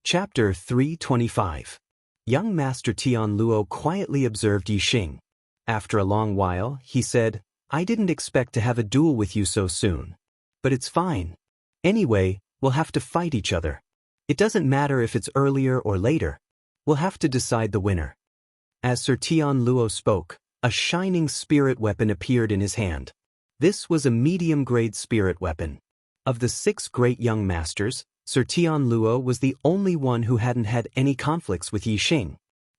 Chapter 325. Young Master Tian Luo quietly observed Yixing. After a long while, he said, "I didn't expect to have a duel with you so soon. But it's fine. Anyway, we'll have to fight each other. It doesn't matter if it's earlier or later. We'll have to decide the winner." As Sir Tian Luo spoke, a shining spirit weapon appeared in his hand. This was a medium-grade spirit weapon. Of the 6 great young masters, Sir Tian Luo was the only one who hadn't had any conflicts with Yixing.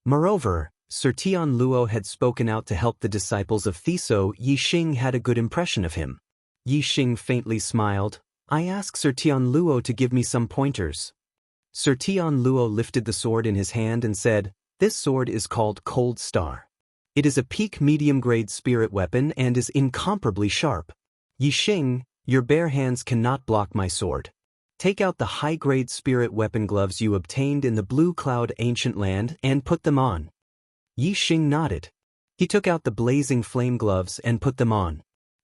Moreover, Sir Tian Luo had spoken out to help the disciples of Thiso. Yixing had a good impression of him. Yixing faintly smiled. "I asked Sir Tian Luo to give me some pointers." Sir Tian Luo lifted the sword in his hand and said, "This sword is called Cold Star. It is a peak medium-grade spirit weapon and is incomparably sharp. Yixing, your bare hands cannot block my sword. Take out the high-grade spirit weapon gloves you obtained in the Blue Cloud Ancient Land and put them on." Yixing nodded. He took out the blazing flame gloves and put them on.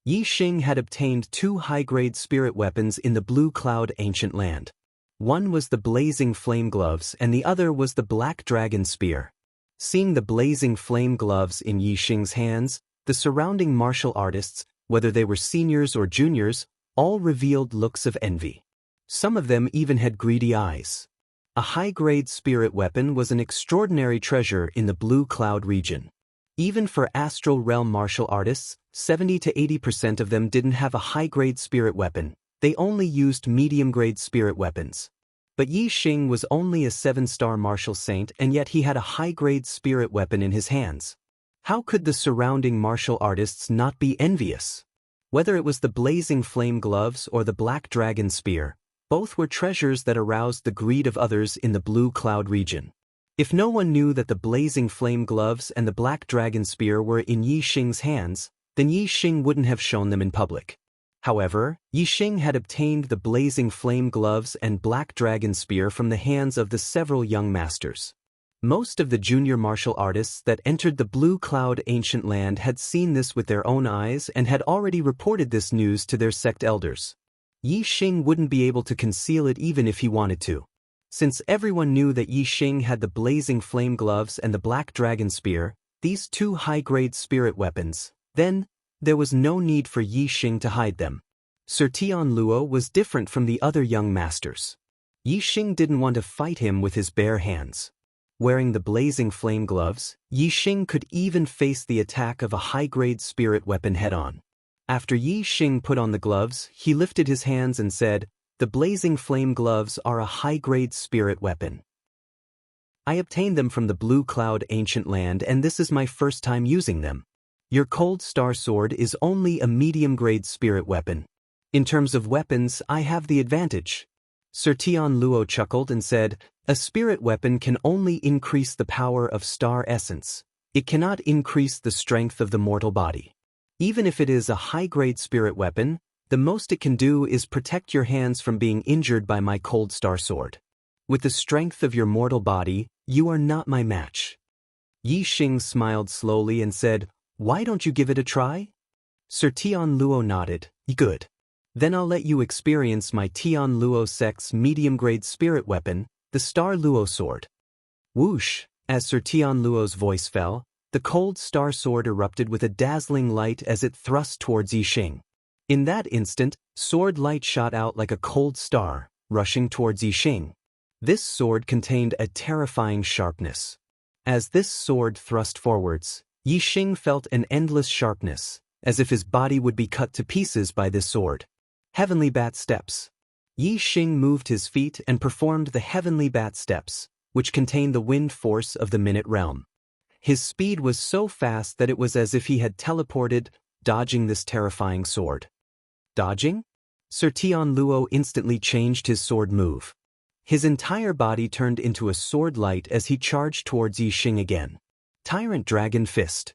Yixing had obtained 2 high-grade spirit weapons in the Blue Cloud Ancient Land. One was the blazing flame gloves and the other was the black dragon spear. Seeing the blazing flame gloves in Yixing's hands, the surrounding martial artists, whether they were seniors or juniors, all revealed looks of envy. Some of them even had greedy eyes. A high-grade spirit weapon was an extraordinary treasure in the Blue Cloud region. Even for Astral Realm martial artists, 70 to 80% of them didn't have a high-grade spirit weapon. They only used medium-grade spirit weapons. But Yixing was only a 7-star martial saint and yet he had a high-grade spirit weapon in his hands. How could the surrounding martial artists not be envious? Whether it was the blazing flame gloves or the black dragon spear, both were treasures that aroused the greed of others in the Blue Cloud region. If no one knew that the blazing flame gloves and the black dragon spear were in Yixing's hands, then Yixing wouldn't have shown them in public. However, Yixing had obtained the blazing flame gloves and black dragon spear from the hands of the several young masters. Most of the junior martial artists that entered the Blue Cloud Ancient Land had seen this with their own eyes and had already reported this news to their sect elders. Yixing wouldn't be able to conceal it even if he wanted to. Since everyone knew that Yixing had the blazing flame gloves and the black dragon spear, these 2 high-grade spirit weapons, then there was no need for Yixing to hide them. Sir Tian Luo was different from the other young masters. Yixing didn't want to fight him with his bare hands. Wearing the blazing flame gloves, Yixing could even face the attack of a high-grade spirit weapon head-on. After Yixing put on the gloves, he lifted his hands and said, "The blazing flame gloves are a high-grade spirit weapon. I obtained them from the Blue Cloud Ancient Land and this is my first time using them. Your Cold Star sword is only a medium-grade spirit weapon. In terms of weapons, I have the advantage." Sir Tian Luo chuckled and said, "A spirit weapon can only increase the power of star essence. It cannot increase the strength of the mortal body. Even if it is a high-grade spirit weapon, the most it can do is protect your hands from being injured by my Cold Star sword. With the strength of your mortal body, you are not my match." Yixing smiled slowly and said, "Why don't you give it a try?" Sir Tian Luo nodded. "Good. Then I'll let you experience my Tian Luo sect's medium-grade spirit weapon, the Star Luo sword." Whoosh! As Sir Tian Luo's voice fell, the Cold Star sword erupted with a dazzling light as it thrust towards Yixing. In that instant, sword light shot out like a cold star, rushing towards Yixing. This sword contained a terrifying sharpness. As this sword thrust forwards, Yixing felt an endless sharpness, as if his body would be cut to pieces by this sword. Heavenly Bat Steps. Yixing moved his feet and performed the Heavenly Bat Steps, which contained the wind force of the Minute Realm. His speed was so fast that it was as if he had teleported, dodging this terrifying sword. Dodging? Sir Tian Luo instantly changed his sword move. His entire body turned into a sword light as he charged towards Yixing again. Tyrant Dragon Fist.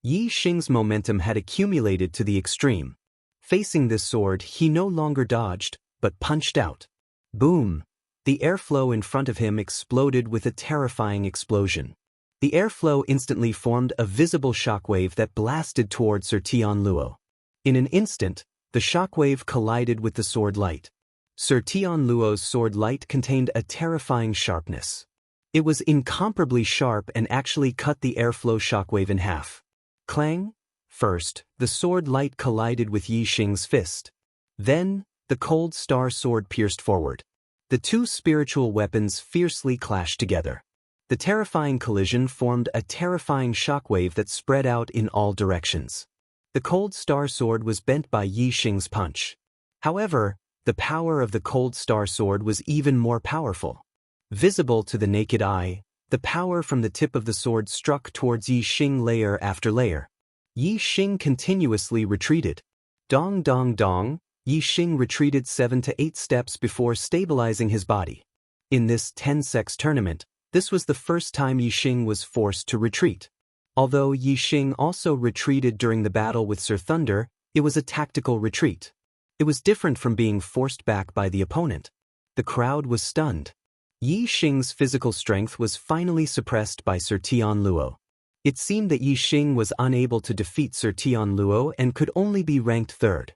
Yixing's momentum had accumulated to the extreme. Facing this sword, he no longer dodged, but punched out. Boom! The airflow in front of him exploded with a terrifying explosion. The airflow instantly formed a visible shockwave that blasted toward Sir Tian Luo. In an instant, the shockwave collided with the sword light. Sir Tian Luo's sword light contained a terrifying sharpness. It was incomparably sharp and actually cut the airflow shockwave in half. Clang! First, the sword light collided with Yi Xing's fist. Then, the cold star sword pierced forward. The two spiritual weapons fiercely clashed together. The terrifying collision formed a terrifying shockwave that spread out in all directions. The cold star sword was bent by Yi Xing's punch. However, the power of the cold star sword was even more powerful. Visible to the naked eye, the power from the tip of the sword struck towards Yi Xing layer after layer. Yi Xing continuously retreated. Dong dong dong, Yi Xing retreated 7 to 8 steps before stabilizing his body. In this 10 sects tournament, this was the first time Yi Xing was forced to retreat. Although Yi Xing also retreated during the battle with Sir Thunder, it was a tactical retreat. It was different from being forced back by the opponent. The crowd was stunned. Yi Xing's physical strength was finally suppressed by Sir Tian Luo. It seemed that Yi Xing was unable to defeat Sir Tian Luo and could only be ranked third.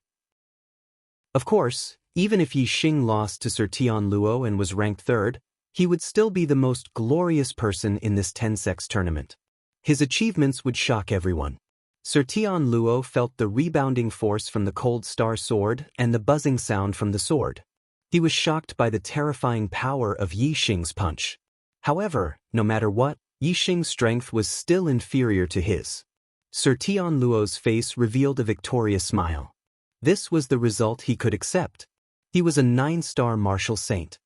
Of course, even if Yi Xing lost to Sir Tian Luo and was ranked third, he would still be the most glorious person in this 10 sects tournament. His achievements would shock everyone. Sir Tian Luo felt the rebounding force from the cold star sword and the buzzing sound from the sword. He was shocked by the terrifying power of Yi Xing's punch. However, no matter what, Yi Xing's strength was still inferior to his. Sir Tian Luo's face revealed a victorious smile. This was the result he could accept. He was a 9-star martial saint.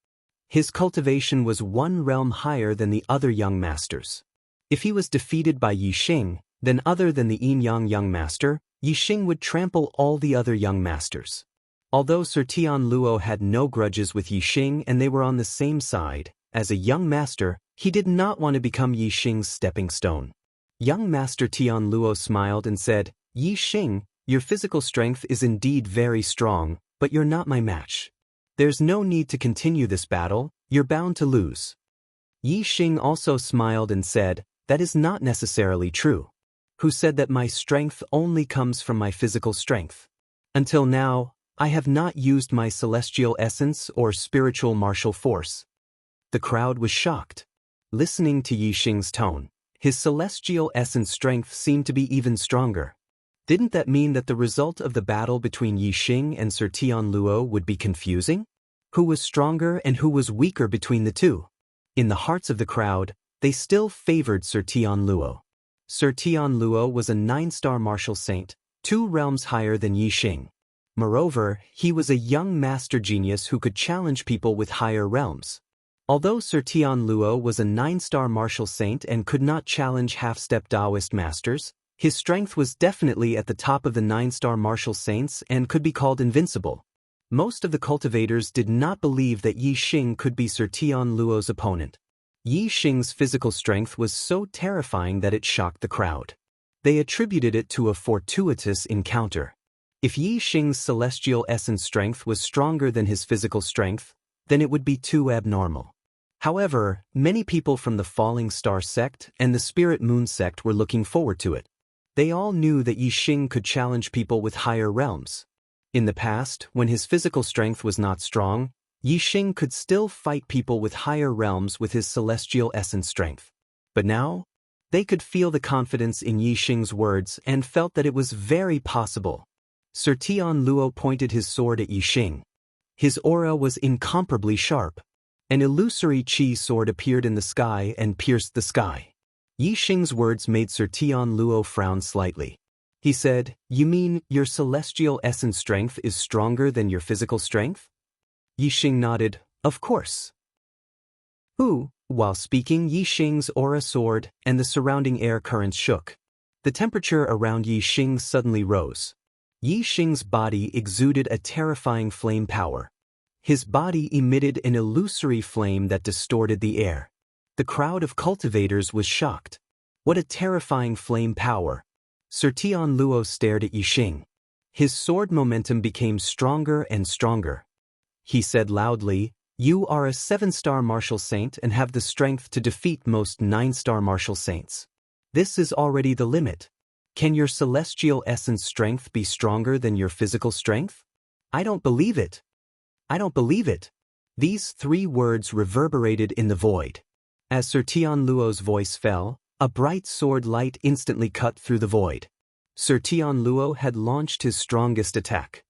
His cultivation was 1 realm higher than the other young masters. If he was defeated by Yi Xing, then other than the Yin Yang young master, Yi Xing would trample all the other young masters. Although Sir Tian Luo had no grudges with Yi Xing and they were on the same side, as a young master, he did not want to become Yi Xing's stepping stone. Young Master Tian Luo smiled and said, "Yi Xing, your physical strength is indeed very strong, but you're not my match. There's no need to continue this battle, you're bound to lose." Yi Xing also smiled and said, "That is not necessarily true. Who said that my strength only comes from my physical strength? Until now, I have not used my celestial essence or spiritual martial force." The crowd was shocked. Listening to Yi Xing's tone, his celestial essence strength seemed to be even stronger. Didn't that mean that the result of the battle between Yi Xing and Sir Tian Luo would be confusing? Who was stronger and who was weaker between the two? In the hearts of the crowd, they still favored Sir Tian Luo. Sir Tian Luo was a 9-star martial saint, 2 realms higher than Yi Xing. Moreover, he was a young master genius who could challenge people with higher realms. Although Sir Tian Luo was a 9-star martial saint and could not challenge half-step Taoist masters, his strength was definitely at the top of the 9-star martial saints and could be called invincible. Most of the cultivators did not believe that Yi Xing could be Sir Tian Luo's opponent. Yi Xing's physical strength was so terrifying that it shocked the crowd. They attributed it to a fortuitous encounter. If Yi Xing's celestial essence strength was stronger than his physical strength, then it would be too abnormal. However, many people from the Falling Star sect and the Spirit Moon sect were looking forward to it. They all knew that Yi Xing could challenge people with higher realms. In the past, when his physical strength was not strong, Yi Xing could still fight people with higher realms with his celestial essence strength. But now, they could feel the confidence in Yi Xing's words and felt that it was very possible. Sir Tian Luo pointed his sword at Yi Xing. His aura was incomparably sharp. An illusory chi sword appeared in the sky and pierced the sky. Yi Xing's words made Sir Tian Luo frown slightly. He said, "You mean your celestial essence strength is stronger than your physical strength?" Yi Xing nodded, "Of course." While speaking, Yi Xing's aura soared and the surrounding air currents shook. The temperature around Yi Xing suddenly rose. Yi Xing's body exuded a terrifying flame power. His body emitted an illusory flame that distorted the air. The crowd of cultivators was shocked. What a terrifying flame power! Sir Tian Luo stared at Yi Xing. His sword momentum became stronger and stronger. He said loudly, "You are a 7-star martial saint and have the strength to defeat most 9-star martial saints. This is already the limit. Can your celestial essence strength be stronger than your physical strength? I don't believe it. I don't believe it. These 3 words reverberated in the void. As Sir Tian Luo's voice fell, a bright sword light instantly cut through the void. Sir Tian Luo had launched his strongest attack.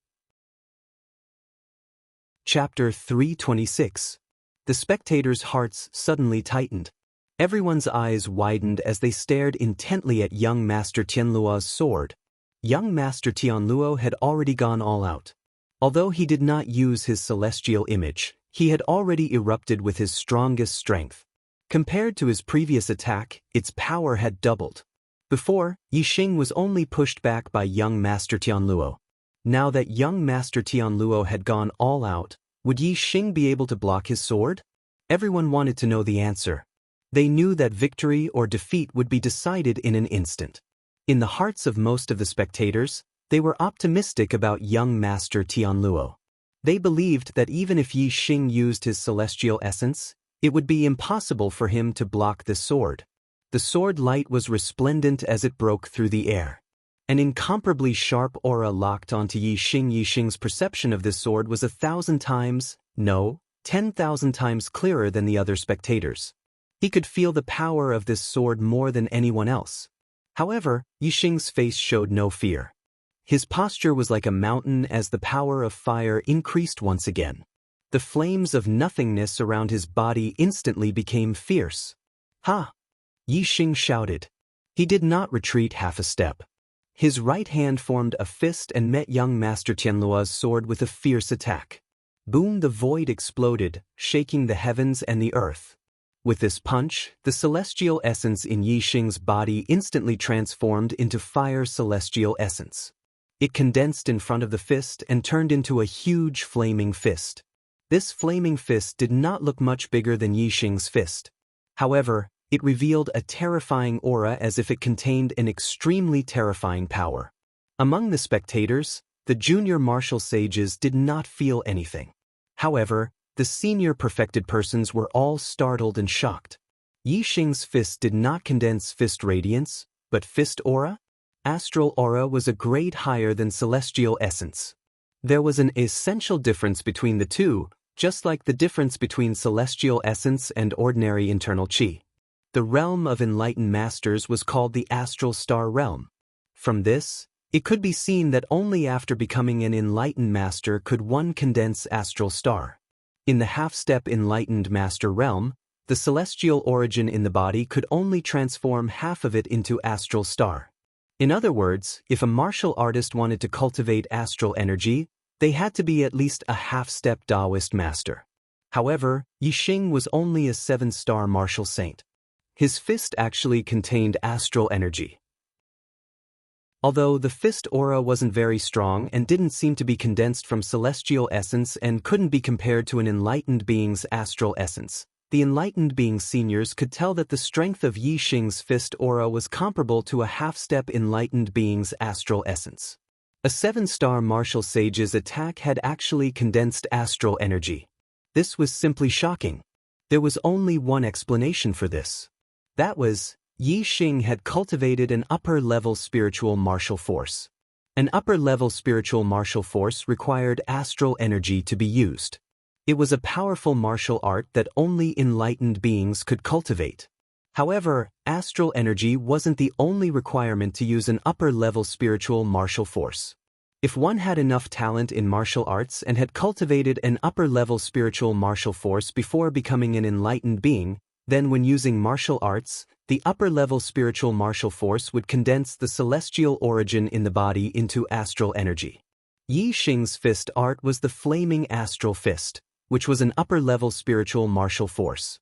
Chapter 326. The spectators' hearts suddenly tightened. Everyone's eyes widened as they stared intently at young Master Tianluo's sword. Young Master Tianluo had already gone all out. Although he did not use his celestial image, he had already erupted with his strongest strength. Compared to his previous attack, its power had doubled. Before, Yixing was only pushed back by young Master Tianluo. Now that young Master Tianluo had gone all out, would Yixing be able to block his sword? Everyone wanted to know the answer. They knew that victory or defeat would be decided in an instant. In the hearts of most of the spectators, they were optimistic about young Master Tianluo. They believed that even if Yixing used his celestial essence, it would be impossible for him to block the sword. The sword light was resplendent as it broke through the air. An incomparably sharp aura locked onto Yixing. Yixing's perception of this sword was 1,000 times, no, 10,000 times clearer than the other spectators. He could feel the power of this sword more than anyone else. However, Yixing's face showed no fear. His posture was like a mountain as the power of fire increased once again. The flames of nothingness around his body instantly became fierce. Ha! Yixing shouted. He did not retreat half a step. His right hand formed a fist and met young Master Tianluo's sword with a fierce attack. Boom! The void exploded, shaking the heavens and the earth. With this punch, the celestial essence in Yixing's body instantly transformed into fire celestial essence. It condensed in front of the fist and turned into a huge flaming fist. This flaming fist did not look much bigger than Yixing's fist. However, it revealed a terrifying aura as if it contained an extremely terrifying power. Among the spectators, the junior martial sages did not feel anything. However, the senior perfected persons were all startled and shocked. Yixing's fist did not condense fist radiance, but fist aura? Astral aura was a grade higher than celestial essence. There was an essential difference between the two, just like the difference between celestial essence and ordinary internal qi. The realm of enlightened masters was called the astral star realm. From this, it could be seen that only after becoming an enlightened master could one condense astral star. In the half-step enlightened master realm, the celestial origin in the body could only transform half of it into astral star. In other words, if a martial artist wanted to cultivate astral energy, they had to be at least a half-step Taoist master. However, Yixing was only a 7-star martial saint. His fist actually contained astral energy. Although the fist aura wasn't very strong and didn't seem to be condensed from celestial essence and couldn't be compared to an enlightened being's astral essence, the enlightened being seniors could tell that the strength of Yixing's fist aura was comparable to a half-step enlightened being's astral essence. A 7-star martial sage's attack had actually condensed astral energy. This was simply shocking. There was only one explanation for this. That was, Yixing had cultivated an upper-level spiritual martial force. An upper-level spiritual martial force required astral energy to be used. It was a powerful martial art that only enlightened beings could cultivate. However, astral energy wasn't the only requirement to use an upper-level spiritual martial force. If one had enough talent in martial arts and had cultivated an upper-level spiritual martial force before becoming an enlightened being, then when using martial arts, the upper-level spiritual martial force would condense the celestial origin in the body into astral energy. Yixing's fist art was the flaming astral fist, which was an upper-level spiritual martial force.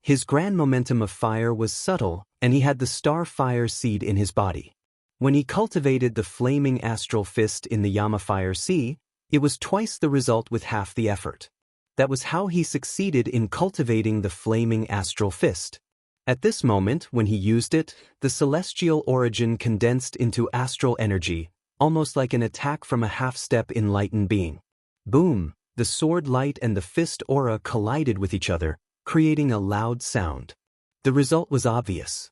His grand momentum of fire was subtle, and he had the star fire seed in his body. When he cultivated the flaming astral fist in the Yama fire sea, it was twice the result with half the effort. That was how he succeeded in cultivating the flaming astral fist. At this moment, when he used it, the celestial origin condensed into astral energy, almost like an attack from a half-step enlightened being. Boom! The sword light and the fist aura collided with each other, creating a loud sound. The result was obvious.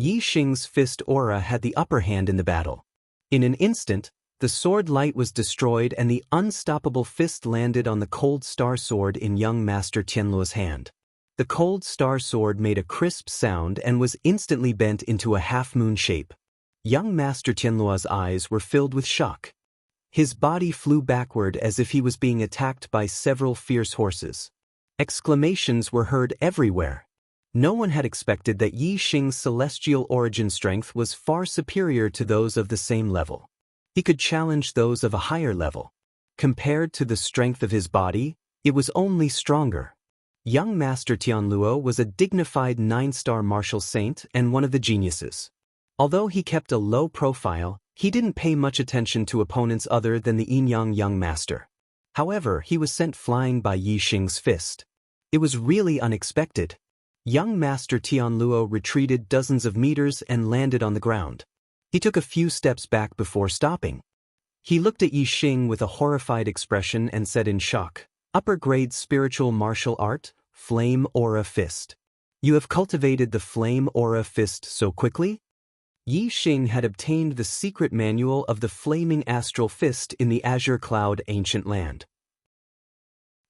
Yixing's fist aura had the upper hand in the battle. In an instant, The sword light was destroyed and the unstoppable fist landed on the cold star sword in young Master Tianluo's hand. The cold star sword made a crisp sound and was instantly bent into a half-moon shape. Young Master Tianluo's eyes were filled with shock. His body flew backward as if he was being attacked by several fierce horses. Exclamations were heard everywhere. No one had expected that Yi Xing's celestial origin strength was far superior to those of the same level. He could challenge those of a higher level. Compared to the strength of his body, it was only stronger. Young Master Tianluo was a dignified 9-star martial saint and one of the geniuses. Although he kept a low profile, he didn't pay much attention to opponents other than the Yinyang young master. However, he was sent flying by Yi Xing's fist. It was really unexpected. Young Master Tianluo retreated dozens of meters and landed on the ground. He took a few steps back before stopping. He looked at Yi Xing with a horrified expression and said in shock, "Upper-grade spiritual martial art, Flame Aura Fist. You have cultivated the Flame Aura Fist so quickly?" Yi Xing had obtained the secret manual of the Flaming Astral Fist in the Azure Cloud Ancient Land.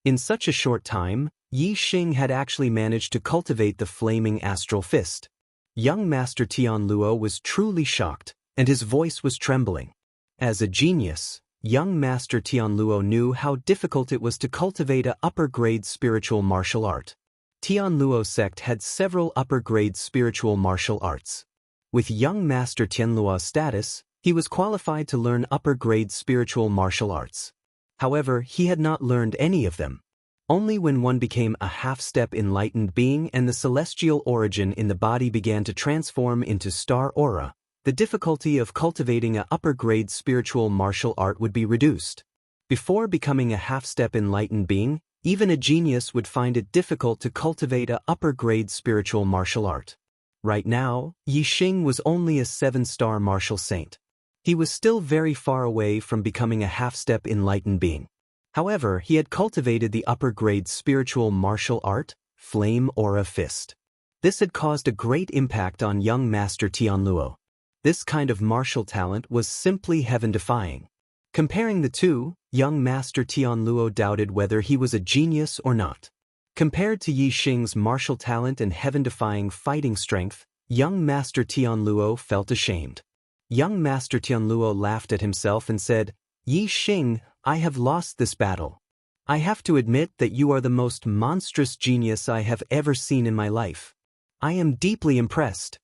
In such a short time, Yi Xing had actually managed to cultivate the Flaming Astral Fist. Young Master Tianluo was truly shocked, and his voice was trembling. As a genius, young Master Tianluo knew how difficult it was to cultivate a upper-grade spiritual martial art. Tianluo sect had several upper-grade spiritual martial arts. With young Master Tianluo's status, he was qualified to learn upper-grade spiritual martial arts. However, he had not learned any of them. Only when one became a half-step enlightened being and the celestial origin in the body began to transform into star aura, the difficulty of cultivating a upper-grade spiritual martial art would be reduced. Before becoming a half-step enlightened being, even a genius would find it difficult to cultivate a upper-grade spiritual martial art. Right now, Yi Xing was only a 7-star martial saint. He was still very far away from becoming a half-step enlightened being. However, he had cultivated the upper-grade spiritual martial art, Flame Aura Fist. This had caused a great impact on young Master Tianluo. This kind of martial talent was simply heaven-defying. Comparing the two, young Master Tianluo doubted whether he was a genius or not. Compared to Yi Xing's martial talent and heaven-defying fighting strength, young Master Tianluo felt ashamed. Young Master Tianluo laughed at himself and said, "Yi Xing, I have lost this battle. I have to admit that you are the most monstrous genius I have ever seen in my life. I am deeply impressed."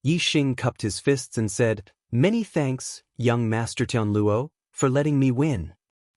Yi Xing cupped his fists and said, "Many thanks, young Master Tianluo, for letting me win."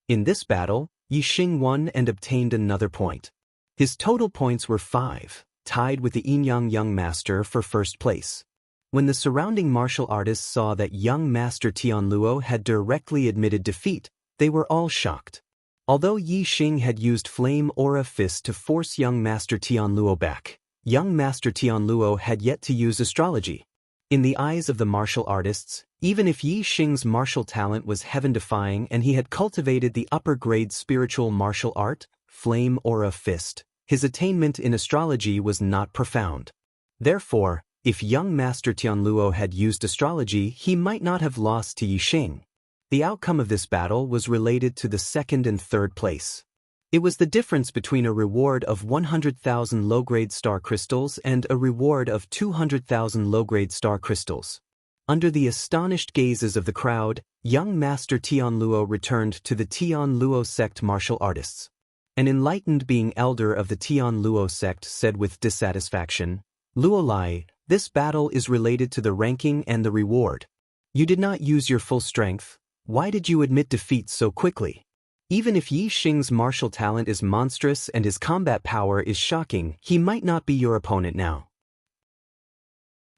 In this battle, Yi Xing won and obtained another point. His total points were 5, tied with the Yinyang young master for first place. When the surrounding martial artists saw that young Master Tianluo had directly admitted defeat, they were all shocked. Although Yi Xing had used Flame Aura Fist to force young Master Tianluo back, young Master Tianluo had yet to use astrology. In the eyes of the martial artists, even if Yi Xing's martial talent was heaven-defying and he had cultivated the upper-grade spiritual martial art, Flame Aura Fist, his attainment in astrology was not profound. Therefore, if young Master Tianluo had used astrology, he might not have lost to Yi Xing. The outcome of this battle was related to the second and third place. It was the difference between a reward of 100,000 low-grade star crystals and a reward of 200,000 low-grade star crystals. Under the astonished gazes of the crowd, young Master Tianluo returned to the Tianluo sect martial artists. An enlightened being elder of the Tianluo sect said with dissatisfaction, "Luolai, this battle is related to the ranking and the reward. You did not use your full strength. Why did you admit defeat so quickly? Even if Yi Xing's martial talent is monstrous and his combat power is shocking, he might not be your opponent now."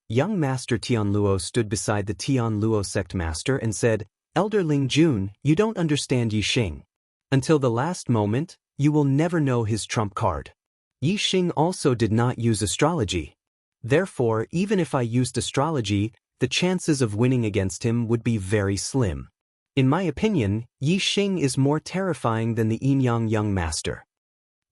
Young Master Tianluo stood beside the Tianluo sect master and said, "Elder Ling Jun, you don't understand Yi Xing. Until the last moment, you will never know his trump card. Yi Xing also did not use astrology. Therefore, even if I used astrology, the chances of winning against him would be very slim. In my opinion, Yi Xing is more terrifying than the Yinyang young master."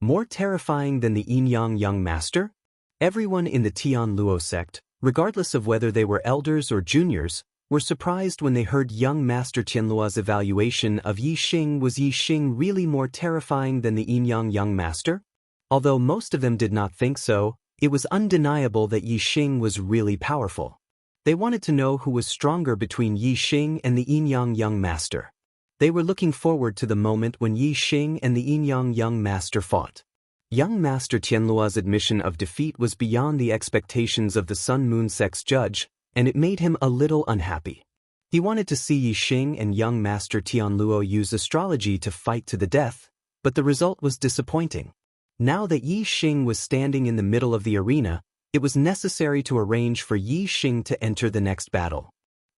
More terrifying than the Yinyang young master? Everyone in the Tianluo sect, regardless of whether they were elders or juniors, were surprised when they heard young Master Tianluo's evaluation of Yi Xing. Was Yi Xing really more terrifying than the Yinyang young master? Although most of them did not think so, it was undeniable that Yi Xing was really powerful. They wanted to know who was stronger between Yi Xing and the Yinyang young master. They were looking forward to the moment when Yi Xing and the Yinyang young master fought. Young Master Tianluo's admission of defeat was beyond the expectations of the Sun Moon sect's judge, and it made him a little unhappy. He wanted to see Yi Xing and young Master Tianluo use astrology to fight to the death, but the result was disappointing. Now that Yi Xing was standing in the middle of the arena, it was necessary to arrange for Yi Xing to enter the next battle.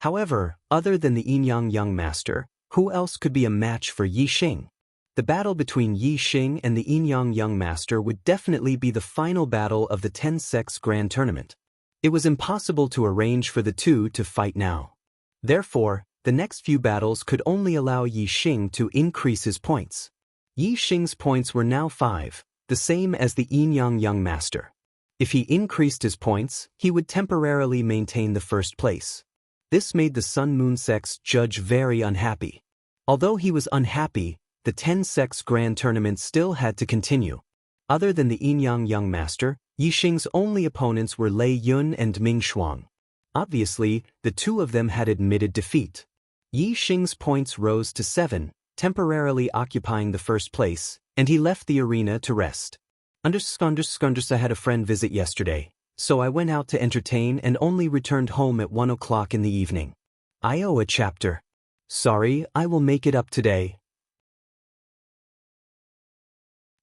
However, other than the Yinyang young master, who else could be a match for Yi Xing? The battle between Yi Xing and the Yinyang young master would definitely be the final battle of the 10 sects grand tournament. It was impossible to arrange for the two to fight now. Therefore, the next few battles could only allow Yi Xing to increase his points. Yi Xing's points were now 5, the same as the Yinyang young master. If he increased his points, he would temporarily maintain the first place. This made the Sun Moon sect's judge very unhappy. Although he was unhappy, the 10 sects grand tournament still had to continue. Other than the Yinyang young master, Yi Xing's only opponents were Lei Yun and Ming Shuang. Obviously, the two of them had admitted defeat. Yi Xing's points rose to 7, temporarily occupying the first place, and he left the arena to rest. I had a friend visit yesterday, so I went out to entertain and only returned home at 1 o'clock in the evening. I owe a chapter. Sorry, I will make it up today.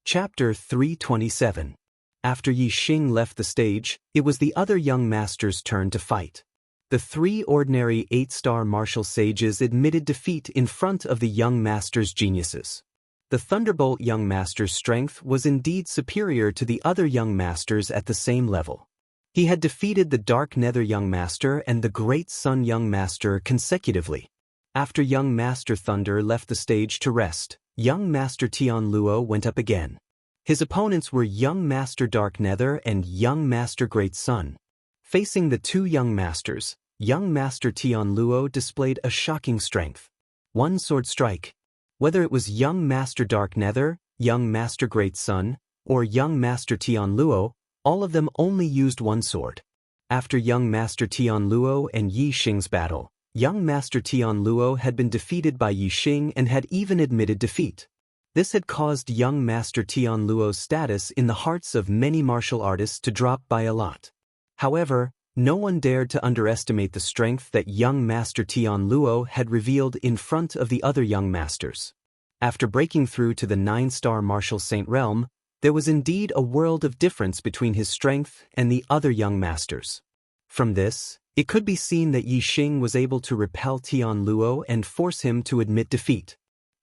Chapter 327. After Yi Xing left the stage, it was the other young master's turn to fight. The 3 ordinary 8-star martial sages admitted defeat in front of the young master's geniuses. The Thunderbolt young master's strength was indeed superior to the other young masters at the same level. He had defeated the Dark Nether young master and the Great Sun young master consecutively. After young Master Thunder left the stage to rest, young Master Tianluo went up again. His opponents were young Master Dark Nether and young Master Great Sun. Facing the two young masters, young Master Tianluo displayed a shocking strength. One sword strike. Whether it was young Master Dark Nether, young Master Great Sun, or young Master Tianluo, all of them only used one sword. After young Master Tianluo and Yi Xing's battle, young Master Tianluo had been defeated by Yi Xing and had even admitted defeat. This had caused young Master Tianluo's status in the hearts of many martial artists to drop by a lot. However, no one dared to underestimate the strength that young Master Tianluo had revealed in front of the other young masters. After breaking through to the 9-star martial saint realm, there was indeed a world of difference between his strength and the other young masters. From this, it could be seen that Yi Xing was able to repel Tianluo and force him to admit defeat.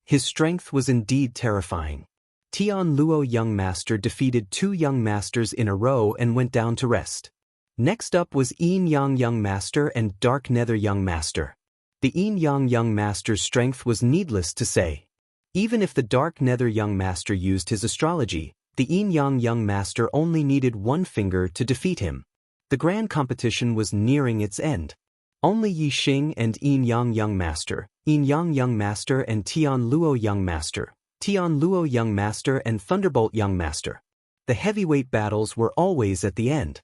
His strength was indeed terrifying. Tianluo young master defeated 2 young masters in a row and went down to rest. Next up was Yinyang young master and Dark Nether young master. The Yinyang young master's strength was needless to say. Even if the Dark Nether young master used his astrology, the Yinyang young master only needed 1 finger to defeat him. The grand competition was nearing its end. Only Yi Xing and Yinyang young master, Yinyang young master and Tianluo young master, Tianluo young master and Thunderbolt young master. The heavyweight battles were always at the end.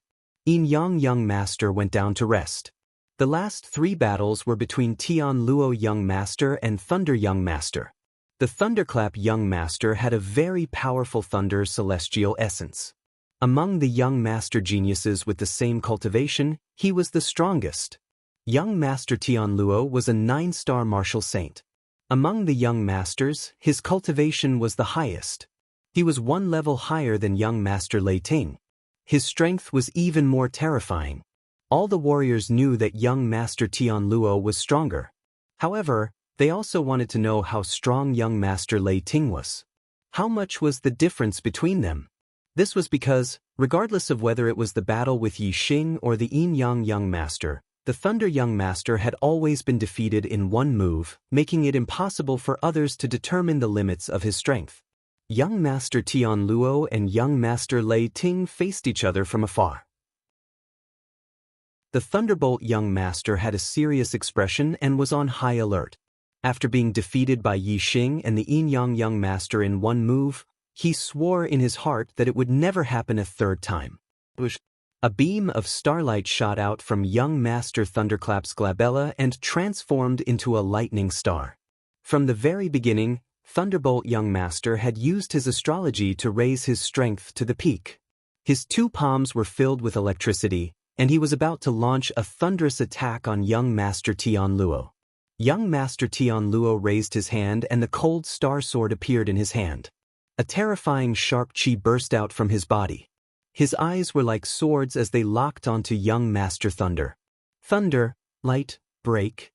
Yinyang young master went down to rest. The last 3 battles were between Tianluo young master and Thunder young master. The Thunderclap young master had a very powerful thunder celestial essence. Among the young master geniuses with the same cultivation, he was the strongest. Young Master Tianluo was a 9-star martial saint. Among the young masters, his cultivation was the highest. He was 1 level higher than young Master Lei Ting. His strength was even more terrifying. All the warriors knew that young Master Tianluo was stronger. However, they also wanted to know how strong young Master Lei Ting was. How much was the difference between them? This was because, regardless of whether it was the battle with Yi Xing or the Yinyang young master, the Thunder young master had always been defeated in 1 move, making it impossible for others to determine the limits of his strength. Young Master Tianluo and young Master Lei Ting faced each other from afar. The Thunderbolt young master had a serious expression and was on high alert. After being defeated by Yi Xing and the Yin Yang young master in one move, he swore in his heart that it would never happen a third time. A beam of starlight shot out from young master Thunderclap's glabella and transformed into a lightning star. From the very beginning, Thunderbolt young master had used his astrology to raise his strength to the peak. His two palms were filled with electricity, and he was about to launch a thunderous attack on young master Tianluo. Young master Tianluo raised his hand and the cold star sword appeared in his hand. A terrifying sharp chi burst out from his body. His eyes were like swords as they locked onto young master Thunder. Thunder, light, break.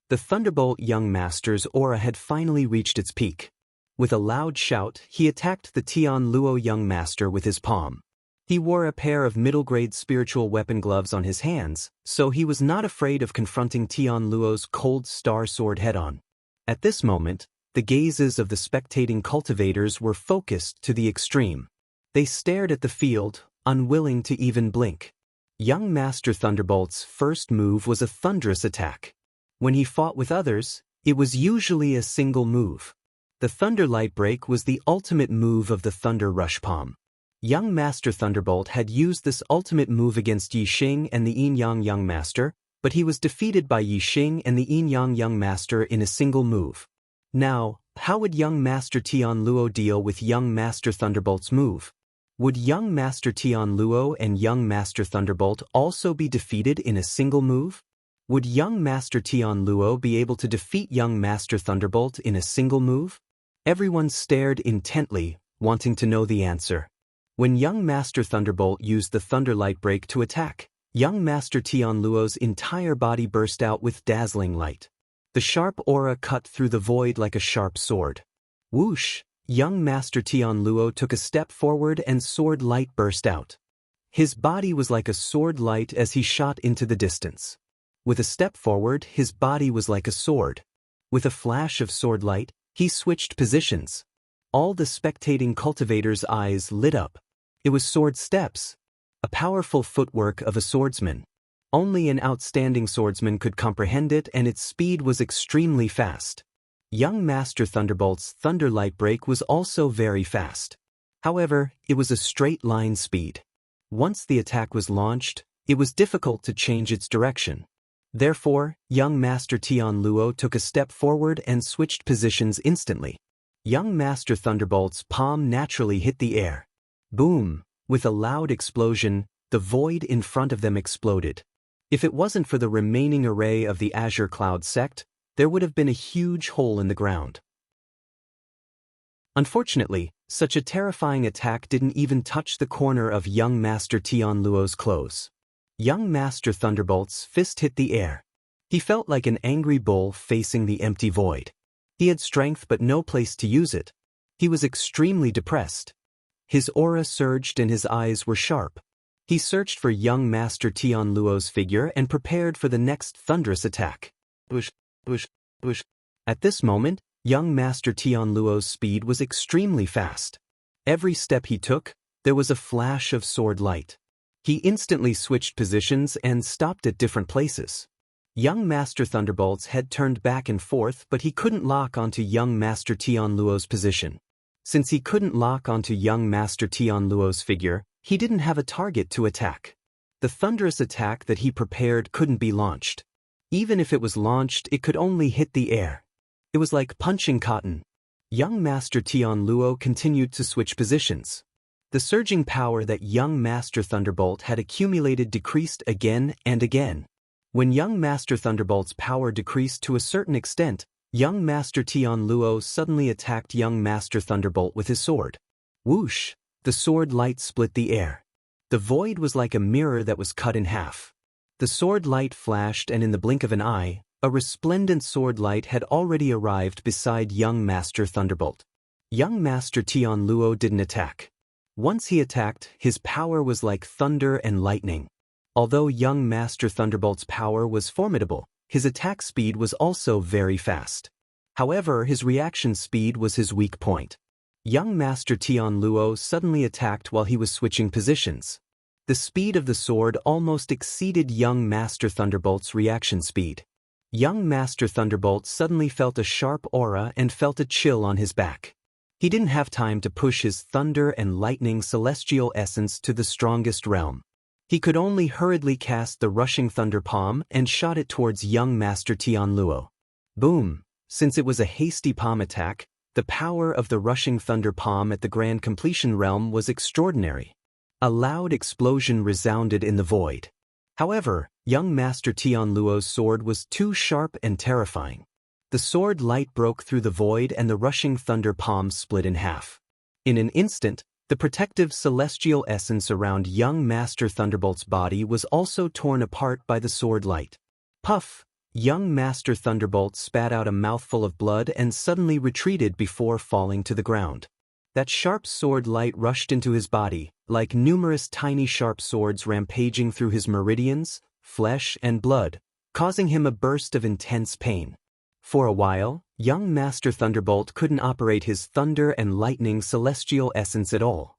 The Thunderbolt young master's aura had finally reached its peak. With a loud shout, he attacked the Tianluo young master with his palm. He wore a pair of middle-grade spiritual weapon gloves on his hands, so he was not afraid of confronting Tianluo's cold star sword head-on. At this moment, the gazes of the spectating cultivators were focused to the extreme. They stared at the field, unwilling to even blink. Young Master Thunderbolt's first move was a thunderous attack. When he fought with others, it was usually a single move. The Thunder Light Break was the ultimate move of the Thunder Rush Palm. Young Master Thunderbolt had used this ultimate move against Yi Xing and the Yin Yang Young Master, but he was defeated by Yi Xing and the Yin Yang Young Master in a single move. Now, how would Young Master Tianluo deal with Young Master Thunderbolt's move? Would Young Master Tianluo and Young Master Thunderbolt also be defeated in a single move? Would Young Master Tianluo be able to defeat Young Master Thunderbolt in a single move? Everyone stared intently, wanting to know the answer. When Young Master Thunderbolt used the Thunder Light Break to attack, Young Master Tianluo's entire body burst out with dazzling light. The sharp aura cut through the void like a sharp sword. Whoosh! Young Master Tianluo took a step forward and sword light burst out. His body was like a sword light as he shot into the distance. With a step forward, his body was like a sword. With a flash of sword light, he switched positions. All the spectating cultivators' eyes lit up. It was sword steps. A powerful footwork of a swordsman. Only an outstanding swordsman could comprehend it, and its speed was extremely fast. Young Master Thunderbolt's Thunder Light Break was also very fast. However, it was a straight line speed. Once the attack was launched, it was difficult to change its direction. Therefore, Young Master Tianluo took a step forward and switched positions instantly. Young Master Thunderbolt's palm naturally hit the air. Boom! With a loud explosion, the void in front of them exploded. If it wasn't for the remaining array of the Azure Cloud sect, there would have been a huge hole in the ground. Unfortunately, such a terrifying attack didn't even touch the corner of Young Master Tianluo's clothes. Young Master Thunderbolt's fist hit the air. He felt like an angry bull facing the empty void. He had strength but no place to use it. He was extremely depressed. His aura surged and his eyes were sharp. He searched for Young Master Tianluo's figure and prepared for the next thunderous attack. Bush, bush, bush. At this moment, Young Master Tianluo's speed was extremely fast. Every step he took, there was a flash of sword light. He instantly switched positions and stopped at different places. Young Master Thunderbolt's head turned back and forth, but he couldn't lock onto Young Master Tianluo's position. Since he couldn't lock onto Young Master Tianluo's figure, he didn't have a target to attack. The thunderous attack that he prepared couldn't be launched. Even if it was launched, it could only hit the air. It was like punching cotton. Young Master Tianluo continued to switch positions. The surging power that Young Master Thunderbolt had accumulated decreased again and again. When Young Master Thunderbolt's power decreased to a certain extent, Young Master Tianluo suddenly attacked Young Master Thunderbolt with his sword. Whoosh! The sword light split the air. The void was like a mirror that was cut in half. The sword light flashed, and in the blink of an eye, a resplendent sword light had already arrived beside Young Master Thunderbolt. Young Master Tianluo didn't attack. Once he attacked, his power was like thunder and lightning. Although Young Master Thunderbolt's power was formidable, his attack speed was also very fast. However, his reaction speed was his weak point. Young Master Tianluo suddenly attacked while he was switching positions. The speed of the sword almost exceeded young Master Thunderbolt's reaction speed. Young Master Thunderbolt suddenly felt a sharp aura and felt a chill on his back. He didn't have time to push his thunder and lightning celestial essence to the strongest realm. He could only hurriedly cast the rushing thunder palm and shot it towards young Master Tianluo. Boom! Since it was a hasty palm attack, the power of the rushing thunder palm at the grand completion realm was extraordinary. A loud explosion resounded in the void. However, young Master Tianluo's sword was too sharp and terrifying. The sword light broke through the void and the rushing thunder palm split in half. In an instant, the protective celestial essence around young Master Thunderbolt's body was also torn apart by the sword light. Puff! Young Master Thunderbolt spat out a mouthful of blood and suddenly retreated before falling to the ground. That sharp sword light rushed into his body, like numerous tiny sharp swords rampaging through his meridians, flesh, and blood, causing him a burst of intense pain. For a while, young Master Thunderbolt couldn't operate his thunder and lightning celestial essence at all.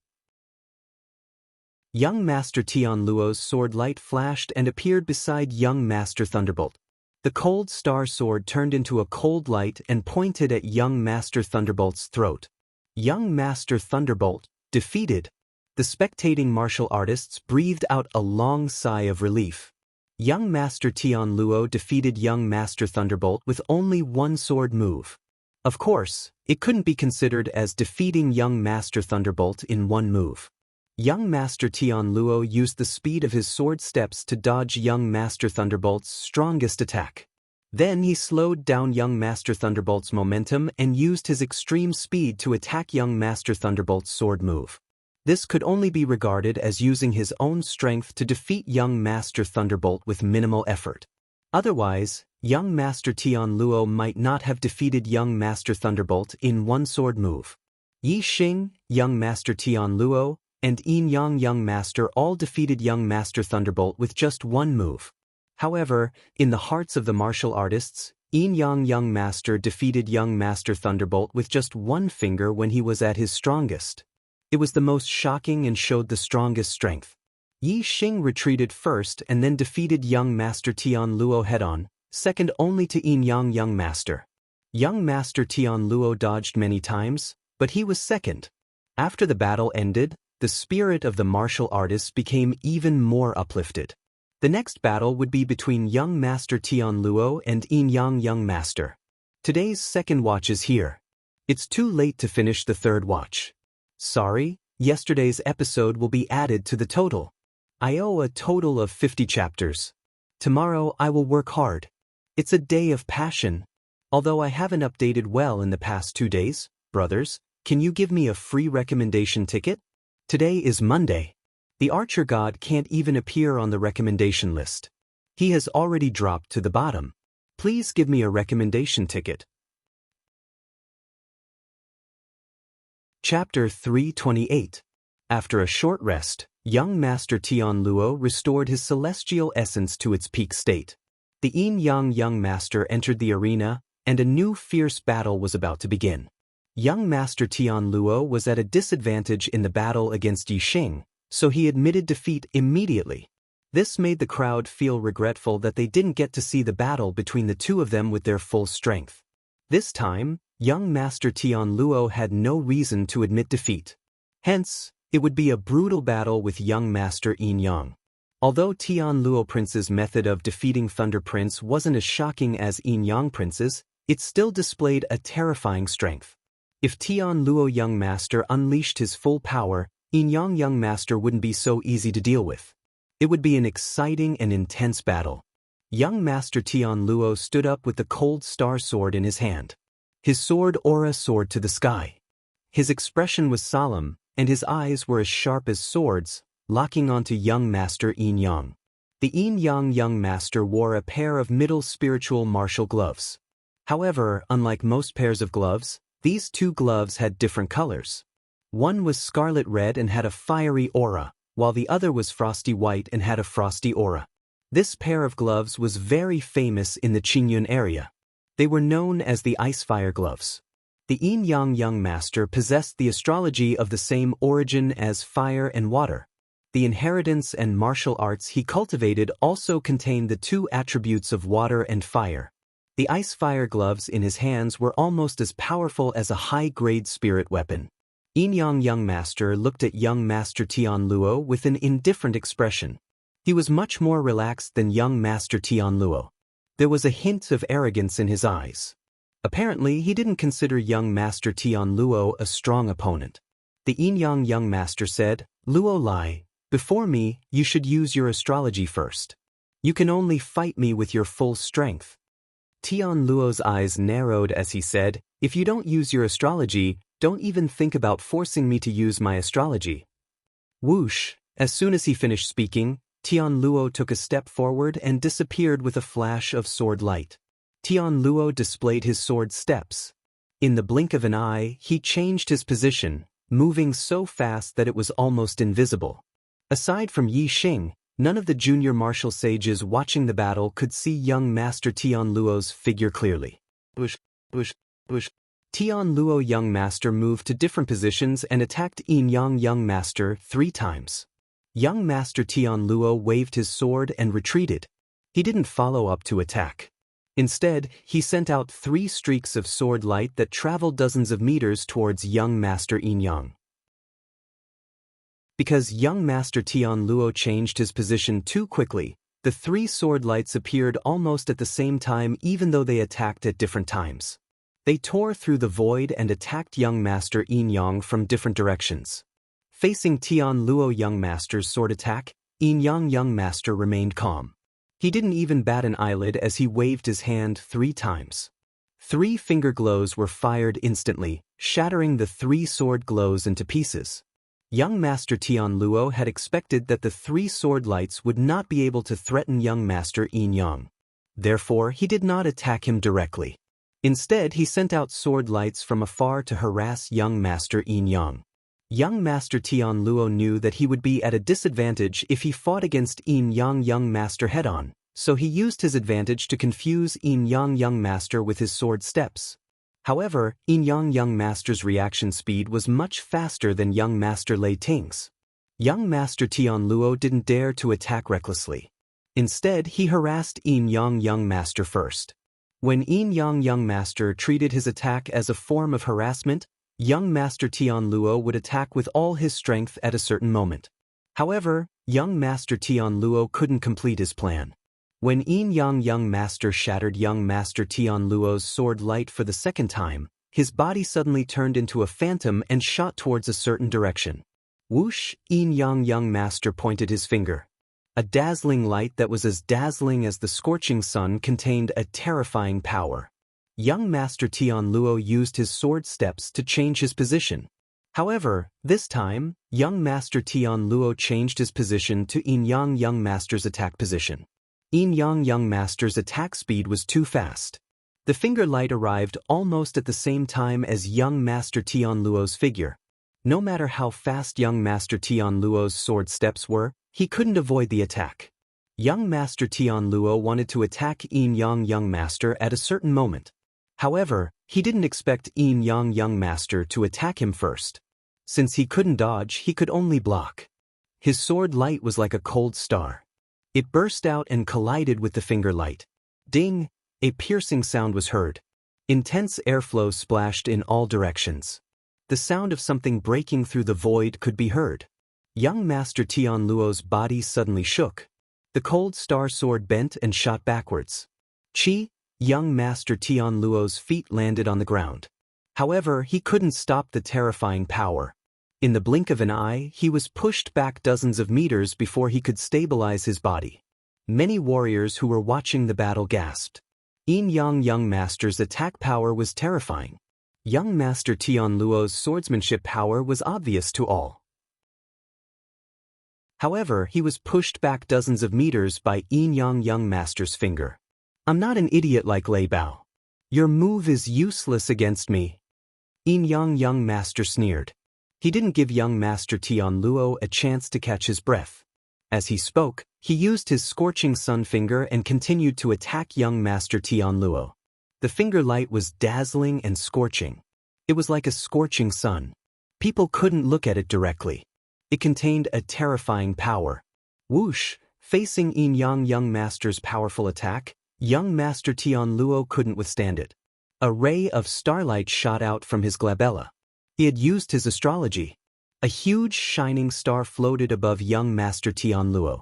Young Master Tianluo's sword light flashed and appeared beside young Master Thunderbolt. The cold star sword turned into a cold light and pointed at young Master Thunderbolt's throat. Young Master Thunderbolt, defeated. The spectating martial artists breathed out a long sigh of relief. Young Master Tianluo defeated young Master Thunderbolt with only one sword move. Of course, it couldn't be considered as defeating young Master Thunderbolt in one move. Young Master Tianluo used the speed of his sword steps to dodge young Master Thunderbolt's strongest attack. Then he slowed down young Master Thunderbolt's momentum and used his extreme speed to attack young Master Thunderbolt's sword move. This could only be regarded as using his own strength to defeat young Master Thunderbolt with minimal effort. Otherwise, young Master Tianluo might not have defeated young Master Thunderbolt in one sword move. Yi Xing, young Master Tianluo, and Yin Yang young Master all defeated young Master Thunderbolt with just one move. However, in the hearts of the martial artists, Yin Yang young Master defeated young Master Thunderbolt with just one finger when he was at his strongest. It was the most shocking and showed the strongest strength. Yi Xing retreated first and then defeated young Master Tianluo head-on, second only to Yin Yang young Master. Young Master Tianluo dodged many times, but he was second. After the battle ended, the spirit of the martial artists became even more uplifted. The next battle would be between young Master Tianluo and Yin Yang young Master. Today's second watch is here. It's too late to finish the third watch. Sorry, yesterday's episode will be added to the total. I owe a total of 50 chapters. Tomorrow I will work hard. It's a day of passion. Although I haven't updated well in the past 2 days, brothers, can you give me a free recommendation ticket? Today is Monday. The Archer God can't even appear on the recommendation list. He has already dropped to the bottom. Please give me a recommendation ticket. Chapter 328. After a short rest, young Master Tianluo restored his celestial essence to its peak state. The Yin Yang young Master entered the arena, and a new fierce battle was about to begin. Young Master Tianluo was at a disadvantage in the battle against Yi Xing, so he admitted defeat immediately. This made the crowd feel regretful that they didn't get to see the battle between the two of them with their full strength. This time, young Master Tianluo had no reason to admit defeat. Hence, it would be a brutal battle with young Master Yin Yang. Although Tianluo Prince's method of defeating Thunder Prince wasn't as shocking as Yin Yang Prince's, it still displayed a terrifying strength. If Tianluo young Master unleashed his full power, Yin Yang young Master wouldn't be so easy to deal with. It would be an exciting and intense battle. Young Master Tianluo stood up with the cold star sword in his hand. His sword aura soared to the sky. His expression was solemn, and his eyes were as sharp as swords, locking onto young Master Yin Yang. The Yin Yang young Master wore a pair of middle spiritual martial gloves. However, unlike most pairs of gloves, these two gloves had different colors. One was scarlet red and had a fiery aura, while the other was frosty white and had a frosty aura. This pair of gloves was very famous in the Qingyun area. They were known as the Ice Fire gloves. The Yin Yang young Master possessed the astrology of the same origin as fire and water. The inheritance and martial arts he cultivated also contained the two attributes of water and fire. The ice-fire gloves in his hands were almost as powerful as a high-grade spirit weapon. Yin Yang young master looked at young master Tian Luo with an indifferent expression. He was much more relaxed than young master Tian Luo. There was a hint of arrogance in his eyes. Apparently, he didn't consider young master Tian Luo a strong opponent. The Yin Yang young master said, "Luo Lai, before me, you should use your astrology first. You can only fight me with your full strength." Tian Luo's eyes narrowed as he said, "If you don't use your astrology, don't even think about forcing me to use my astrology." Whoosh! As soon as he finished speaking, Tian Luo took a step forward and disappeared with a flash of sword light. Tian Luo displayed his sword steps. In the blink of an eye, he changed his position, moving so fast that it was almost invisible. Aside from Yi Xing, none of the junior martial sages watching the battle could see young master Tian Luo's figure clearly. Bush, bush, bush. Tian Luo young master moved to different positions and attacked Yin Yang young master 3 times. Young master Tian Luo waved his sword and retreated. He didn't follow up to attack. Instead, he sent out 3 streaks of sword light that traveled dozens of meters towards young master Yin Yang. Because young master Tian Luo changed his position too quickly, the 3 sword lights appeared almost at the same time even though they attacked at different times. They tore through the void and attacked young master Yin Yang from different directions. Facing Tian Luo young master's sword attack, Yin Yang young master remained calm. He didn't even bat an eyelid as he waved his hand 3 times. 3 finger glows were fired instantly, shattering the 3 sword glows into pieces. Young master Tian Luo had expected that the 3 sword lights would not be able to threaten young master Yin Yang. Therefore, he did not attack him directly. Instead, he sent out sword lights from afar to harass young master Yin Yang. Young master Tian Luo knew that he would be at a disadvantage if he fought against Yin Yang young master head-on, so he used his advantage to confuse Yin Yang young master with his sword steps. However, Yin Yang young master's reaction speed was much faster than young master Lei Ting's. Young master Tian Luo didn't dare to attack recklessly. Instead, he harassed Yin Yang young master first. When Yin Yang young master treated his attack as a form of harassment, young master Tian Luo would attack with all his strength at a certain moment. However, young master Tian Luo couldn't complete his plan. When Yin Yang young master shattered young master Tian Luo's sword light for the second time, his body suddenly turned into a phantom and shot towards a certain direction. Whoosh! Yin Yang young master pointed his finger. A dazzling light that was as dazzling as the scorching sun contained a terrifying power. Young master Tian Luo used his sword steps to change his position. However, this time, young master Tian Luo changed his position to Yin Yang young master's attack position. Yin Yang young master's attack speed was too fast. The finger light arrived almost at the same time as young master Tian Luo's figure. No matter how fast young master Tian Luo's sword steps were, he couldn't avoid the attack. Young master Tian Luo wanted to attack Yin Yang young master at a certain moment. However, he didn't expect Yin Yang young master to attack him first. Since he couldn't dodge, he could only block. His sword light was like a cold star. It burst out and collided with the finger light. Ding! A piercing sound was heard. Intense airflow splashed in all directions. The sound of something breaking through the void could be heard. Young master Tian Luo's body suddenly shook. The cold star sword bent and shot backwards. Chi! Young master Tian Luo's feet landed on the ground. However, he couldn't stop the terrifying power. In the blink of an eye, he was pushed back dozens of meters before he could stabilize his body. Many warriors who were watching the battle gasped. Yin Yang young master's attack power was terrifying. Young master Tian Luo's swordsmanship power was obvious to all. However, he was pushed back dozens of meters by Yin Yang young master's finger. "I'm not an idiot like Lei Bao. Your move is useless against me." Yin Yang young master sneered. He didn't give young master Tian Luo a chance to catch his breath. As he spoke, he used his scorching sun finger and continued to attack young master Tian Luo. The finger light was dazzling and scorching. It was like a scorching sun. People couldn't look at it directly. It contained a terrifying power. Whoosh! Facing Yin Yang Young Master's powerful attack, young Master Tian Luo couldn't withstand it. A ray of starlight shot out from his glabella. He had used his astrology. A huge shining star floated above young Master Tian Luo.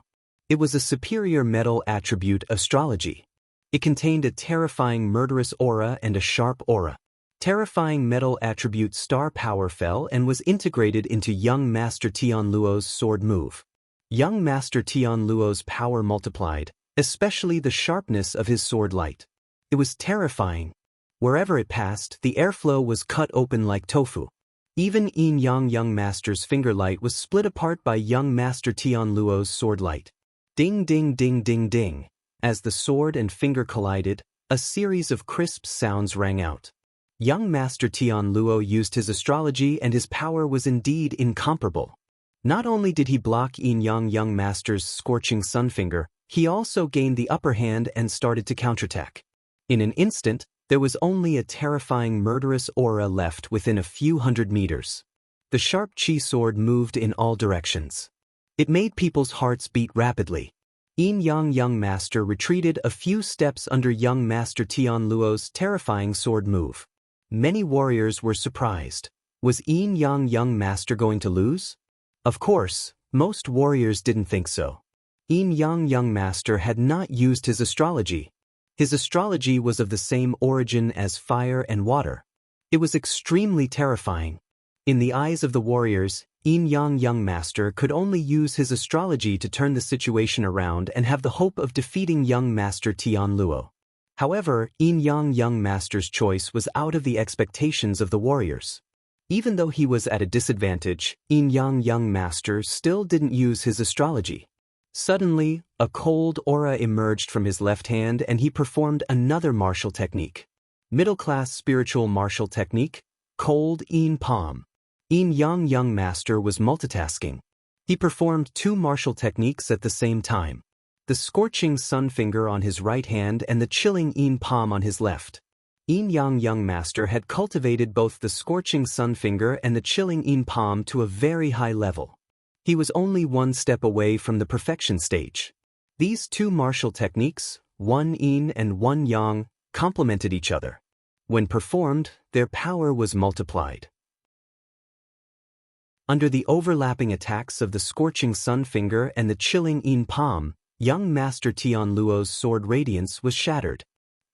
It was a superior metal attribute astrology. It contained a terrifying murderous aura and a sharp aura. Terrifying metal attribute star power fell and was integrated into young Master Tian Luo's sword move. Young Master Tian Luo's power multiplied, especially the sharpness of his sword light. It was terrifying. Wherever it passed, the airflow was cut open like tofu. Even Yin Yang Young Master's finger light was split apart by young Master Tian Luo's sword light. Ding ding ding ding ding. As the sword and finger collided, a series of crisp sounds rang out. Young Master Tian Luo used his astrology and his power was indeed incomparable. Not only did he block Yin Yang Young Master's scorching sun finger, he also gained the upper hand and started to counterattack. In an instant, there was only a terrifying murderous aura left within a few hundred meters. The sharp chi sword moved in all directions. It made people's hearts beat rapidly. Yin Yang Young Master retreated a few steps under young Master Tian Luo's terrifying sword move. Many warriors were surprised. Was Yin Yang Young Master going to lose? Of course, most warriors didn't think so. Yin Yang Young Master had not used his astrology. His astrology was of the same origin as fire and water. It was extremely terrifying. In the eyes of the warriors, Yin Yang Young Master could only use his astrology to turn the situation around and have the hope of defeating young Master Tian Luo. However, Yin Yang Young Master's choice was out of the expectations of the warriors. Even though he was at a disadvantage, Yin Yang Young Master still didn't use his astrology. Suddenly, a cold aura emerged from his left hand and he performed another martial technique. Middle-class spiritual martial technique, Cold Yin Palm. Yin Yang Young Master was multitasking. He performed two martial techniques at the same time. The scorching sun finger on his right hand and the chilling Yin Palm on his left. Yin Yang Young Master had cultivated both the scorching sun finger and the chilling Yin Palm to a very high level. He was only one step away from the perfection stage. These two martial techniques, one Yin and one Yang, complemented each other. When performed, their power was multiplied. Under the overlapping attacks of the scorching sun finger and the chilling Yin Palm, young Master Tian Luo's sword radiance was shattered.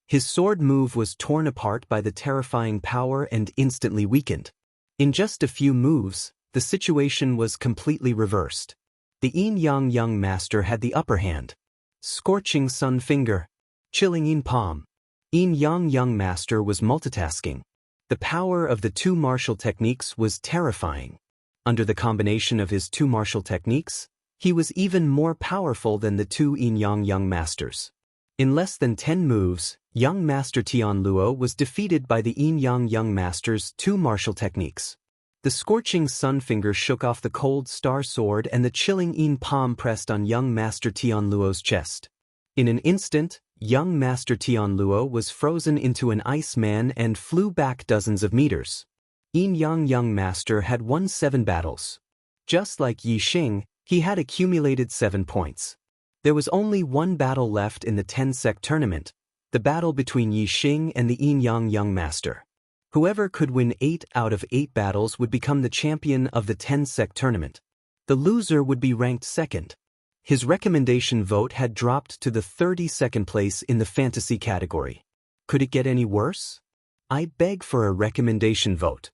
His sword move was torn apart by the terrifying power and instantly weakened. In just a few moves, the situation was completely reversed. The Yin Yang Young Master had the upper hand. Scorching sun finger, chilling Yin Palm. Yin Yang Young Master was multitasking. The power of the two martial techniques was terrifying. Under the combination of his two martial techniques, he was even more powerful than the two Yin Yang Young Masters. In less than 10 moves, young Master Tian Luo was defeated by the Yin Yang Young Master's two martial techniques. The scorching sun finger shook off the cold star sword and the chilling Yin Palm pressed on young Master Tian Luo's chest. In an instant, young Master Tian Luo was frozen into an ice man and flew back dozens of meters. Yin Yang Young Master had won 7 battles. Just like Yi Xing, he had accumulated 7 points. There was only one battle left in the 10-sect tournament, the battle between Yi Xing and the Yin Yang Young Master. Whoever could win 8 out of 8 battles would become the champion of the 10-sect tournament. The loser would be ranked second. His recommendation vote had dropped to the 32nd place in the fantasy category. Could it get any worse? I beg for a recommendation vote.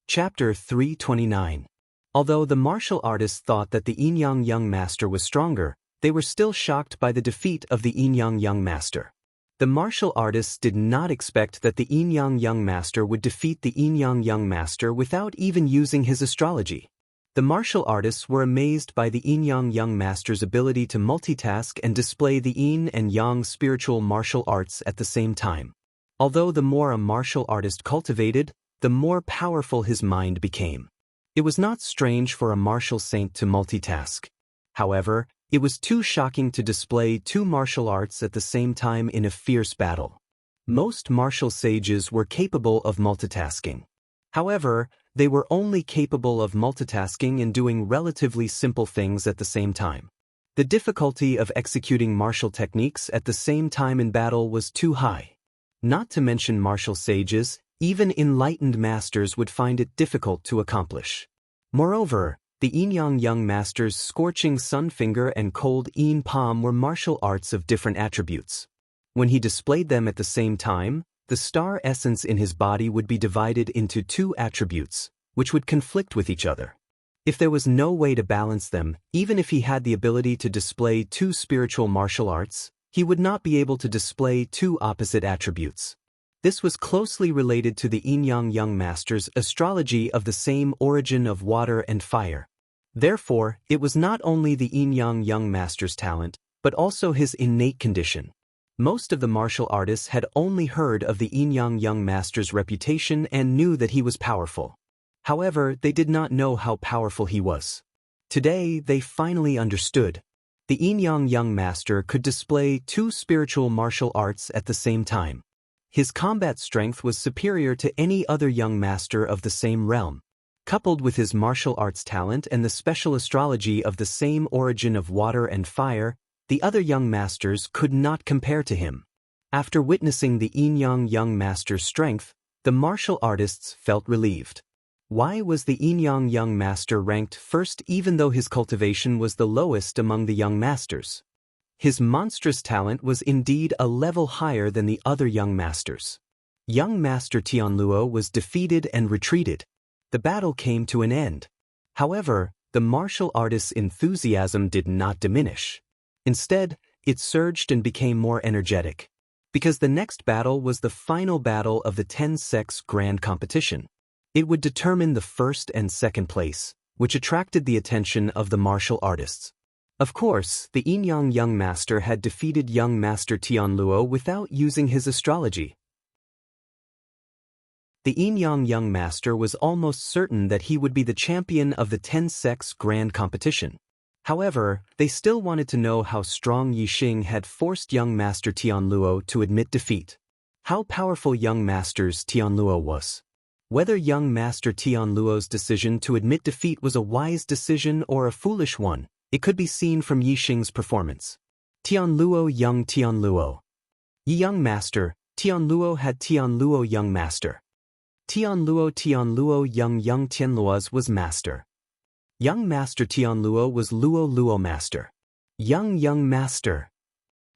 Chapter 329. Although the martial artists thought that the Yin Yang Young Master was stronger, they were still shocked by the defeat of the Yin Yang Young Master. The martial artists did not expect that the Yin Yang Young Master would defeat the Yin Yang Young Master without even using his astrology. The martial artists were amazed by the Yin Yang Young Master's ability to multitask and display the Yin and Yang spiritual martial arts at the same time. Although the more a martial artist cultivated, the more powerful his mind became. It was not strange for a martial saint to multitask. However, it was too shocking to display two martial arts at the same time in a fierce battle. Most martial sages were capable of multitasking. However, they were only capable of multitasking and doing relatively simple things at the same time. The difficulty of executing martial techniques at the same time in battle was too high. Not to mention martial sages, even enlightened masters would find it difficult to accomplish. Moreover, the Yin Yang masters' scorching sun finger and cold Yin palm were martial arts of different attributes. When he displayed them at the same time, the star essence in his body would be divided into two attributes, which would conflict with each other. If there was no way to balance them, even if he had the ability to display two spiritual martial arts, he would not be able to display two opposite attributes. This was closely related to the Yin Yang masters' astrology of the same origin of water and fire. Therefore, it was not only the Yin Yang master's talent, but also his innate condition. Most of the martial artists had only heard of the Yin Yang master's reputation and knew that he was powerful. However, they did not know how powerful he was. Today, they finally understood. The Yin Yang master could display two spiritual martial arts at the same time. His combat strength was superior to any other young master of the same realm. Coupled with his martial arts talent and the special astrology of the same origin of water and fire, the other young masters could not compare to him. After witnessing the Yin Yang master's strength, the martial artists felt relieved. Why was the Yin Yang master ranked first even though his cultivation was the lowest among the young masters? His monstrous talent was indeed a level higher than the other young masters. Young Master Tianluo was defeated and retreated. The battle came to an end. However, the martial artist's enthusiasm did not diminish. Instead, it surged and became more energetic. Because the next battle was the final battle of the 10 sects grand competition. It would determine the first and second place, which attracted the attention of the martial artists. Of course, the Yin Yang master had defeated young Master Tianluo without using his astrology. The Yin Yang master was almost certain that he would be the champion of the 10 sects grand competition. However, they still wanted to know how strong Yixing had forced young Master Tianluo to admit defeat. How powerful young Master Tianluo was. Whether young Master Tianluo's decision to admit defeat was a wise decision or a foolish one, it could be seen from Yixing's performance. Tianluo young Tianluo. Young Master, Tianluo had Tianluo young Master. Tianluo young Tianluo's was Master. Young Master Tianluo was Luo Master. Young Master.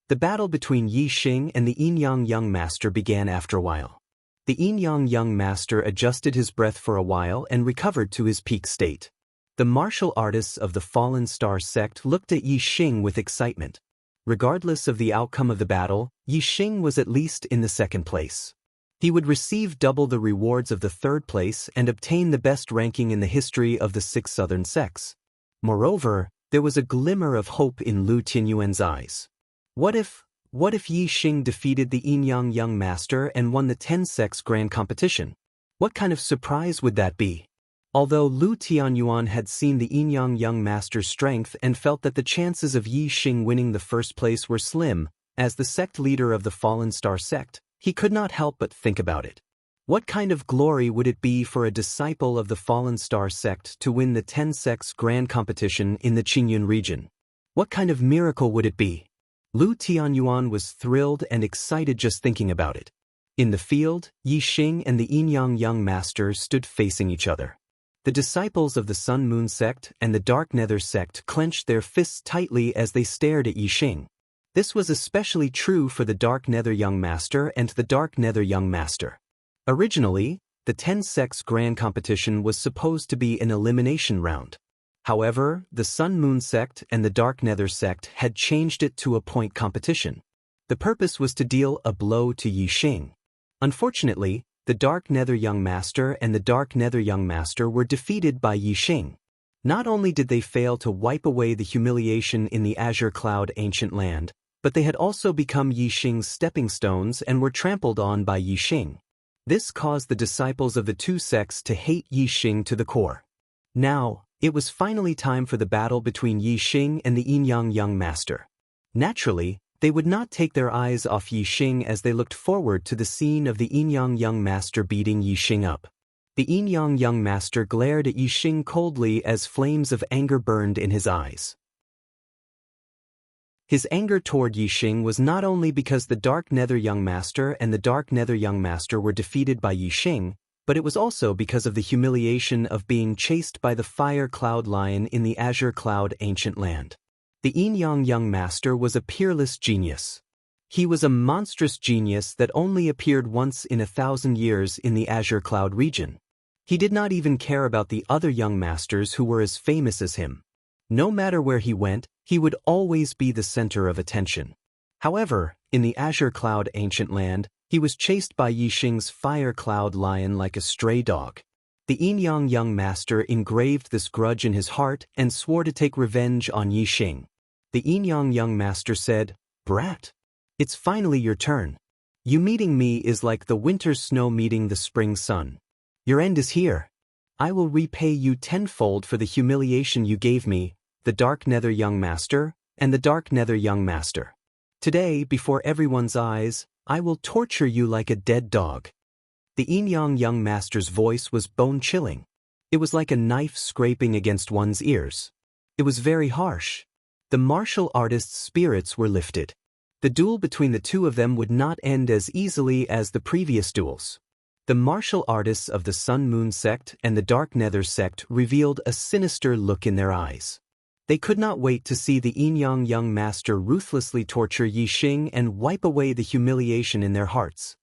The battle between Yixing and the Yin Yang master began after a while. The Yin Yang master adjusted his breath for a while and recovered to his peak state. The martial artists of the Fallen Star sect looked at Yixing with excitement. Regardless of the outcome of the battle, Yixing was at least in the second place. He would receive double the rewards of the third place and obtain the best ranking in the history of the 6 southern sects. Moreover, there was a glimmer of hope in Lu Tianyuan's eyes. What if Yixing defeated the Yin Yang master and won the 10 sects grand competition? What kind of surprise would that be? Although Lu Tianyuan had seen the Yin Yang master's strength and felt that the chances of Yixing winning the first place were slim, as the sect leader of the Fallen Star sect, he could not help but think about it. What kind of glory would it be for a disciple of the Fallen Star sect to win the 10 sects grand competition in the Qingyun region? What kind of miracle would it be? Lu Tianyuan was thrilled and excited just thinking about it. In the field, Yixing and the Yin Yang master stood facing each other. The disciples of the Sun Moon sect and the Dark Nether sect clenched their fists tightly as they stared at Yixing. This was especially true for the Dark Nether young master and the Dark Nether young master. Originally, the 10 sects grand competition was supposed to be an elimination round. However, the Sun Moon sect and the Dark Nether sect had changed it to a point competition. The purpose was to deal a blow to Yixing. Unfortunately, the Dark Nether young master and the Dark Nether young master were defeated by Yixing. Not only did they fail to wipe away the humiliation in the Azure Cloud ancient land, but they had also become Yixing's stepping stones and were trampled on by Yixing. This caused the disciples of the two sects to hate Yixing to the core. Now, it was finally time for the battle between Yixing and the Yin Yang master. Naturally, they would not take their eyes off Yixing as they looked forward to the scene of the Yin Yang master beating Yixing up. The Yin-Yang young master glared at Yixing coldly as flames of anger burned in his eyes. His anger toward Yixing was not only because the Dark Nether young master and the Dark Nether young master were defeated by Yixing, but it was also because of the humiliation of being chased by the Fire Cloud Lion in the Azure Cloud ancient land. The Yin-Yang young master was a peerless genius. He was a monstrous genius that only appeared once in 1,000 years in the Azure Cloud region. He did not even care about the other young masters who were as famous as him. No matter where he went, he would always be the center of attention. However, in the Azure Cloud ancient land, he was chased by Yixing's Fire Cloud Lion like a stray dog. The Yin-Yang young master engraved this grudge in his heart and swore to take revenge on Yixing. The Yin-Yang young master said, "Brat, it's finally your turn. You meeting me is like the winter snow meeting the spring sun. Your end is here. I will repay you tenfold for the humiliation you gave me, the Dark Nether young master, and the Dark Nether young master. Today, before everyone's eyes, I will torture you like a dead dog." The Yin-Yang young master's voice was bone-chilling. It was like a knife scraping against one's ears. It was very harsh. The martial artists' spirits were lifted. The duel between the two of them would not end as easily as the previous duels. The martial artists of the Sun Moon sect and the Dark Nether sect revealed a sinister look in their eyes. They could not wait to see the Yin-Yang young master ruthlessly torture Yixing and wipe away the humiliation in their hearts.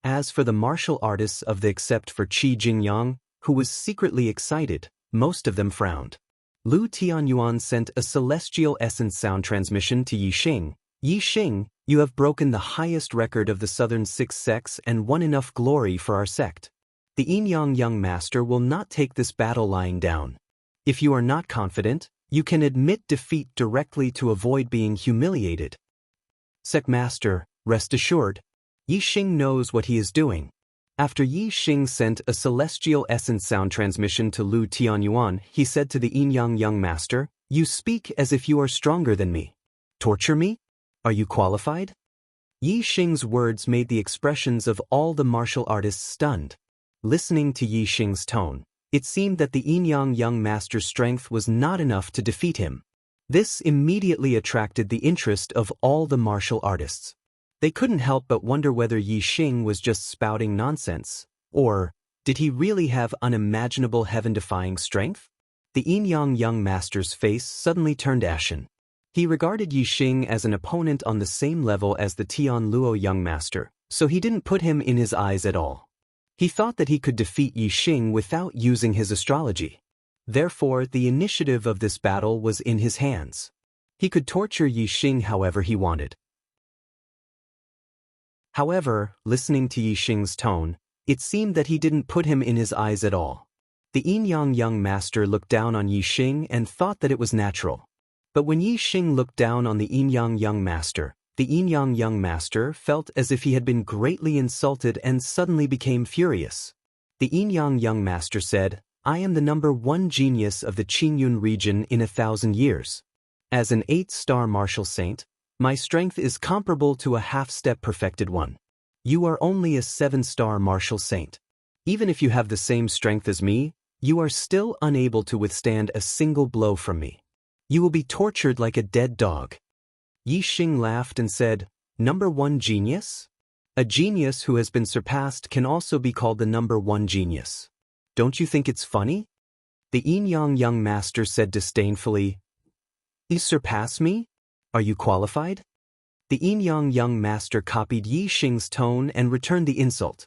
As for the martial artists of the except for Qi Jingyang, who was secretly excited, most of them frowned. Lu Tianyuan sent a celestial essence sound transmission to Yixing. "Yixing, you have broken the highest record of the southern 6 sects and won enough glory for our sect. The Yin-Yang young master will not take this battle lying down. If you are not confident, you can admit defeat directly to avoid being humiliated. Sect master, rest assured, Yixing knows what he is doing." After Yixing sent a celestial essence sound transmission to Lu Tianyuan, he said to the Yin-Yang young master, "You speak as if you are stronger than me. Torture me? Are you qualified?" Yixing's words made the expressions of all the martial artists stunned. Listening to Yixing's tone, it seemed that the Yin-Yang young master's strength was not enough to defeat him. This immediately attracted the interest of all the martial artists. They couldn't help but wonder whether Yixing was just spouting nonsense, or did he really have unimaginable heaven-defying strength? The Yin-Yang young master's face suddenly turned ashen. He regarded Yixing as an opponent on the same level as the Tian Luo young master, so he didn't put him in his eyes at all. He thought that he could defeat Yixing without using his astrology. Therefore, the initiative of this battle was in his hands. He could torture Yixing however he wanted. However, listening to Yixing's tone, it seemed that he didn't put him in his eyes at all. The Yin-Yang young master looked down on Yixing and thought that it was natural. But when Yixing looked down on the Yin-Yang young master, the Yin-Yang young master felt as if he had been greatly insulted and suddenly became furious. The Yin-Yang young master said, "I am the #1 genius of the Qingyun region in 1,000 years. As an 8-star martial saint, my strength is comparable to a half-step perfected one. You are only a 7-star martial saint. Even if you have the same strength as me, you are still unable to withstand a single blow from me. You will be tortured like a dead dog." Yixing laughed and said, "#1 genius? A genius who has been surpassed can also be called the #1 genius. Don't you think it's funny?" The Yin-Yang young master said disdainfully, "You surpass me? Are you qualified?" The Yin-Yang young master copied Yixing's tone and returned the insult.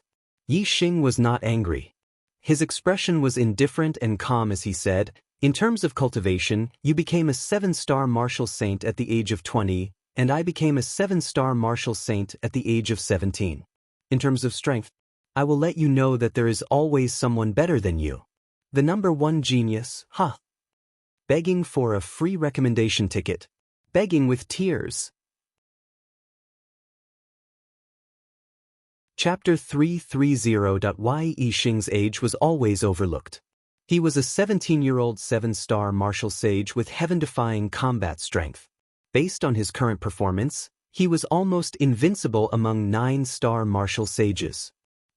Yixing was not angry. His expression was indifferent and calm as he said, "In terms of cultivation, you became a 7-star martial saint at the age of 20, and I became a 7-star martial saint at the age of 17. In terms of strength, I will let you know that there is always someone better than you. The #1 genius, huh? Begging for a free recommendation ticket. Begging with tears." Chapter 330. Why Yixing's age was always overlooked. He was a 17-year-old 7-star martial sage with heaven-defying combat strength. Based on his current performance, he was almost invincible among 9-star martial sages.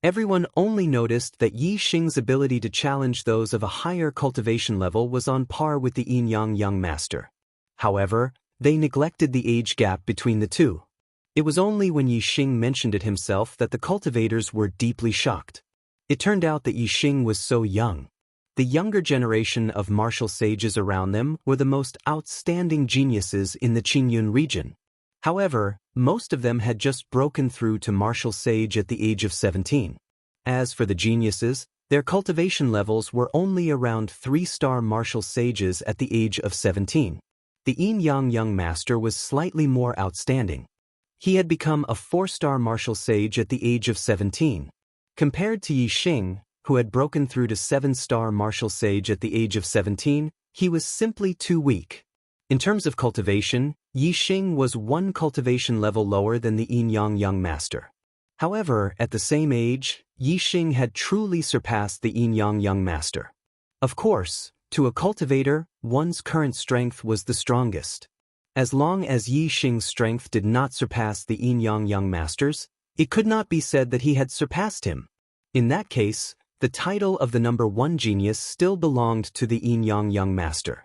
Everyone only noticed that Yi Xing's ability to challenge those of a higher cultivation level was on par with the yin-yang young master. However, they neglected the age gap between the two. It was only when Yi Xing mentioned it himself that the cultivators were deeply shocked. It turned out that Yi Xing was so young. The younger generation of martial sages around them were the most outstanding geniuses in the Qingyun region. However, most of them had just broken through to martial sage at the age of 17. As for the geniuses, their cultivation levels were only around 3-star martial sages at the age of 17. The yin-yang young master was slightly more outstanding. He had become a 4-star martial sage at the age of 17. Compared to Yi Xing, who had broken through to 7-star martial sage at the age of 17, he was simply too weak. In terms of cultivation, Yi Xing was 1 cultivation level lower than the yin-yang young master. However, at the same age, Yi Xing had truly surpassed the yin-yang young master. Of course, to a cultivator, one's current strength was the strongest. As long as Yi Xing's strength did not surpass the yin-yang young master's, it could not be said that he had surpassed him. In that case, the title of the number 1 genius still belonged to the yin-yang young master.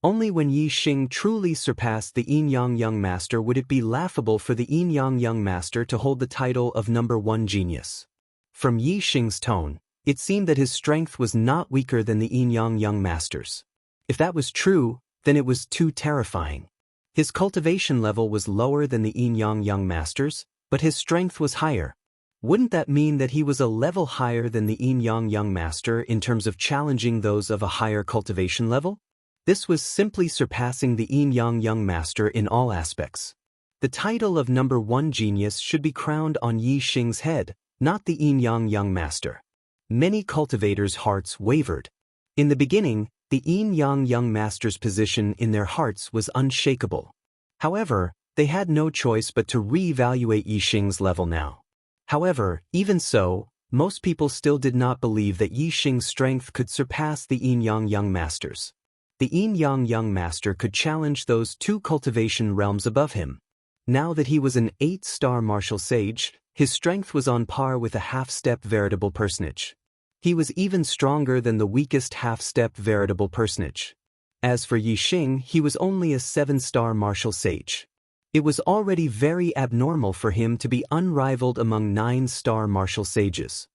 Only when Yi Xing truly surpassed the yin-yang young master would it be laughable for the yin-yang young master to hold the title of number 1 genius. From Yi Xing's tone, it seemed that his strength was not weaker than the yin-yang young master's. If that was true, then it was too terrifying. His cultivation level was lower than the yin-yang young master's, but his strength was higher. Wouldn't that mean that he was a level higher than the yin-yang young master in terms of challenging those of a higher cultivation level? This was simply surpassing the yin-yang young master in all aspects. The title of number 1 genius should be crowned on Yi Xing's head, not the yin-yang young master. Many cultivators' hearts wavered. In the beginning, the yin-yang young master's position in their hearts was unshakable. However, they had no choice but to re-evaluate Yi Xing's level now. However, even so, most people still did not believe that Yi Xing's strength could surpass the yin-yang young master's. The yin-yang young master could challenge those 2 cultivation realms above him. Now that he was an 8-star martial sage, his strength was on par with a half-step veritable personage. He was even stronger than the weakest half-step veritable personage. As for Yi Xing, he was only a 7-star martial sage. It was already very abnormal for him to be unrivaled among 9-star martial sages.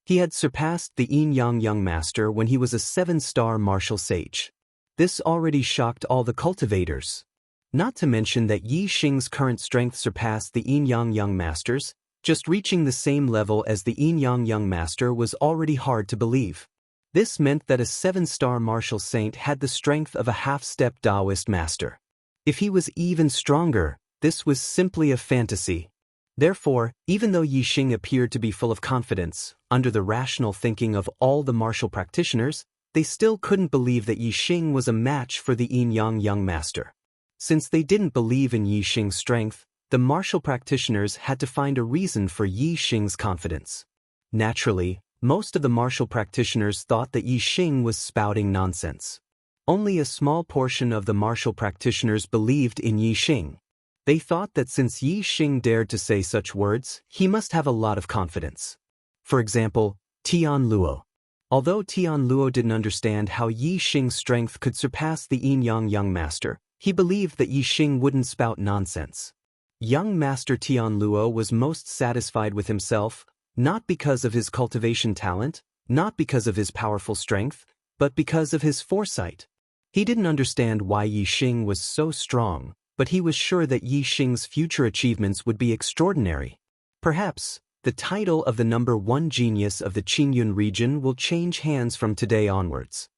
He had surpassed the yin-yang young master when he was a 7-star martial sage. This already shocked all the cultivators. Not to mention that Yi Xing's current strength surpassed the yin-yang young master's, just reaching the same level as the yin-yang young master was already hard to believe. This meant that a 7-star martial saint had the strength of a half-step Taoist master. If he was even stronger, this was simply a fantasy. Therefore, even though Yi Xing appeared to be full of confidence, under the rational thinking of all the martial practitioners, they still couldn't believe that Yi Xing was a match for the yin-yang young master. Since they didn't believe in Yi Xing's strength, the martial practitioners had to find a reason for Yi Xing's confidence. Naturally, most of the martial practitioners thought that Yi Xing was spouting nonsense. Only a small portion of the martial practitioners believed in Yi Xing. They thought that since Yi Xing dared to say such words, he must have a lot of confidence. For example, Tian Luo. Although Tian Luo didn't understand how Yi Xing's strength could surpass the yin-yang young master, he believed that Yi Xing wouldn't spout nonsense. Young master Tian Luo was most satisfied with himself, not because of his cultivation talent, not because of his powerful strength, but because of his foresight. He didn't understand why Yi Xing was so strong, but he was sure that Yi Xing's future achievements would be extraordinary. Perhaps, the title of the number 1 genius of the Qingyun region will change hands from today onwards.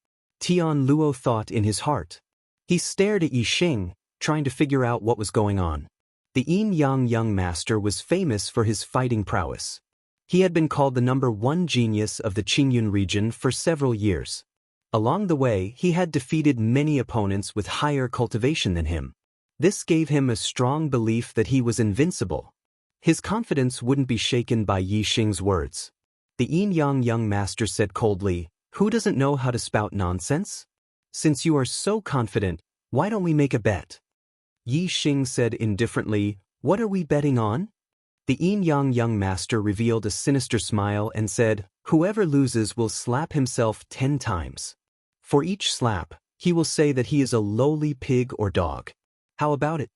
Tian Luo thought in his heart. He stared at Yi Xing, trying to figure out what was going on. The yin-yang young master was famous for his fighting prowess. He had been called the number 1 genius of the Qingyun region for several years. Along the way, he had defeated many opponents with higher cultivation than him. This gave him a strong belief that he was invincible. His confidence wouldn't be shaken by Yi Xing's words. The yin-yang young master said coldly, "Who doesn't know how to spout nonsense? Since you are so confident, why don't we make a bet?" Yi Xing said indifferently, "What are we betting on?" The yin-yang young master revealed a sinister smile and said, "Whoever loses will slap himself 10 times. For each slap, he will say that he is a lowly pig or dog. How about it?"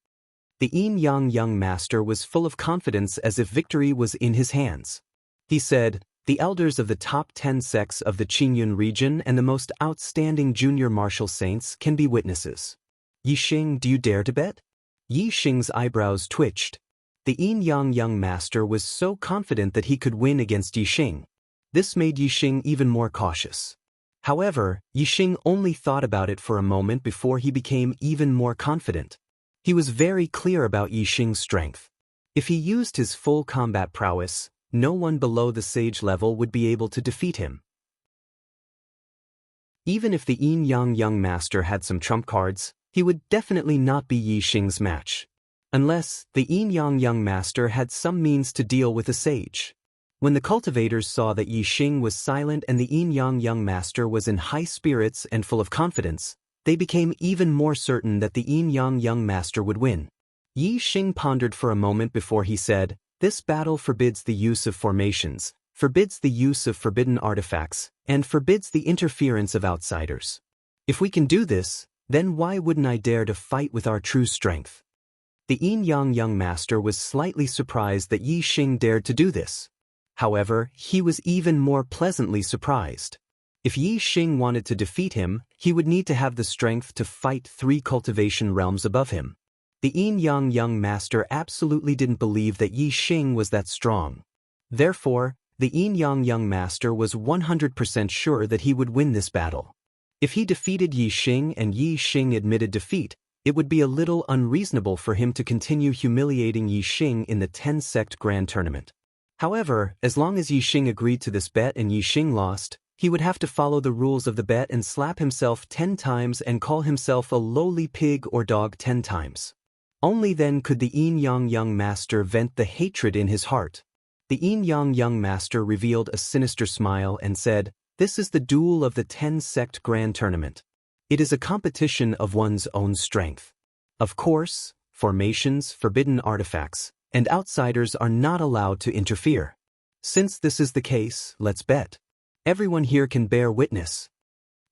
The yin-yang young master was full of confidence as if victory was in his hands. He said, "The elders of the top 10 sects of the Qingyun region and the most outstanding junior martial saints can be witnesses. Yixing, do you dare to bet?" Yixing's eyebrows twitched. The yin-yang young master was so confident that he could win against Yixing. This made Yixing even more cautious. However, Yixing only thought about it for a moment before he became even more confident. He was very clear about Yixing's strength. If he used his full combat prowess, no one below the sage level would be able to defeat him. Even if the yin-yang young master had some trump cards, he would definitely not be Yixing's match. Unless the yin-yang young master had some means to deal with a sage. When the cultivators saw that Yixing was silent and the yin-yang young master was in high spirits and full of confidence, they became even more certain that the yin-yang young master would win. Yixing pondered for a moment before he said, "This battle forbids the use of formations, forbids the use of forbidden artifacts, and forbids the interference of outsiders. If we can do this, then why wouldn't I dare to fight with our true strength?" The yin-yang young master was slightly surprised that Yixing dared to do this. However, he was even more pleasantly surprised. If Yixing wanted to defeat him, he would need to have the strength to fight 3 cultivation realms above him. The yin-yang young master absolutely didn't believe that Yixing was that strong. Therefore, the yin-yang young master was 100% sure that he would win this battle. If he defeated Yixing and Yixing admitted defeat, it would be a little unreasonable for him to continue humiliating Yixing in the 10-sect grand tournament. However, as long as Yixing agreed to this bet and Yixing lost, he would have to follow the rules of the bet and slap himself 10 times and call himself a lowly pig or dog 10 times. Only then could the yin-yang young master vent the hatred in his heart. The yin-yang young master revealed a sinister smile and said, "This is the duel of the 10-sect grand tournament. It is a competition of one's own strength. Of course, formations, forbidden artifacts, and outsiders are not allowed to interfere. Since this is the case, let's bet. Everyone here can bear witness."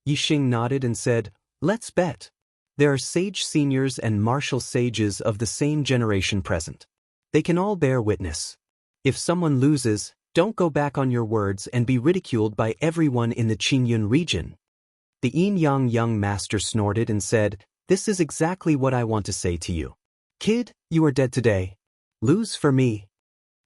Yixing nodded and said, "Let's bet. There are sage seniors and martial sages of the same generation present. They can all bear witness. If someone loses, don't go back on your words and be ridiculed by everyone in the Qingyun region." The yin-yang young master snorted and said, "This is exactly what I want to say to you. Kid, you are dead today. Lose for me."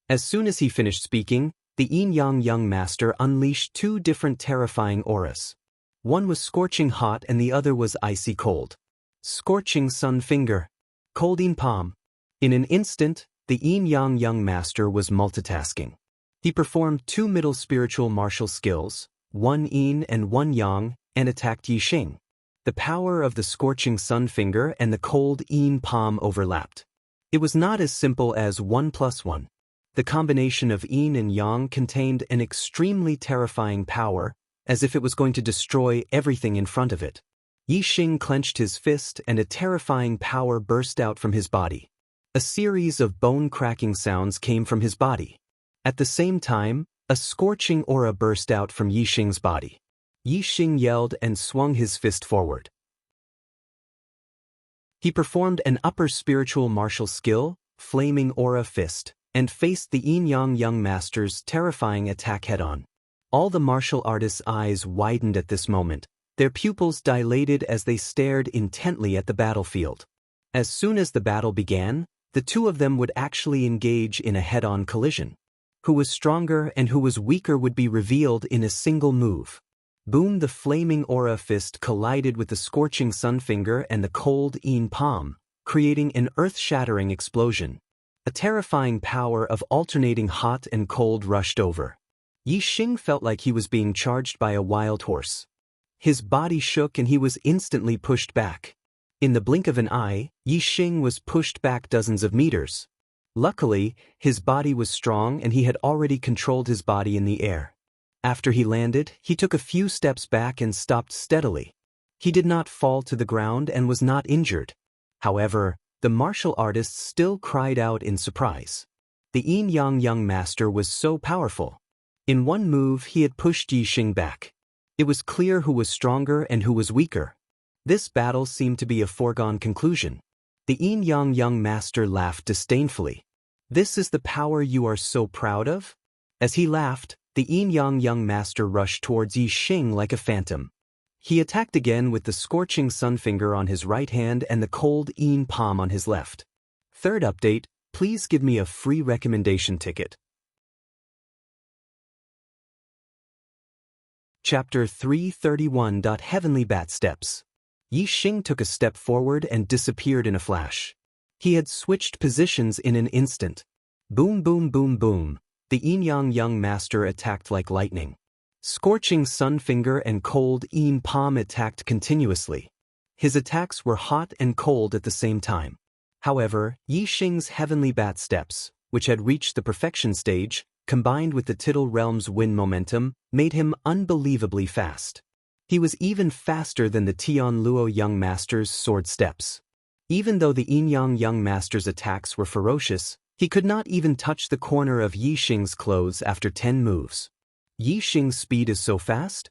As soon as he finished speaking, the yin-yang young master unleashed 2 different terrifying auras. One was scorching hot and the other was icy cold. Scorching sun finger. Cold yin palm. In an instant, the yin-yang young master was multitasking. He performed 2 middle spiritual martial skills, one yin and one yang, and attacked Yixing. The power of the scorching sun finger and the cold yin palm overlapped. It was not as simple as 1 + 1. The combination of yin and yang contained an extremely terrifying power, as if it was going to destroy everything in front of it. Yixing clenched his fist and a terrifying power burst out from his body. A series of bone-cracking sounds came from his body. At the same time, a scorching aura burst out from Yixing's body. Yixing yelled and swung his fist forward. He performed an upper spiritual martial skill, Flaming Aura Fist, and faced the yin-yang young master's terrifying attack head-on. All the martial artists' eyes widened at this moment, their pupils dilated as they stared intently at the battlefield. As soon as the battle began, the 2 of them would actually engage in a head-on collision. Who was stronger and who was weaker would be revealed in a single move. Boom! The Flaming Aura Fist collided with the scorching sun finger and the cold yin palm, creating an earth-shattering explosion. A terrifying power of alternating hot and cold rushed over. Yixing felt like he was being charged by a wild horse. His body shook and he was instantly pushed back. In the blink of an eye, Yixing was pushed back dozens of meters. Luckily, his body was strong and he had already controlled his body in the air. After he landed, he took a few steps back and stopped steadily. He did not fall to the ground and was not injured. However, the martial artists still cried out in surprise. The yin-yang young master was so powerful. In one move he had pushed Yixing back. It was clear who was stronger and who was weaker. This battle seemed to be a foregone conclusion. The yin-yang young master laughed disdainfully. "This is the power you are so proud of?" As he laughed, the yin-yang young master rushed towards Yixing like a phantom. He attacked again with the scorching sun finger on his right hand and the cold yin palm on his left. Third update, please give me a free recommendation ticket. Chapter 331. Heavenly Bat Steps. Yixing took a step forward and disappeared in a flash. He had switched positions in an instant. Boom boom boom boom, the yin-yang young master attacked like lightning. Scorching sun finger and cold yin palm attacked continuously. His attacks were hot and cold at the same time. However, Yixing's heavenly bat steps, which had reached the perfection stage, combined with the Tittle Realm's wind momentum, made him unbelievably fast. He was even faster than the Tianluo young master's sword steps. Even though the yin-yang young master's attacks were ferocious, he could not even touch the corner of Yixing's clothes after 10 moves. Yixing's speed is so fast?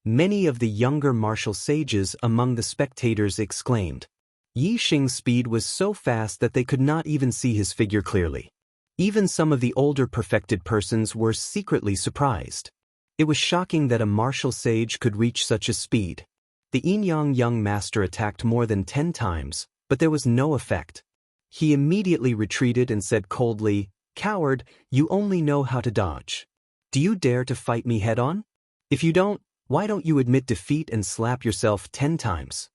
Many of the younger martial sages among the spectators exclaimed. Yixing's speed was so fast that they could not even see his figure clearly. Even some of the older perfected persons were secretly surprised. It was shocking that a martial sage could reach such a speed. The yin-yang young master attacked more than 10 times, but there was no effect. He immediately retreated and said coldly, "Coward, you only know how to dodge. Do you dare to fight me head-on? If you don't, why don't you admit defeat and slap yourself 10 times?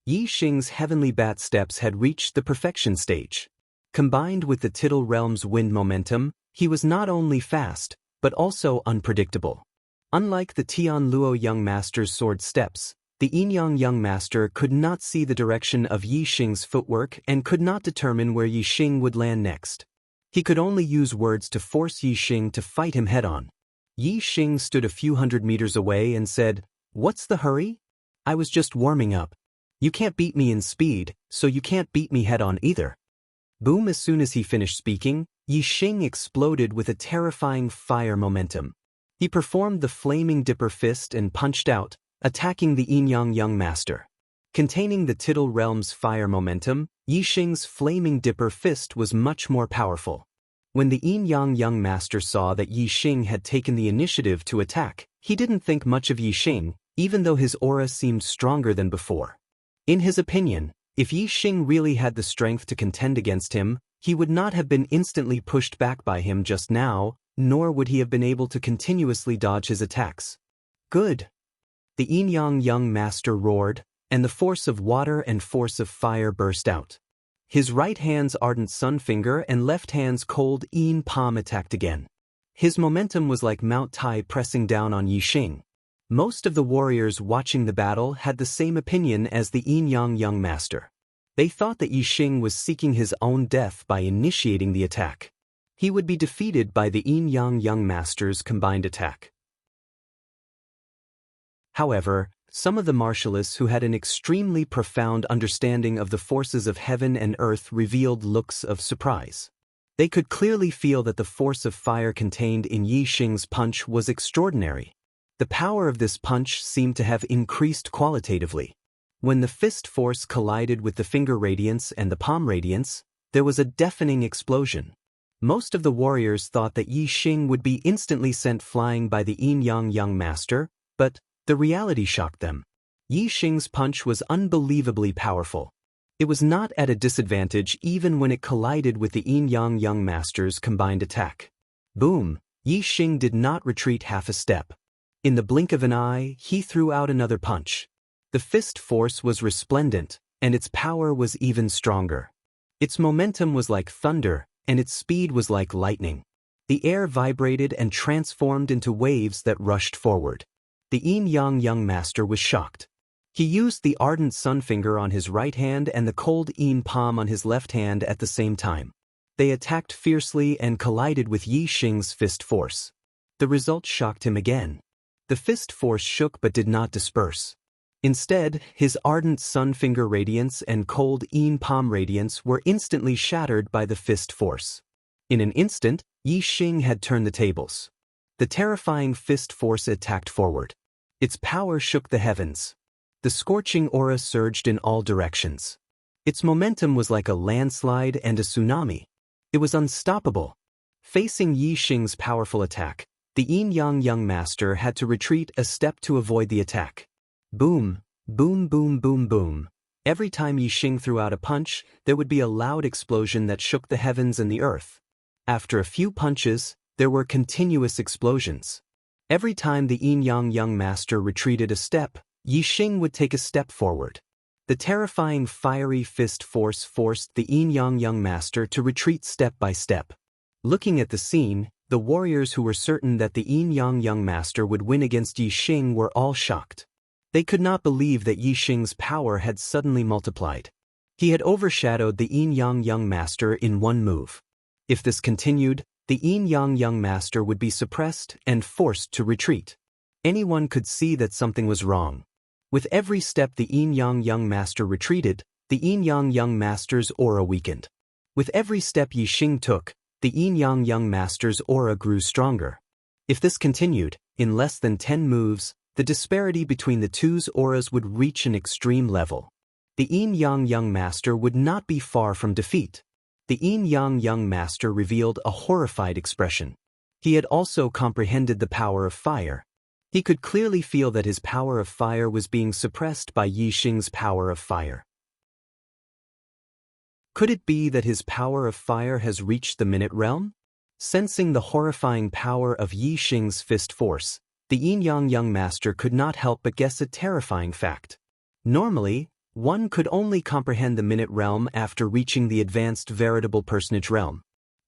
Yixing's heavenly bat steps had reached the perfection stage. Combined with the Tittle Realm's wind momentum, he was not only fast, but also unpredictable. Unlike the Tianluo young master's sword steps, the yin-yang young master could not see the direction of Yixing's footwork and could not determine where Yixing would land next. He could only use words to force Yixing to fight him head-on. Yixing stood a few hundred meters away and said, "What's the hurry? I was just warming up. You can't beat me in speed, so you can't beat me head-on either." Boom! As soon as he finished speaking, Yixing exploded with a terrifying fire momentum. He performed the flaming dipper fist and punched out, attacking the yin-yang young master. Containing the Tittle Realm's fire momentum, Yixing's flaming dipper fist was much more powerful. When the yin-yang young master saw that Yixing had taken the initiative to attack, he didn't think much of Yixing, even though his aura seemed stronger than before. In his opinion, if Yixing really had the strength to contend against him, he would not have been instantly pushed back by him just now, nor would he have been able to continuously dodge his attacks. "Good!" the yin-yang young master roared, and the force of water and force of fire burst out. His right hand's ardent sun finger and left hand's cold yin palm attacked again. His momentum was like Mount Tai pressing down on Yixing. Most of the warriors watching the battle had the same opinion as the yin-yang young master. They thought that Yixing was seeking his own death by initiating the attack. He would be defeated by the yin-yang young master's combined attack. However, some of the martialists who had an extremely profound understanding of the forces of heaven and earth revealed looks of surprise. They could clearly feel that the force of fire contained in Yixing's punch was extraordinary. The power of this punch seemed to have increased qualitatively. When the fist force collided with the finger radiance and the palm radiance, there was a deafening explosion. Most of the warriors thought that Yixing would be instantly sent flying by the yin-yang young master, but the reality shocked them. Yixing's punch was unbelievably powerful. It was not at a disadvantage even when it collided with the yin-yang young master's combined attack. Boom! Yixing did not retreat half a step. In the blink of an eye, he threw out another punch. The fist force was resplendent, and its power was even stronger. Its momentum was like thunder, and its speed was like lightning. The air vibrated and transformed into waves that rushed forward. The yin-yang young master was shocked. He used the ardent sun finger on his right hand and the cold yin palm on his left hand at the same time. They attacked fiercely and collided with Yixing's fist force. The result shocked him again. The fist force shook but did not disperse. Instead, his ardent sun finger radiance and cold yin palm radiance were instantly shattered by the fist force. In an instant, Yi Xing had turned the tables. The terrifying fist force attacked forward. Its power shook the heavens. The scorching aura surged in all directions. Its momentum was like a landslide and a tsunami. It was unstoppable. Facing Yi Xing's powerful attack, the Yin-Yang Young Master had to retreat a step to avoid the attack. Boom, boom, boom, boom, boom. Every time Yi Xing threw out a punch, there would be a loud explosion that shook the heavens and the earth. After a few punches, there were continuous explosions. Every time the Yin-Yang Young Master retreated a step, Yi Xing would take a step forward. The terrifying fiery fist force forced the Yin-Yang Young Master to retreat step by step. Looking at the scene, the warriors who were certain that the Yin-Yang Young Master would win against Yi Xing were all shocked. They could not believe that Yi Xing's power had suddenly multiplied. He had overshadowed the Yin-Yang Young Master in one move. If this continued, the Yin-Yang Young Master would be suppressed and forced to retreat. Anyone could see that something was wrong. With every step the Yin-Yang Young Master retreated, the Yin-Yang Young Master's aura weakened. With every step Yi Xing took, the Yin-Yang Young Master's aura grew stronger. If this continued, in less than 10 moves, the disparity between the two's auras would reach an extreme level. The Yin-Yang Young Master would not be far from defeat. The Yin-Yang Young Master revealed a horrified expression. He had also comprehended the power of fire. He could clearly feel that his power of fire was being suppressed by Yi Xing's power of fire. Could it be that his power of fire has reached the minute realm? Sensing the horrifying power of Yi Xing's fist force, the Yin-Yang Young Master could not help but guess a terrifying fact. Normally, one could only comprehend the minute realm after reaching the advanced veritable personage realm.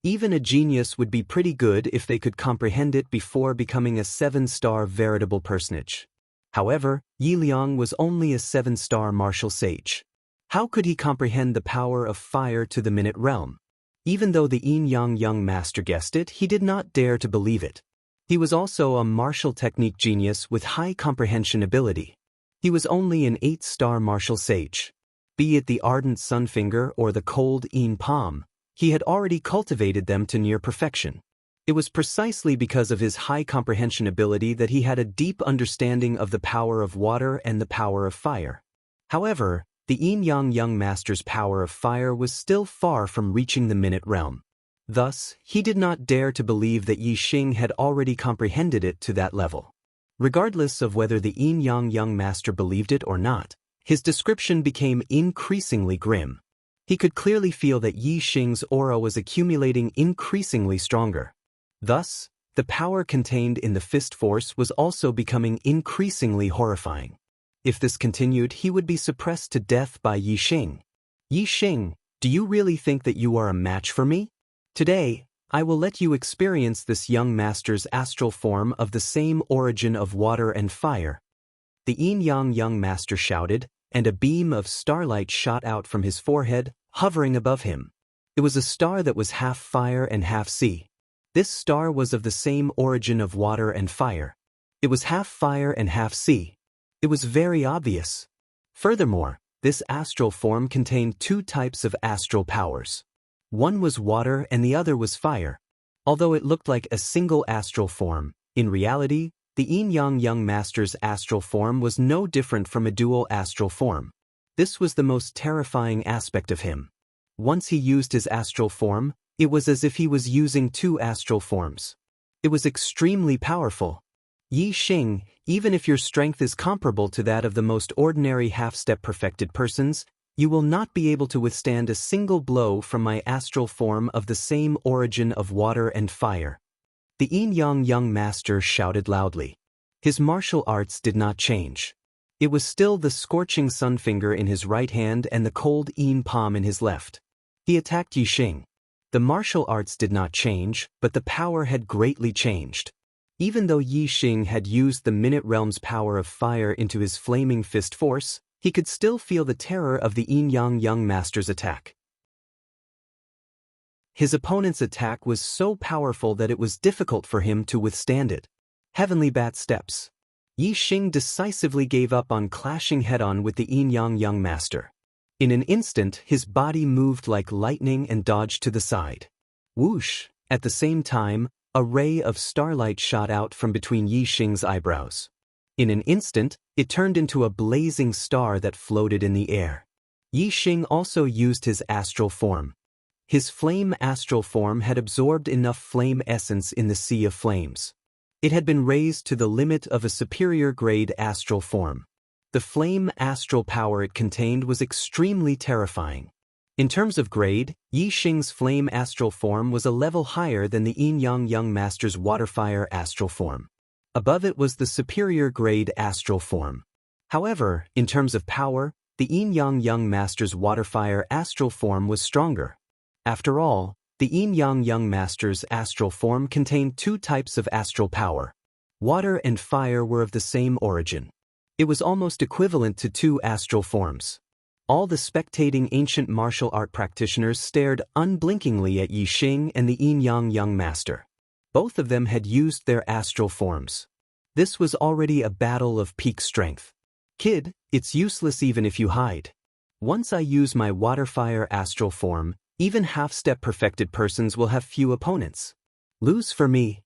Even a genius would be pretty good if they could comprehend it before becoming a 7-star veritable personage. However, Yi Liang was only a 7-star martial sage. How could he comprehend the power of fire to the minute realm? Even though the Yin-Yang Young Master guessed it, he did not dare to believe it. He was also a martial technique genius with high comprehension ability. He was only an 8-star martial sage. Be it the ardent Sunfinger or the cold Yin Palm, he had already cultivated them to near perfection. It was precisely because of his high comprehension ability that he had a deep understanding of the power of water and the power of fire. However, the Yin-Yang Young Master's power of fire was still far from reaching the minute realm. Thus, he did not dare to believe that Yi Xing had already comprehended it to that level. Regardless of whether the Yin-Yang Young Master believed it or not, his description became increasingly grim. He could clearly feel that Yi Xing's aura was accumulating increasingly stronger. Thus, the power contained in the fist force was also becoming increasingly horrifying. If this continued, he would be suppressed to death by Yi Xing. Yi Xing, do you really think that you are a match for me? Today, I will let you experience this young master's astral form of the same origin of water and fire. The Yin-Yang Young Master shouted, and a beam of starlight shot out from his forehead, hovering above him. It was a star that was half fire and half sea. This star was of the same origin of water and fire. It was half fire and half sea. It was very obvious. Furthermore, this astral form contained two types of astral powers. One was water and the other was fire. Although it looked like a single astral form, in reality, the Yin-Yang Young Master's astral form was no different from a dual astral form. This was the most terrifying aspect of him. Once he used his astral form, it was as if he was using two astral forms. It was extremely powerful. Yi Xing, even if your strength is comparable to that of the most ordinary half-step perfected persons, you will not be able to withstand a single blow from my astral form of the same origin of water and fire. The Yin-Yang Young Master shouted loudly. His martial arts did not change. It was still the scorching Sunfinger in his right hand and the cold Yin Palm in his left. He attacked Yi Xing. The martial arts did not change, but the power had greatly changed. Even though Yi Xing had used the Minute Realm's power of fire into his flaming fist force, he could still feel the terror of the Yin-Yang Young Master's attack. His opponent's attack was so powerful that it was difficult for him to withstand it. Heavenly Bat Steps. Yi Xing decisively gave up on clashing head-on with the Yin-Yang Young Master. In an instant, his body moved like lightning and dodged to the side. Whoosh! At the same time, a ray of starlight shot out from between Yi Xing's eyebrows. In an instant, it turned into a blazing star that floated in the air. Yi Xing also used his astral form. His flame astral form had absorbed enough flame essence in the sea of flames. It had been raised to the limit of a superior grade astral form. The flame astral power it contained was extremely terrifying. In terms of grade, Yi Xing's flame astral form was a level higher than the Yin Yang Young Master's waterfire astral form. Above it was the superior grade astral form. However, in terms of power, the Yin Yang Young Master's waterfire astral form was stronger. After all, the Yin Yang Young Master's astral form contained two types of astral power. Water and fire were of the same origin. It was almost equivalent to two astral forms. All the spectating ancient martial art practitioners stared unblinkingly at Yi Xing and the Yin Yang Young Master. Both of them had used their astral forms. This was already a battle of peak strength. Kid, it's useless even if you hide. Once I use my waterfire astral form, even half-step perfected persons will have few opponents. Lose for me.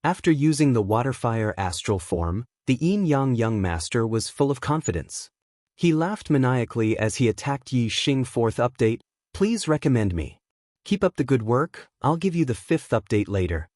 After using the waterfire astral form, the Yin Yang Young Master was full of confidence. He laughed maniacally as he attacked Yi Xing. Fourth update, please recommend me. Keep up the good work, I'll give you the fifth update later.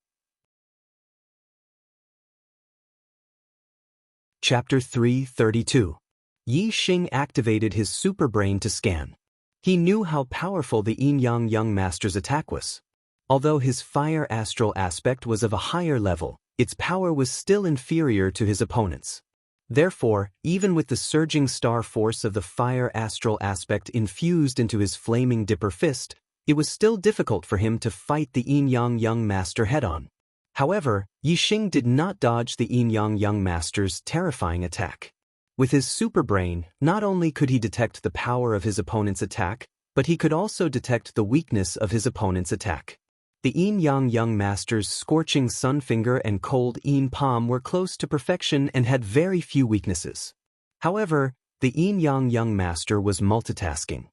Chapter 332. Yi Xing activated his super brain to scan. He knew how powerful the Yin Yang Young Master's attack was. Although his fire astral aspect was of a higher level, its power was still inferior to his opponent's. Therefore, even with the surging star force of the fire astral aspect infused into his flaming dipper fist, it was still difficult for him to fight the Yin Yang Young Master head-on. However, Yi Xing did not dodge the Yin Yang Young Master's terrifying attack. With his super brain, not only could he detect the power of his opponent's attack, but he could also detect the weakness of his opponent's attack. The Yin Yang Young Master's scorching sun finger and cold Yin palm were close to perfection and had very few weaknesses. However, the Yin Yang Young Master was multitasking.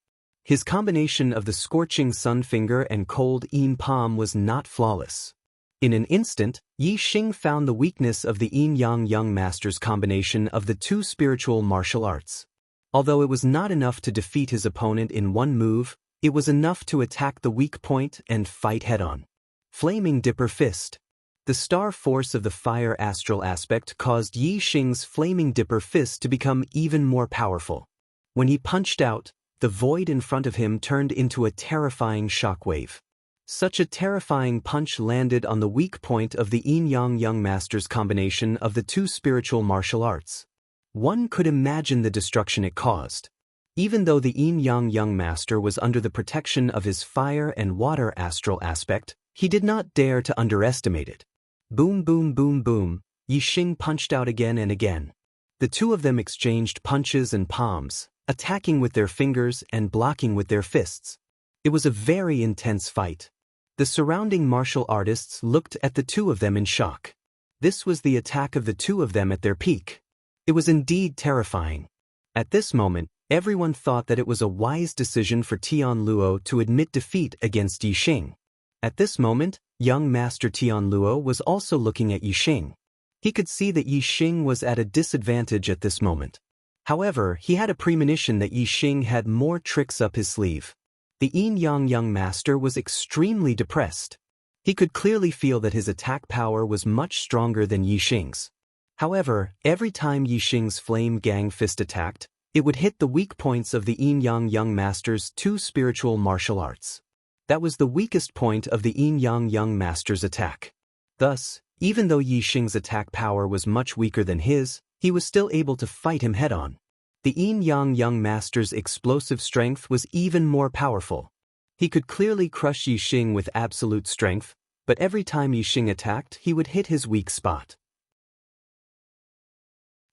His combination of the scorching sun finger and cold Yin palm was not flawless. In an instant, Yi Xing found the weakness of the Yin Yang Young Master's combination of the two spiritual martial arts. Although it was not enough to defeat his opponent in one move, it was enough to attack the weak point and fight head-on. Flaming Dipper Fist. The star force of the fire astral aspect caused Yi Xing's flaming dipper fist to become even more powerful. When he punched out, the void in front of him turned into a terrifying shockwave. Such a terrifying punch landed on the weak point of the Yin Yang Young Master's combination of the two spiritual martial arts. One could imagine the destruction it caused. Even though the Yin Yang Young Master was under the protection of his fire and water astral aspect, he did not dare to underestimate it. Boom boom boom boom, Yi Xing punched out again and again. The two of them exchanged punches and palms, attacking with their fingers and blocking with their fists. It was a very intense fight. The surrounding martial artists looked at the two of them in shock. This was the attack of the two of them at their peak. It was indeed terrifying. At this moment, everyone thought that it was a wise decision for Tian Luo to admit defeat against Yi Xing. At this moment, young Master Tian Luo was also looking at Yi Xing. He could see that Yi Xing was at a disadvantage at this moment. However, he had a premonition that Yi Xing had more tricks up his sleeve. The Yin Yang Young Master was extremely depressed. He could clearly feel that his attack power was much stronger than Yi Xing's. However, every time Yi Xing's Flame Gang Fist attacked, it would hit the weak points of the Yin Yang Young Master's two spiritual martial arts. That was the weakest point of the Yin Yang Young Master's attack. Thus, even though Yi Xing's attack power was much weaker than his, he was still able to fight him head-on. The Yin Yang Young Master's explosive strength was even more powerful. He could clearly crush Yi Xing with absolute strength, but every time Yi Xing attacked, he would hit his weak spot.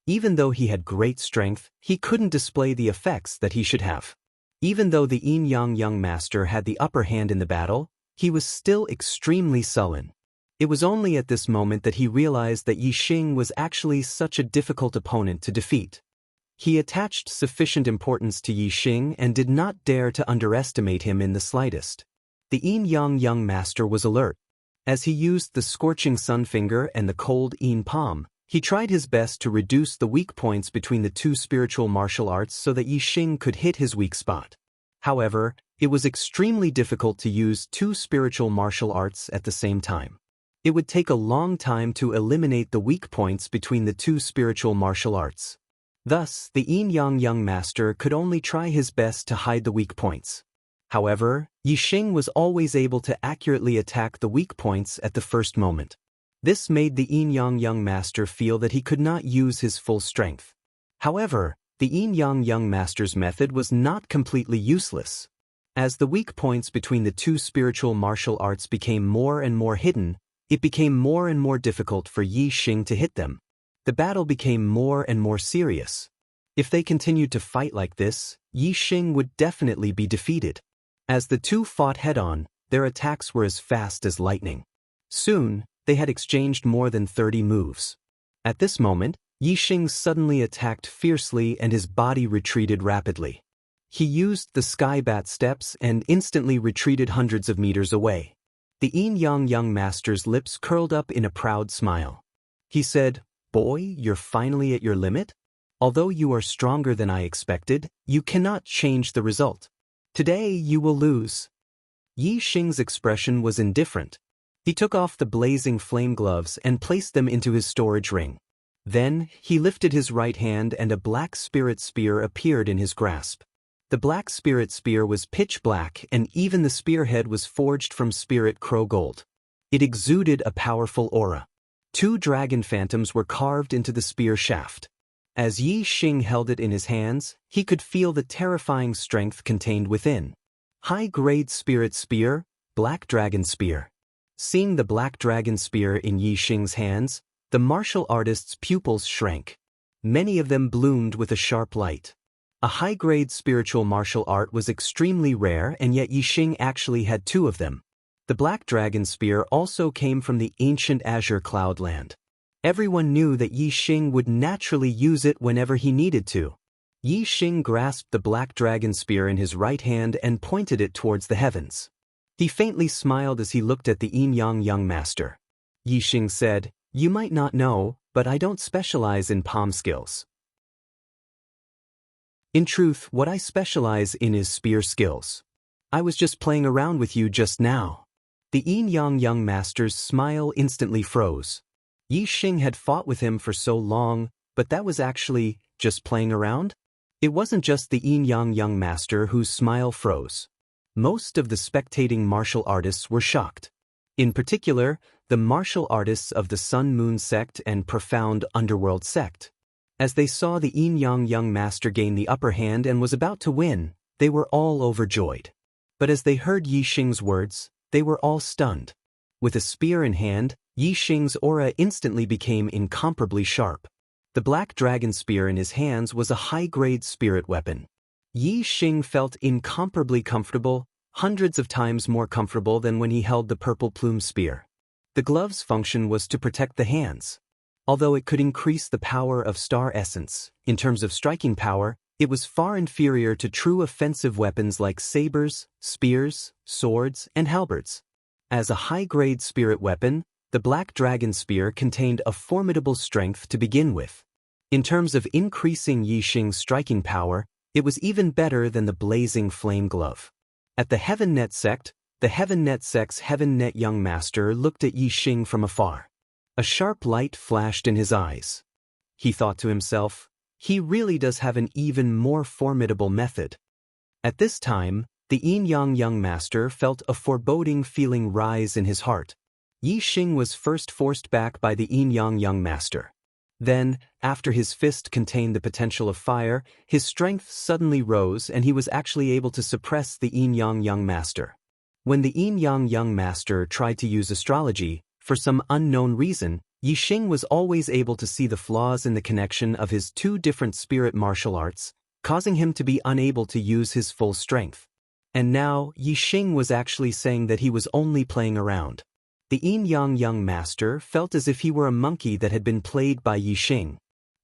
Even though he had great strength, he couldn't display the effects that he should have. Even though the Yin Yang Young Master had the upper hand in the battle, he was still extremely sullen. It was only at this moment that he realized that Yi Xing was actually such a difficult opponent to defeat. He attached sufficient importance to Yi Xing and did not dare to underestimate him in the slightest. The yin-yang young master was alert. As he used the scorching sun finger and the cold yin palm, he tried his best to reduce the weak points between the two spiritual martial arts so that Yixing could hit his weak spot. However, it was extremely difficult to use two spiritual martial arts at the same time. It would take a long time to eliminate the weak points between the two spiritual martial arts. Thus, the yin-yang young master could only try his best to hide the weak points. However, Yixing was always able to accurately attack the weak points at the first moment. This made the yin-yang young master feel that he could not use his full strength. However, the yin-yang young master's method was not completely useless. As the weak points between the two spiritual martial arts became more and more hidden, it became more and more difficult for Yixing to hit them. The battle became more and more serious. If they continued to fight like this, Yixing would definitely be defeated. As the two fought head-on, their attacks were as fast as lightning. Soon, they had exchanged more than 30 moves. At this moment, Yixing suddenly attacked fiercely and his body retreated rapidly. He used the sky bat steps and instantly retreated hundreds of meters away. The yin-yang young master's lips curled up in a proud smile. He said, "Boy, you're finally at your limit? Although you are stronger than I expected, you cannot change the result. Today you will lose." Yixing's expression was indifferent. He took off the blazing flame gloves and placed them into his storage ring. Then, he lifted his right hand and a black spirit spear appeared in his grasp. The black spirit spear was pitch black and even the spearhead was forged from spirit crow gold. It exuded a powerful aura. 2 dragon phantoms were carved into the spear shaft. As Yixing held it in his hands, he could feel the terrifying strength contained within. High-grade spirit spear, black dragon spear. Seeing the black dragon spear in Yixing's hands, the martial artist's pupils shrank. Many of them bloomed with a sharp light. A high-grade spiritual martial art was extremely rare and yet Yixing actually had 2 of them. The black dragon spear also came from the ancient azure cloudland. Everyone knew that Yixing would naturally use it whenever he needed to. Yixing grasped the black dragon spear in his right hand and pointed it towards the heavens. He faintly smiled as he looked at the yin-yang young master. Yixing said, "You might not know, but I don't specialize in palm skills. In truth, what I specialize in is spear skills. I was just playing around with you just now." The yin-yang young master's smile instantly froze. Yixing had fought with him for so long, but that was actually just playing around? It wasn't just the yin-yang young master whose smile froze. Most of the spectating martial artists were shocked. In particular, the martial artists of the Sun Moon sect and Profound Underworld sect. As they saw the yin-yang young master gain the upper hand and was about to win, they were all overjoyed. But as they heard Yixing's words, they were all stunned. With a spear in hand, Yixing's aura instantly became incomparably sharp. The black dragon spear in his hands was a high-grade spirit weapon. Yixing felt incomparably comfortable, hundreds of times more comfortable than when he held the purple plume spear. The glove's function was to protect the hands. Although it could increase the power of star essence, in terms of striking power, it was far inferior to true offensive weapons like sabers, spears, swords, and halberds. As a high-grade spirit weapon, the black dragon spear contained a formidable strength to begin with. In terms of increasing Yixing's striking power, it was even better than the blazing flame glove. At the Heaven Net sect, the Heaven Net sect's Heaven Net young master looked at Yixing from afar. A sharp light flashed in his eyes. He thought to himself, he really does have an even more formidable method. At this time, the yin-yang young master felt a foreboding feeling rise in his heart. Yixing was first forced back by the yin-yang young master. Then, after his fist contained the potential of fire, his strength suddenly rose and he was actually able to suppress the yin-yang young master. When the yin-yang young master tried to use astrology, for some unknown reason, Yixing was always able to see the flaws in the connection of his 2 different spirit martial arts, causing him to be unable to use his full strength. And now, Yixing was actually saying that he was only playing around. The yin-yang young master felt as if he were a monkey that had been played by Yixing.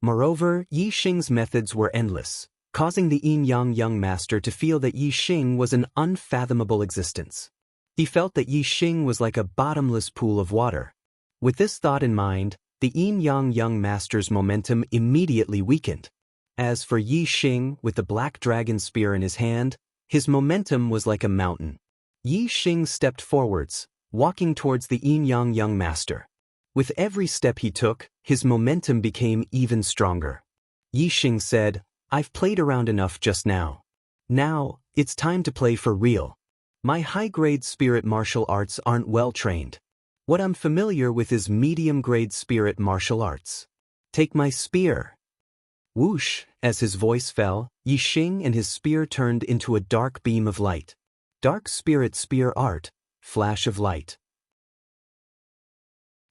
Moreover, Yixing's methods were endless, causing the yin-yang young master to feel that Yixing was an unfathomable existence. He felt that Yi Xing was like a bottomless pool of water. With this thought in mind, the yin-yang young master's momentum immediately weakened. As for Yi Xing, with the black dragon spear in his hand, his momentum was like a mountain. Yi Xing stepped forwards, walking towards the yin-yang young master. With every step he took, his momentum became even stronger. Yi Xing said, "I've played around enough just now. Now, it's time to play for real. My high-grade spirit martial arts aren't well trained. What I'm familiar with is medium-grade spirit martial arts. Take my spear." Whoosh, as his voice fell, Yi Xing and his spear turned into a dark beam of light. Dark spirit spear art, flash of light.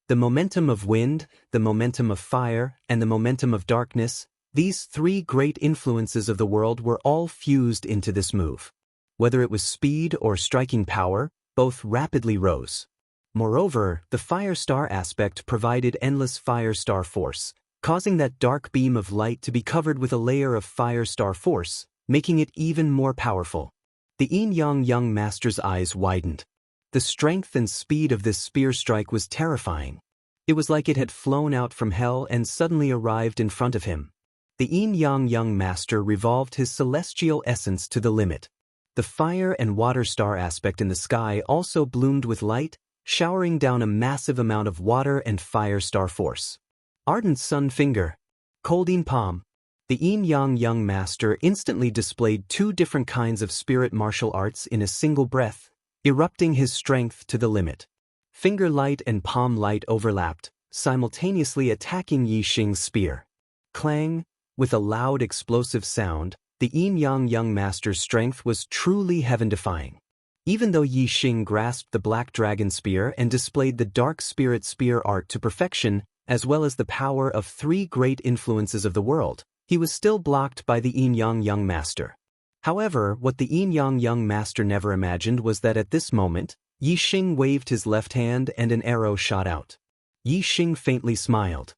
The momentum of wind, the momentum of fire, and the momentum of darkness, these three great influences of the world were all fused into this move. Whether it was speed or striking power, both rapidly rose. Moreover, the fire star aspect provided endless fire star force, causing that dark beam of light to be covered with a layer of fire star force, making it even more powerful. The yin-yang young master's eyes widened. The strength and speed of this spear strike was terrifying. It was like it had flown out from hell and suddenly arrived in front of him. The yin-yang young master revolved his celestial essence to the limit. The fire and water star aspect in the sky also bloomed with light, showering down a massive amount of water and fire star force. Ardent sun finger. Colding palm. The yin-yang young master instantly displayed two different kinds of spirit martial arts in a single breath, erupting his strength to the limit. Finger light and palm light overlapped, simultaneously attacking Yi Xing's spear. Clang! With a loud explosive sound, the yin-yang young master's strength was truly heaven-defying. Even though Yi Xing grasped the black dragon spear and displayed the dark spirit spear art to perfection, as well as the power of three great influences of the world, he was still blocked by the yin-yang young master. However, what the yin-yang young master never imagined was that at this moment, Yi Xing waved his left hand and an arrow shot out. Yi Xing faintly smiled.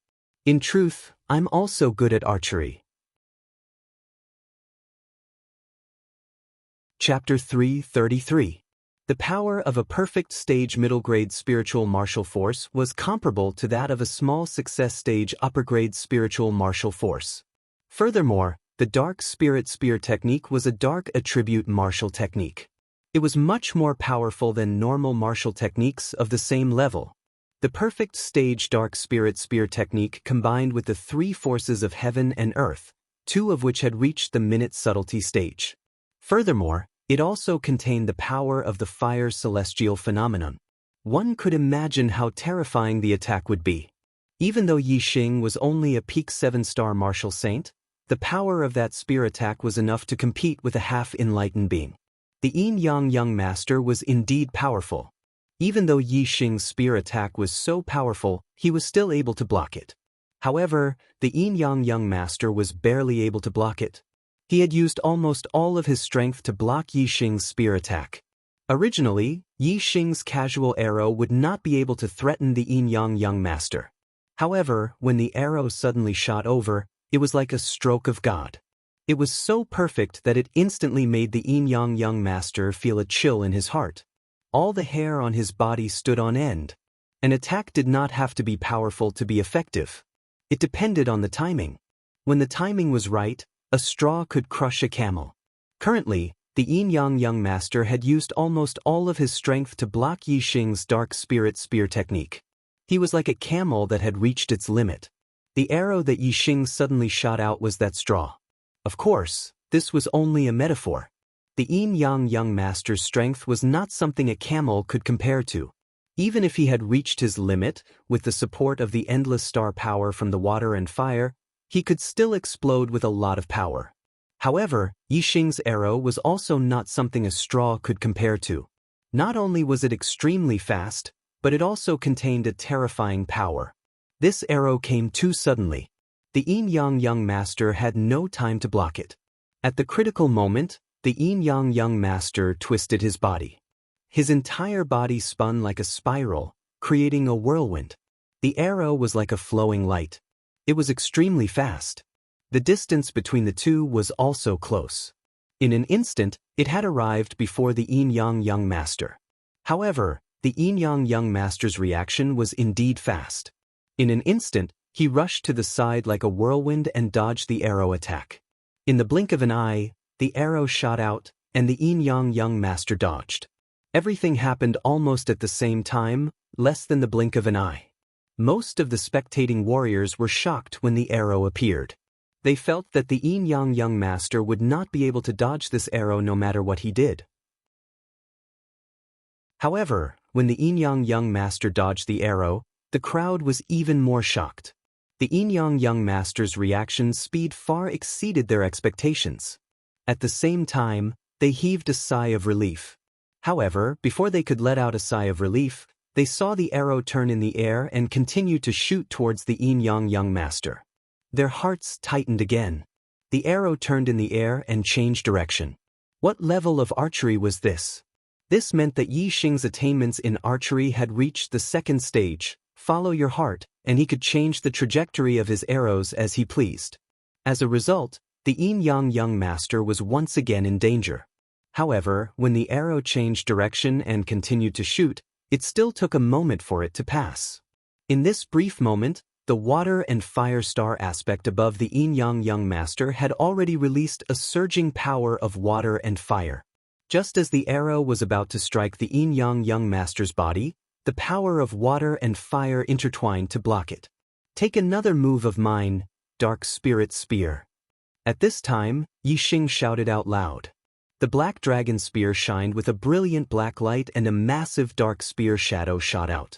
"In truth, I'm also good at archery." Chapter 333. The power of a perfect stage middle-grade spiritual martial force was comparable to that of a small success stage upper-grade spiritual martial force. Furthermore, the dark spirit spear technique was a dark attribute martial technique. It was much more powerful than normal martial techniques of the same level. The perfect stage dark spirit spear technique combined with the three forces of heaven and earth, two of which had reached the minute subtlety stage. Furthermore, it also contained the power of the fire celestial phenomenon. One could imagine how terrifying the attack would be. Even though Yi Xing was only a peak 7-star martial saint, the power of that spear attack was enough to compete with a half-enlightened being. The yin-yang young master was indeed powerful. Even though Yi Xing's spear attack was so powerful, he was still able to block it. However, the yin-yang young master was barely able to block it. He had used almost all of his strength to block Yi Xing's spear attack. Originally, Yi Xing's casual arrow would not be able to threaten the yin-yang young master. However, when the arrow suddenly shot over, it was like a stroke of God. It was so perfect that it instantly made the yin-yang young master feel a chill in his heart. All the hair on his body stood on end. An attack did not have to be powerful to be effective. It depended on the timing. When the timing was right, a straw could crush a camel. Currently, the yin-yang young master had used almost all of his strength to block Yi Xing's dark spirit spear technique. He was like a camel that had reached its limit. The arrow that Yi Xing suddenly shot out was that straw. Of course, this was only a metaphor. The yin-yang young master's strength was not something a camel could compare to. Even if he had reached his limit, with the support of the endless star power from the water and fire, he could still explode with a lot of power. However, Yi Xing's arrow was also not something a straw could compare to. Not only was it extremely fast, but it also contained a terrifying power. This arrow came too suddenly. The yin-yang young master had no time to block it. At the critical moment, the yin-yang young master twisted his body. His entire body spun like a spiral, creating a whirlwind. The arrow was like a flowing light. It was extremely fast. The distance between the two was also close. In an instant, it had arrived before the yin-yang young master. However, the Yin Young Master's reaction was indeed fast. In an instant, he rushed to the side like a whirlwind and dodged the arrow attack. In the blink of an eye, the arrow shot out, and the Yin Young Master dodged. Everything happened almost at the same time, less than the blink of an eye. Most of the spectating warriors were shocked when the arrow appeared. They felt that the Yin Young Master would not be able to dodge this arrow no matter what he did. However, when the Yin Young Master dodged the arrow, the crowd was even more shocked. The Yin Young Master's reaction speed far exceeded their expectations. At the same time, they heaved a sigh of relief. However, before they could let out a sigh of relief, they saw the arrow turn in the air and continue to shoot towards the Yin Young Master. Their hearts tightened again. The arrow turned in the air and changed direction. What level of archery was this? This meant that Yi Xing's attainments in archery had reached the second stage, follow your heart, and he could change the trajectory of his arrows as he pleased. As a result, the Yin Young Master was once again in danger. However, when the arrow changed direction and continued to shoot, it still took a moment for it to pass. In this brief moment, the water and fire star aspect above the Yin Young Master had already released a surging power of water and fire. Just as the arrow was about to strike the Yin Young Master's body, the power of water and fire intertwined to block it. Take another move of mine, Dark Spirit Spear. At this time, Yi Xing shouted out loud. The black dragon spear shined with a brilliant black light and a massive dark spear shadow shot out.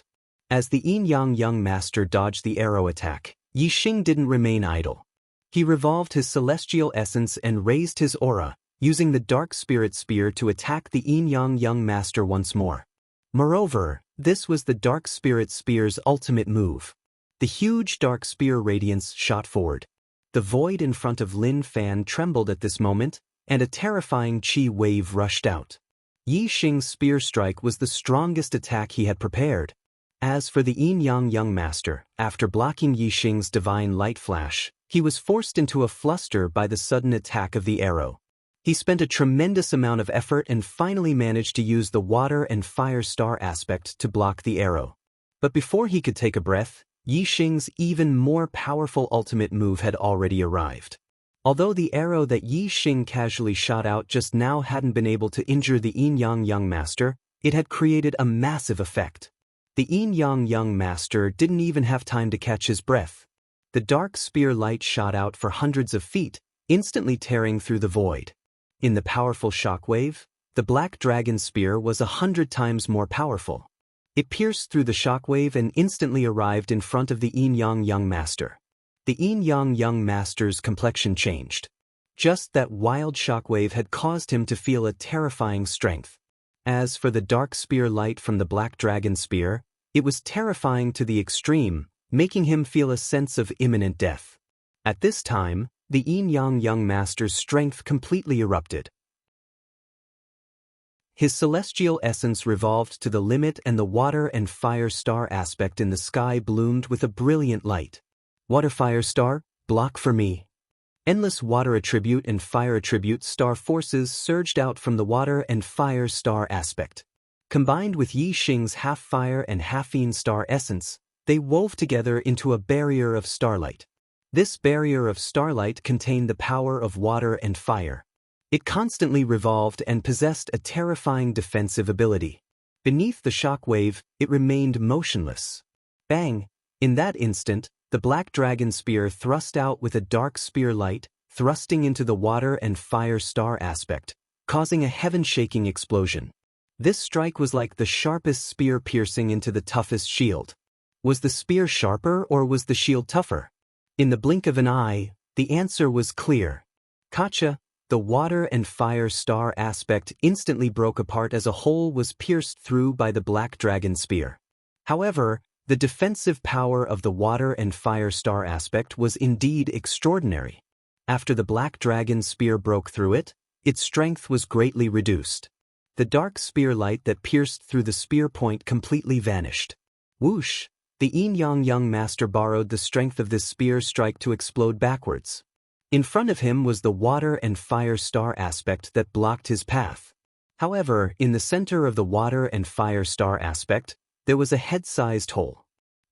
As the Yin Young Master dodged the arrow attack, Yi Xing didn't remain idle. He revolved his celestial essence and raised his aura, using the dark spirit spear to attack the Yin Young Master once more. Moreover, this was the dark spirit spear's ultimate move. The huge dark spear radiance shot forward. The void in front of Lin Fan trembled at this moment, and a terrifying chi wave rushed out. Yi Xing's spear strike was the strongest attack he had prepared. As for the Yin Young Master, after blocking Yi Xing's divine light flash, he was forced into a fluster by the sudden attack of the arrow. He spent a tremendous amount of effort and finally managed to use the water and fire star aspect to block the arrow. But before he could take a breath, Yi Xing's even more powerful ultimate move had already arrived. Although the arrow that Yi Xing casually shot out just now hadn't been able to injure the Yin Young Master, it had created a massive effect. The Yin Young Master didn't even have time to catch his breath. The dark spear light shot out for hundreds of feet, instantly tearing through the void. In the powerful shockwave, the black dragon spear was 100 times more powerful. It pierced through the shockwave and instantly arrived in front of the Yin Young Master. The Yin Young Master's complexion changed. Just that wild shockwave had caused him to feel a terrifying strength. As for the dark spear light from the black dragon spear, it was terrifying to the extreme, making him feel a sense of imminent death. At this time, the Yin Young Master's strength completely erupted. His celestial essence revolved to the limit and the water and fire star aspect in the sky bloomed with a brilliant light. Water fire star, block for me. Endless water attribute and fire attribute star forces surged out from the water and fire star aspect. Combined with Yi Xing's half fire and half fiend star essence, they wove together into a barrier of starlight. This barrier of starlight contained the power of water and fire. It constantly revolved and possessed a terrifying defensive ability. Beneath the shockwave, it remained motionless. Bang! In that instant, the black dragon spear thrust out with a dark spear light, thrusting into the water and fire star aspect, causing a heaven-shaking explosion. This strike was like the sharpest spear piercing into the toughest shield. Was the spear sharper or was the shield tougher? In the blink of an eye, the answer was clear. Kacha, the water and fire star aspect instantly broke apart as a hole was pierced through by the black dragon spear. However, the defensive power of the water and fire star aspect was indeed extraordinary. After the black dragon spear broke through it, its strength was greatly reduced. The dark spear light that pierced through the spear point completely vanished. Whoosh! The Yin Young Master borrowed the strength of this spear strike to explode backwards. In front of him was the water and fire star aspect that blocked his path. However, in the center of the water and fire star aspect, there was a head-sized hole.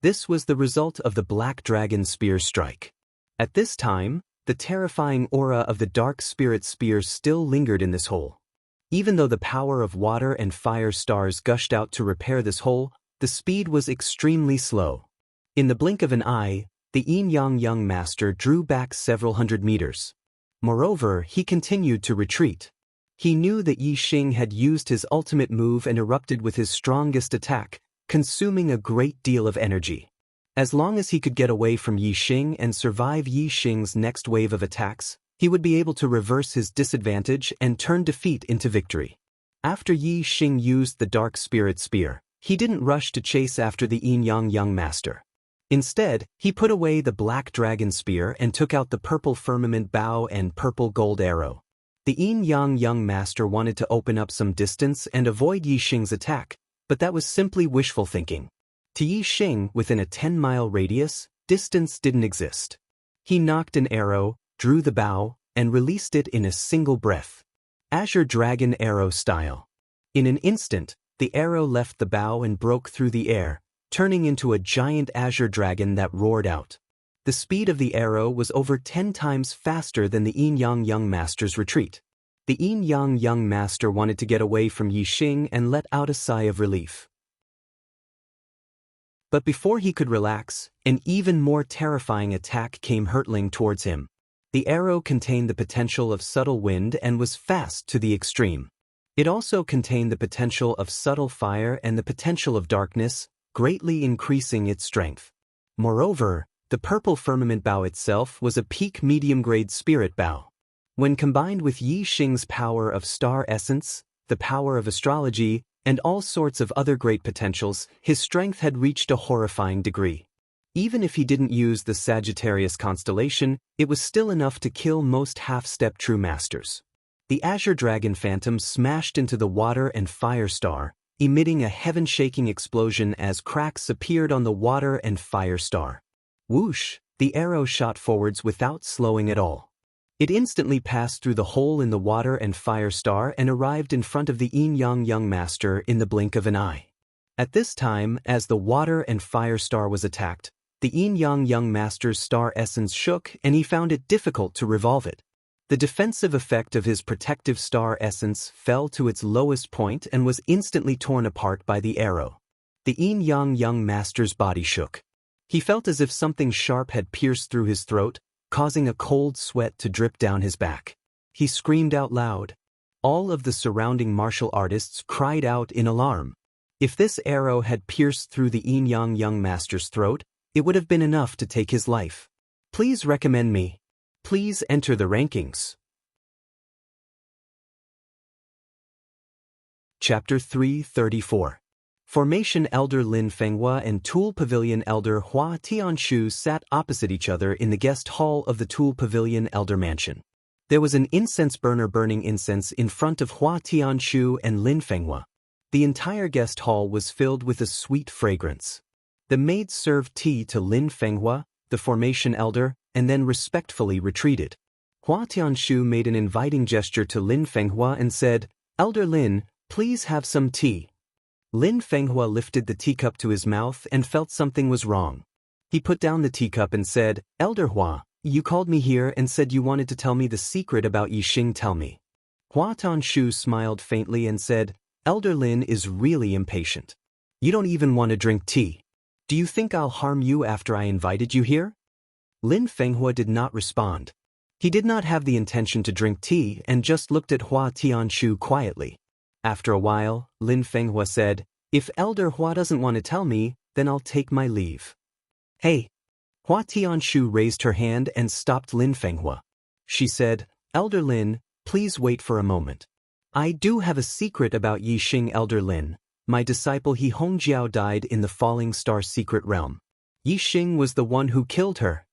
This was the result of the Black Dragon Spear strike. At this time, the terrifying aura of the Dark Spirit Spear still lingered in this hole. Even though the power of water and fire stars gushed out to repair this hole, the speed was extremely slow. In the blink of an eye, the Yin-Yang young master drew back several hundred meters. Moreover, he continued to retreat. He knew that Yi Xing had used his ultimate move and erupted with his strongest attack, consuming a great deal of energy. As long as he could get away from Yi Xing and survive Yi Xing's next wave of attacks, he would be able to reverse his disadvantage and turn defeat into victory. After Yi Xing used the Dark Spirit Spear, he didn't rush to chase after the Yin-Yang young master. Instead, he put away the Black Dragon Spear and took out the Purple Firmament Bow and Purple Gold Arrow. The Yin-Yang young master wanted to open up some distance and avoid Yi Xing's attack, but that was simply wishful thinking. To Yi Xing, within a 10-mile radius, distance didn't exist. He nocked an arrow, drew the bow, and released it in a single breath. Azure Dragon Arrow style. In an instant, the arrow left the bow and broke through the air, turning into a giant azure dragon that roared out. The speed of the arrow was over 10 times faster than the Yin-Yang young master's retreat. The Yin-Yang young master wanted to get away from Yi Xing and let out a sigh of relief. But before he could relax, an even more terrifying attack came hurtling towards him. The arrow contained the potential of subtle wind and was fast to the extreme. It also contained the potential of subtle fire and the potential of darkness, greatly increasing its strength. Moreover, the Purple Firmament Bow itself was a peak medium-grade spirit bow. When combined with Yi Xing's power of star essence, the power of astrology, and all sorts of other great potentials, his strength had reached a horrifying degree. Even if he didn't use the Sagittarius constellation, it was still enough to kill most half-step true masters. The Azure Dragon Phantom smashed into the water and fire star, emitting a heaven-shaking explosion as cracks appeared on the water and fire star. Whoosh! The arrow shot forwards without slowing at all. It instantly passed through the hole in the water and fire star and arrived in front of the Yin-Yang young master in the blink of an eye. At this time, as the water and fire star was attacked, the Yin-Yang young master's star essence shook and he found it difficult to revolve it. The defensive effect of his protective star essence fell to its lowest point and was instantly torn apart by the arrow. The Yin-Yang young master's body shook. He felt as if something sharp had pierced through his throat, causing a cold sweat to drip down his back. He screamed out loud. All of the surrounding martial artists cried out in alarm. If this arrow had pierced through the Yin-Yang young master's throat, it would have been enough to take his life. Please recommend me. Please enter the rankings. Chapter 334. Formation Elder Lin Fenghua and Tool Pavilion Elder Hua Tianshu sat opposite each other in the guest hall of the Tool Pavilion Elder Mansion. There was an incense burner burning incense in front of Hua Tianshu and Lin Fenghua. The entire guest hall was filled with a sweet fragrance. The maids served tea to Lin Fenghua, the Formation Elder, and then respectfully retreated. Hua Tianshu made an inviting gesture to Lin Fenghua and said, "Elder Lin, please have some tea." Lin Fenghua lifted the teacup to his mouth and felt something was wrong. He put down the teacup and said, "Elder Hua, you called me here and said you wanted to tell me the secret about Yi Xing. Tell me." Hua Tianshu smiled faintly and said, "Elder Lin is really impatient. You don't even want to drink tea. Do you think I'll harm you after I invited you here?" Lin Fenghua did not respond. He did not have the intention to drink tea and just looked at Hua Tianshu quietly. After a while, Lin Fenghua said, "If Elder Hua doesn't want to tell me, then I'll take my leave." "Hey!" Hua Tianshu raised her hand and stopped Lin Fenghua. She said, "Elder Lin, please wait for a moment. I do have a secret about Yi Xing. Elder Lin. My disciple He Hongjiao died in the Falling Star Secret Realm. Yi Xing was the one who killed her."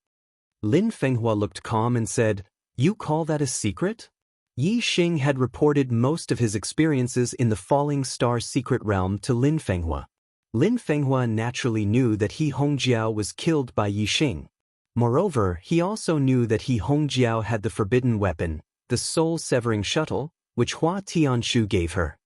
Lin Fenghua looked calm and said, "You call that a secret?" Yi Xing had reported most of his experiences in the Falling Star Secret Realm to Lin Fenghua. Lin Fenghua naturally knew that He Hongjiao was killed by Yi Xing. Moreover, he also knew that He Hongjiao had the forbidden weapon, the soul-severing shuttle, which Hua Tianshu gave her.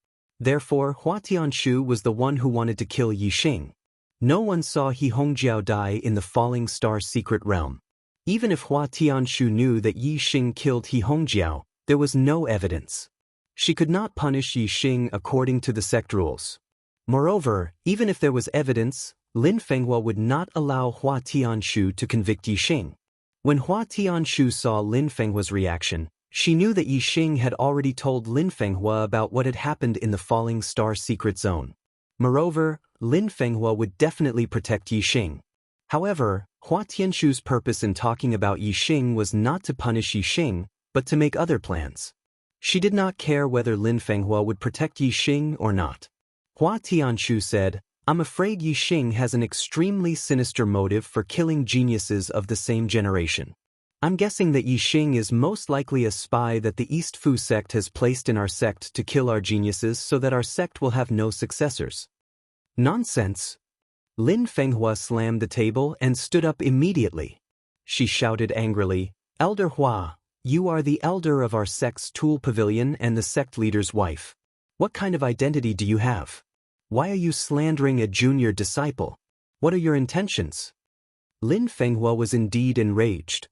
Therefore, Hua Tianshu was the one who wanted to kill Yixing. No one saw He Hongjiao die in the Falling Star secret realm. Even if Hua Tianshu knew that Yixing killed He Hongjiao, there was no evidence. She could not punish Yixing according to the sect rules. Moreover, even if there was evidence, Lin Fenghua would not allow Hua Tianshu to convict Yixing. When Hua Tianshu saw Lin Fenghua's reaction, she knew that Yixing had already told Lin Fenghua about what had happened in the Falling Star secret zone. Moreover, Lin Fenghua would definitely protect Yixing. However, Hua Tianshu's purpose in talking about Yixing was not to punish Yixing, but to make other plans. She did not care whether Lin Fenghua would protect Yixing or not. Hua Tianshu said, "I'm afraid Yixing has an extremely sinister motive for killing geniuses of the same generation. I'm guessing that Yixing is most likely a spy that the East Fu sect has placed in our sect to kill our geniuses so that our sect will have no successors." Nonsense! Lin Fenghua slammed the table and stood up immediately. She shouted angrily, "Elder Hua, you are the elder of our sect's tool pavilion and the sect leader's wife. What kind of identity do you have? Why are you slandering a junior disciple? What are your intentions?" Lin Fenghua was indeed enraged.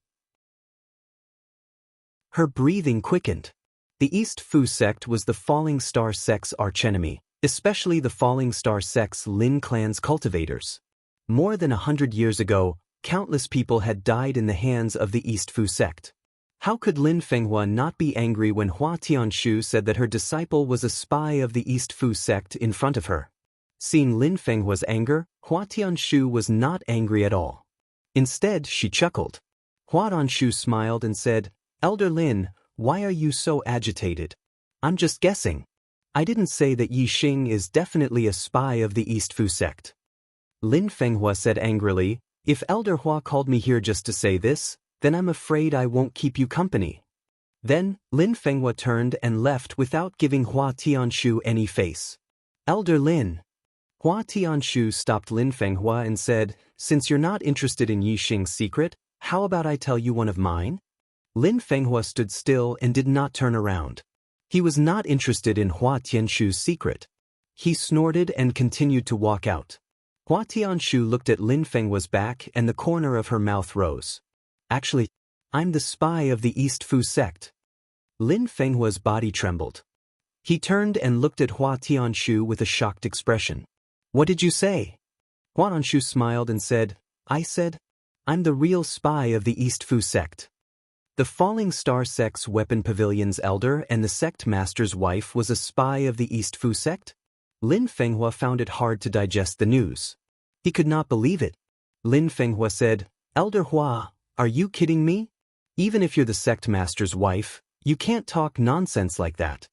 Her breathing quickened. The East Fu sect was the Falling Star sect's archenemy, especially the Falling Star sect's Lin clan's cultivators. More than 100 years ago, countless people had died in the hands of the East Fu sect. How could Lin Fenghua not be angry when Hua Tianshu said that her disciple was a spy of the East Fu sect in front of her? Seeing Lin Fenghua's anger, Hua Tianshu was not angry at all. Instead, she chuckled. Hua Tianshu smiled and said, "Elder Lin, why are you so agitated? I'm just guessing. I didn't say that Yixing is definitely a spy of the East Fu sect." Lin Fenghua said angrily, "If Elder Hua called me here just to say this, then I'm afraid I won't keep you company." Then, Lin Fenghua turned and left without giving Hua Tianshu any face. "Elder Lin." Hua Tianshu stopped Lin Fenghua and said, "Since you're not interested in Yixing's secret, how about I tell you one of mine?" Lin Fenghua stood still and did not turn around. He was not interested in Hua Tianshu's secret. He snorted and continued to walk out. Hua Tianshu looked at Lin Fenghua's back and the corner of her mouth rose. "Actually, I'm the spy of the East Fu sect." Lin Fenghua's body trembled. He turned and looked at Hua Tianshu with a shocked expression. "What did you say?" Hua Tianshu smiled and said, "I said, I'm the real spy of the East Fu sect." The Falling Star sect's weapon pavilion's elder and the sect master's wife was a spy of the East Fu sect? Lin Fenghua found it hard to digest the news. He could not believe it. Lin Fenghua said, "Elder Hua, are you kidding me? Even if you're the sect master's wife, you can't talk nonsense like that."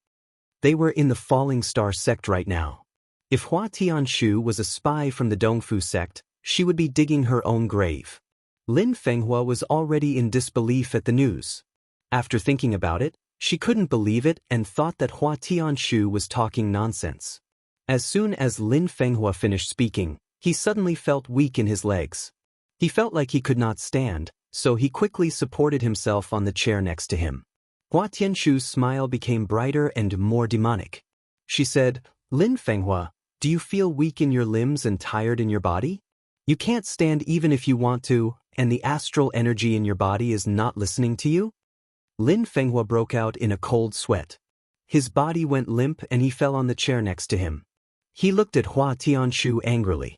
They were in the Falling Star sect right now. If Hua Tianshu was a spy from the Dongfu sect, she would be digging her own grave. Lin Fenghua was already in disbelief at the news. After thinking about it, she couldn't believe it and thought that Hua Tianshu was talking nonsense. As soon as Lin Fenghua finished speaking, he suddenly felt weak in his legs. He felt like he could not stand, so he quickly supported himself on the chair next to him. Hua Tianshu's smile became brighter and more demonic. She said, "Lin Fenghua, do you feel weak in your limbs and tired in your body? You can't stand even if you want to, and the astral energy in your body is not listening to you?" Lin Fenghua broke out in a cold sweat. His body went limp and he fell on the chair next to him. He looked at Hua Tianshu angrily.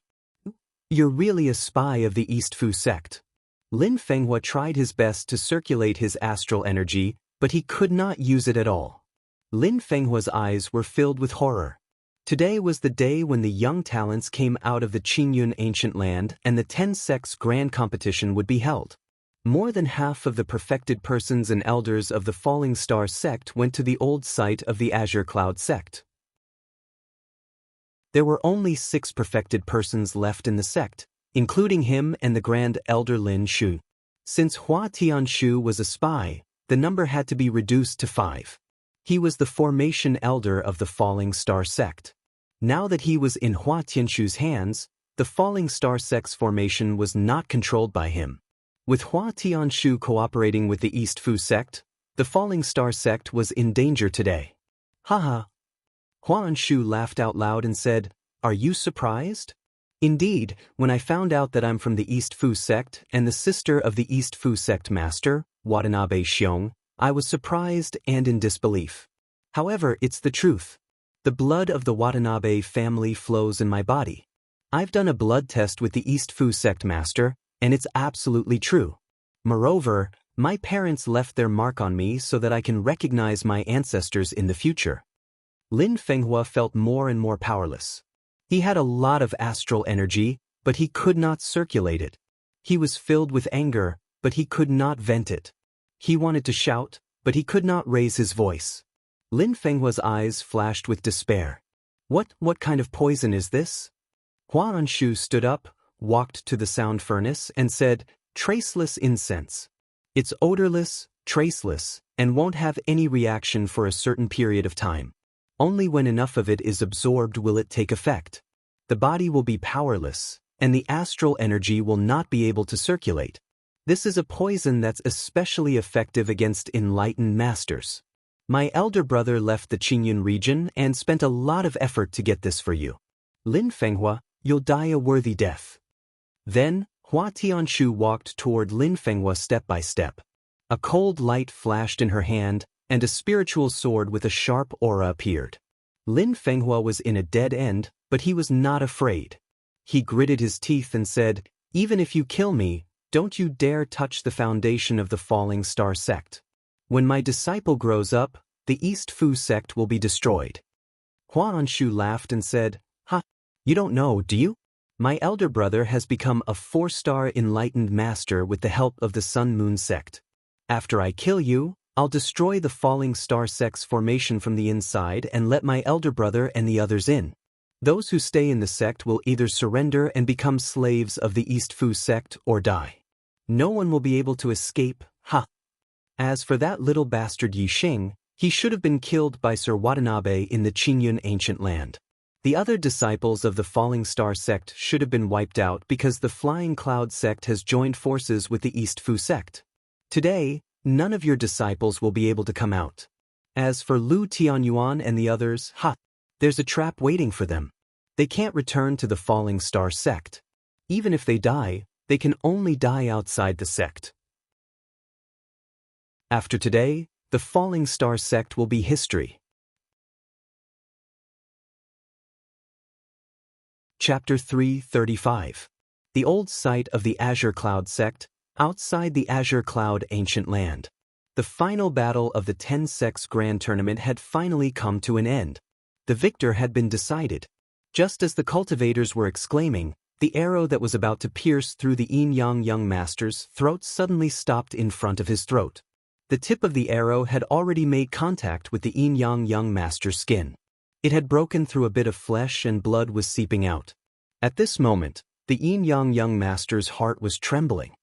"You're really a spy of the East Fu sect." Lin Fenghua tried his best to circulate his astral energy, but he could not use it at all. Lin Fenghua's eyes were filled with horror. Today was the day when the young talents came out of the Qingyun ancient land and the 10 sects grand competition would be held. More than half of the perfected persons and elders of the Falling Star sect went to the old site of the Azure Cloud sect. There were only 6 perfected persons left in the sect, including him and the Grand Elder Lin Shu. Since Hua Tianshu was a spy, the number had to be reduced to 5. He was the formation elder of the Falling Star sect. Now that he was in Hua Tianshu's hands, the Falling Star sect's formation was not controlled by him. With Hua Tianshu cooperating with the East Fu sect, the Falling Star sect was in danger today. Haha. Huan Shu laughed out loud and said, "Are you surprised?" Indeed, when I found out that I'm from the East Fu sect and the sister of the East Fu sect master, Watanabe Xiong, I was surprised and in disbelief. However, it's the truth. The blood of the Watanabe family flows in my body. I've done a blood test with the East Fu sect master, and it's absolutely true. Moreover, my parents left their mark on me so that I can recognize my ancestors in the future. Lin Fenghua felt more and more powerless. He had a lot of astral energy, but he could not circulate it. He was filled with anger, but he could not vent it. He wanted to shout, but he could not raise his voice. Lin Fenghua's eyes flashed with despair. What kind of poison is this? Huan Shu stood up, walked to the sound furnace, and said, "Traceless incense. It's odorless, traceless, and won't have any reaction for a certain period of time. Only when enough of it is absorbed will it take effect. The body will be powerless, and the astral energy will not be able to circulate. This is a poison that's especially effective against enlightened masters. My elder brother left the Qingyun region and spent a lot of effort to get this for you. Lin Fenghua, you'll die a worthy death." Then, Hua Tianshu walked toward Lin Fenghua step by step. A cold light flashed in her hand, and a spiritual sword with a sharp aura appeared. Lin Fenghua was in a dead end, but he was not afraid. He gritted his teeth and said, "Even if you kill me, don't you dare touch the foundation of the Falling Star sect. When my disciple grows up, the East Fu sect will be destroyed." Huan Shu laughed and said, "Ha, you don't know, do you? My elder brother has become a 4-star enlightened master with the help of the Sun Moon sect. After I kill you, I'll destroy the Falling Star sect's formation from the inside and let my elder brother and the others in. Those who stay in the sect will either surrender and become slaves of the East Fu sect or die. No one will be able to escape, ha. As for that little bastard Yixing, he should have been killed by Sir Watanabe in the Qingyun ancient land. The other disciples of the Falling Star sect should have been wiped out because the Flying Cloud sect has joined forces with the East Fu sect. Today, none of your disciples will be able to come out. As for Lu Tianyuan and the others, ha, there's a trap waiting for them. They can't return to the Falling Star sect. Even if they die, they can only die outside the sect. After today, the Falling Star sect will be history." Chapter 335. The old site of the Azure Cloud sect, outside the Azure Cloud ancient land. The final battle of the 10 sects grand tournament had finally come to an end. The victor had been decided. Just as the cultivators were exclaiming, the arrow that was about to pierce through the Yin Yang young master's throat suddenly stopped in front of his throat. The tip of the arrow had already made contact with the Yin Yang young master's skin. It had broken through a bit of flesh and blood was seeping out. At this moment, the Yin Yang young master's heart was trembling.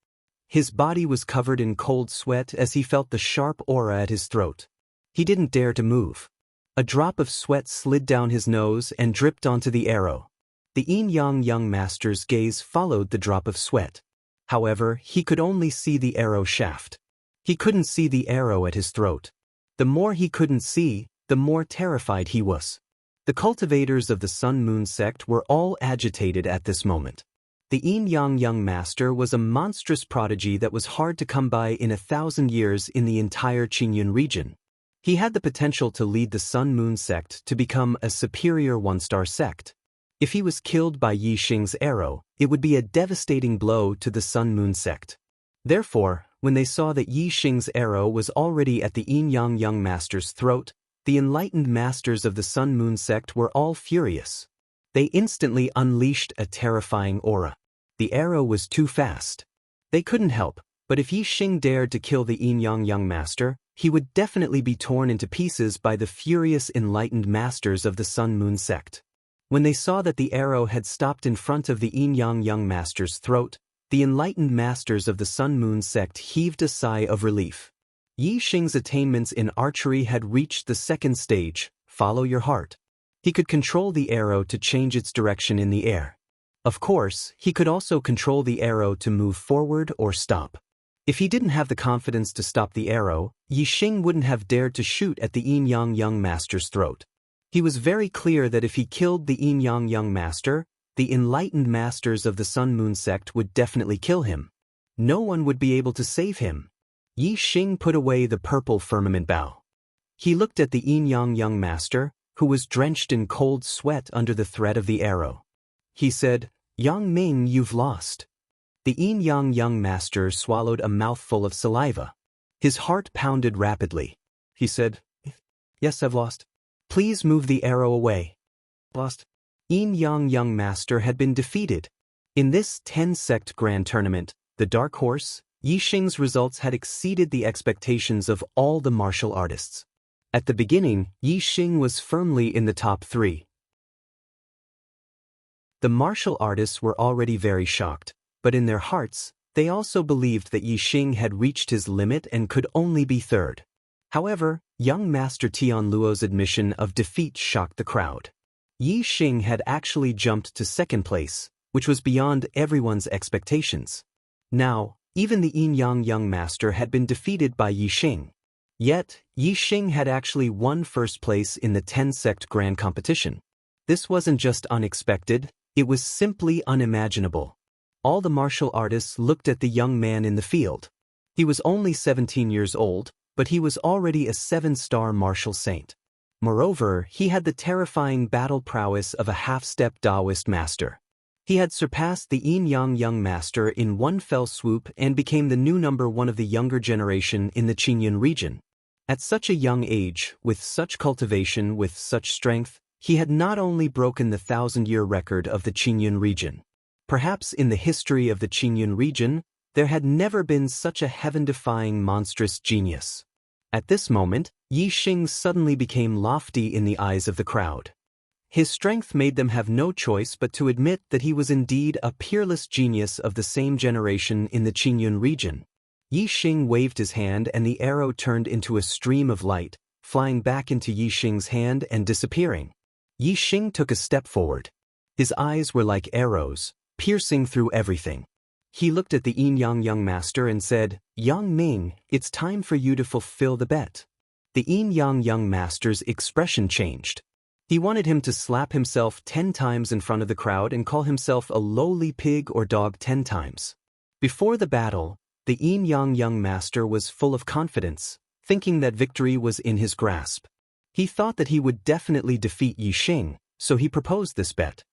His body was covered in cold sweat as he felt the sharp aura at his throat. He didn't dare to move. A drop of sweat slid down his nose and dripped onto the arrow. The Yin Yang young master's gaze followed the drop of sweat. However, he could only see the arrow shaft. He couldn't see the arrow at his throat. The more he couldn't see, the more terrified he was. The cultivators of the Sun Moon sect were all agitated at this moment. The Yin Yang young master was a monstrous prodigy that was hard to come by in 1,000 years in the entire Qingyun region. He had the potential to lead the Sun Moon sect to become a superior 1-star sect. If he was killed by Yi Xing's arrow, it would be a devastating blow to the Sun Moon sect. Therefore, when they saw that Yi Xing's arrow was already at the Yin Yang young master's throat, the enlightened masters of the Sun Moon sect were all furious. They instantly unleashed a terrifying aura. The arrow was too fast. They couldn't help, but if Yi Xing dared to kill the Yin Yang young master, he would definitely be torn into pieces by the furious enlightened masters of the Sun Moon sect. When they saw that the arrow had stopped in front of the Yin Yang young master's throat, the enlightened masters of the Sun Moon sect heaved a sigh of relief. Yi Xing's attainments in archery had reached the 2nd stage, follow your heart. He could control the arrow to change its direction in the air. Of course, he could also control the arrow to move forward or stop. If he didn't have the confidence to stop the arrow, Yi Xing wouldn't have dared to shoot at the Yin Yang young master's throat. He was very clear that if he killed the Yin Yang Young Master, the enlightened masters of the Sun Moon sect would definitely kill him. No one would be able to save him. Yi Xing put away the purple firmament bow. He looked at the Yin Yang Young Master, who was drenched in cold sweat under the threat of the arrow. He said, "Yang Ming, you've lost." The Yin Yang Young Master swallowed a mouthful of saliva. His heart pounded rapidly. He said, "Yes, I've lost. Please move the arrow away." Lost. Yin Yang Young Master had been defeated. In this 10-sect grand tournament, the Dark Horse, Yi Xing's results had exceeded the expectations of all the martial artists. At the beginning, Yi Xing was firmly in the top 3. The martial artists were already very shocked, but in their hearts, they also believed that Yi Xing had reached his limit and could only be third. However, young Master Tianluo's admission of defeat shocked the crowd. Yi Xing had actually jumped to second place, which was beyond everyone's expectations. Now, even the Yin Yang Young Master had been defeated by Yi Xing. Yet, Yi Xing had actually won first place in the 10-sect grand competition. This wasn't just unexpected, it was simply unimaginable. All the martial artists looked at the young man in the field. He was only 17 years old, but he was already a 7-star martial saint. Moreover, he had the terrifying battle prowess of a half-step Taoist master. He had surpassed the Yin Yang Young Master in one fell swoop and became the new number 1 of the younger generation in the Qingyun region. At such a young age, with such cultivation, with such strength, he had not only broken the 1,000-year record of the Qingyun region. Perhaps in the history of the Qingyun region, there had never been such a heaven-defying monstrous genius. At this moment, Yi Xing suddenly became lofty in the eyes of the crowd. His strength made them have no choice but to admit that he was indeed a peerless genius of the same generation in the Qingyun region. Yi Xing waved his hand and the arrow turned into a stream of light, flying back into Yi Xing's hand and disappearing. Yi Xing took a step forward. His eyes were like arrows, piercing through everything. He looked at the Yin Yang Young Master and said, "Yang Ming, it's time for you to fulfill the bet." The Yin Yang Young Master's expression changed. He wanted him to slap himself 10 times in front of the crowd and call himself a lowly pig or dog 10 times. Before the battle, the Yin Yang Young Master was full of confidence, thinking that victory was in his grasp. He thought that he would definitely defeat Yi Xing, so he proposed this bet.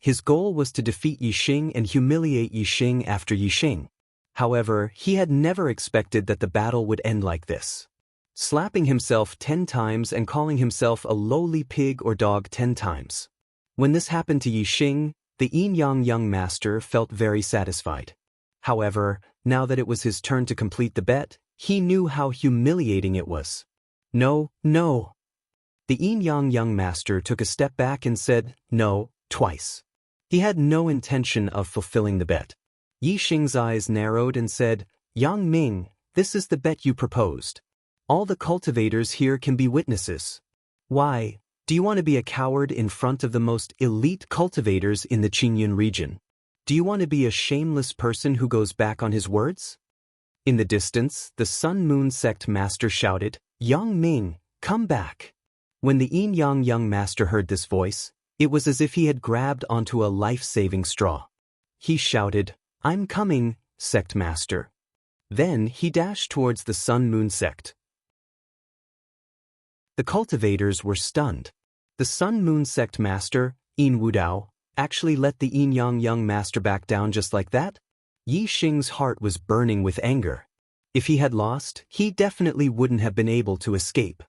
His goal was to defeat Yi Xing and humiliate Yi Xing after Yi Xing. However, he had never expected that the battle would end like this. Slapping himself 10 times and calling himself a lowly pig or dog 10 times. When this happened to Yi Xing, the Yin Yang Young Master felt very satisfied. However, now that it was his turn to complete the bet, he knew how humiliating it was. "No, no." The Yin Yang Young Master took a step back and said, "No," twice. He had no intention of fulfilling the bet. Yi Xing's eyes narrowed and said, "Yang Ming, this is the bet you proposed. All the cultivators here can be witnesses. Why, do you want to be a coward in front of the most elite cultivators in the Qingyun region? Do you want to be a shameless person who goes back on his words?" In the distance, the Sun Moon sect master shouted, "Yang Ming, come back." When the Yin Yang Young Master heard this voice, it was as if he had grabbed onto a life-saving straw. He shouted, "I'm coming, sect master." Then he dashed towards the Sun Moon sect. The cultivators were stunned. The Sun Moon sect master, Yin Wudao, actually let the Yin Yang Young Master back down just like that? Yi Xing's heart was burning with anger. If he had lost, he definitely wouldn't have been able to escape.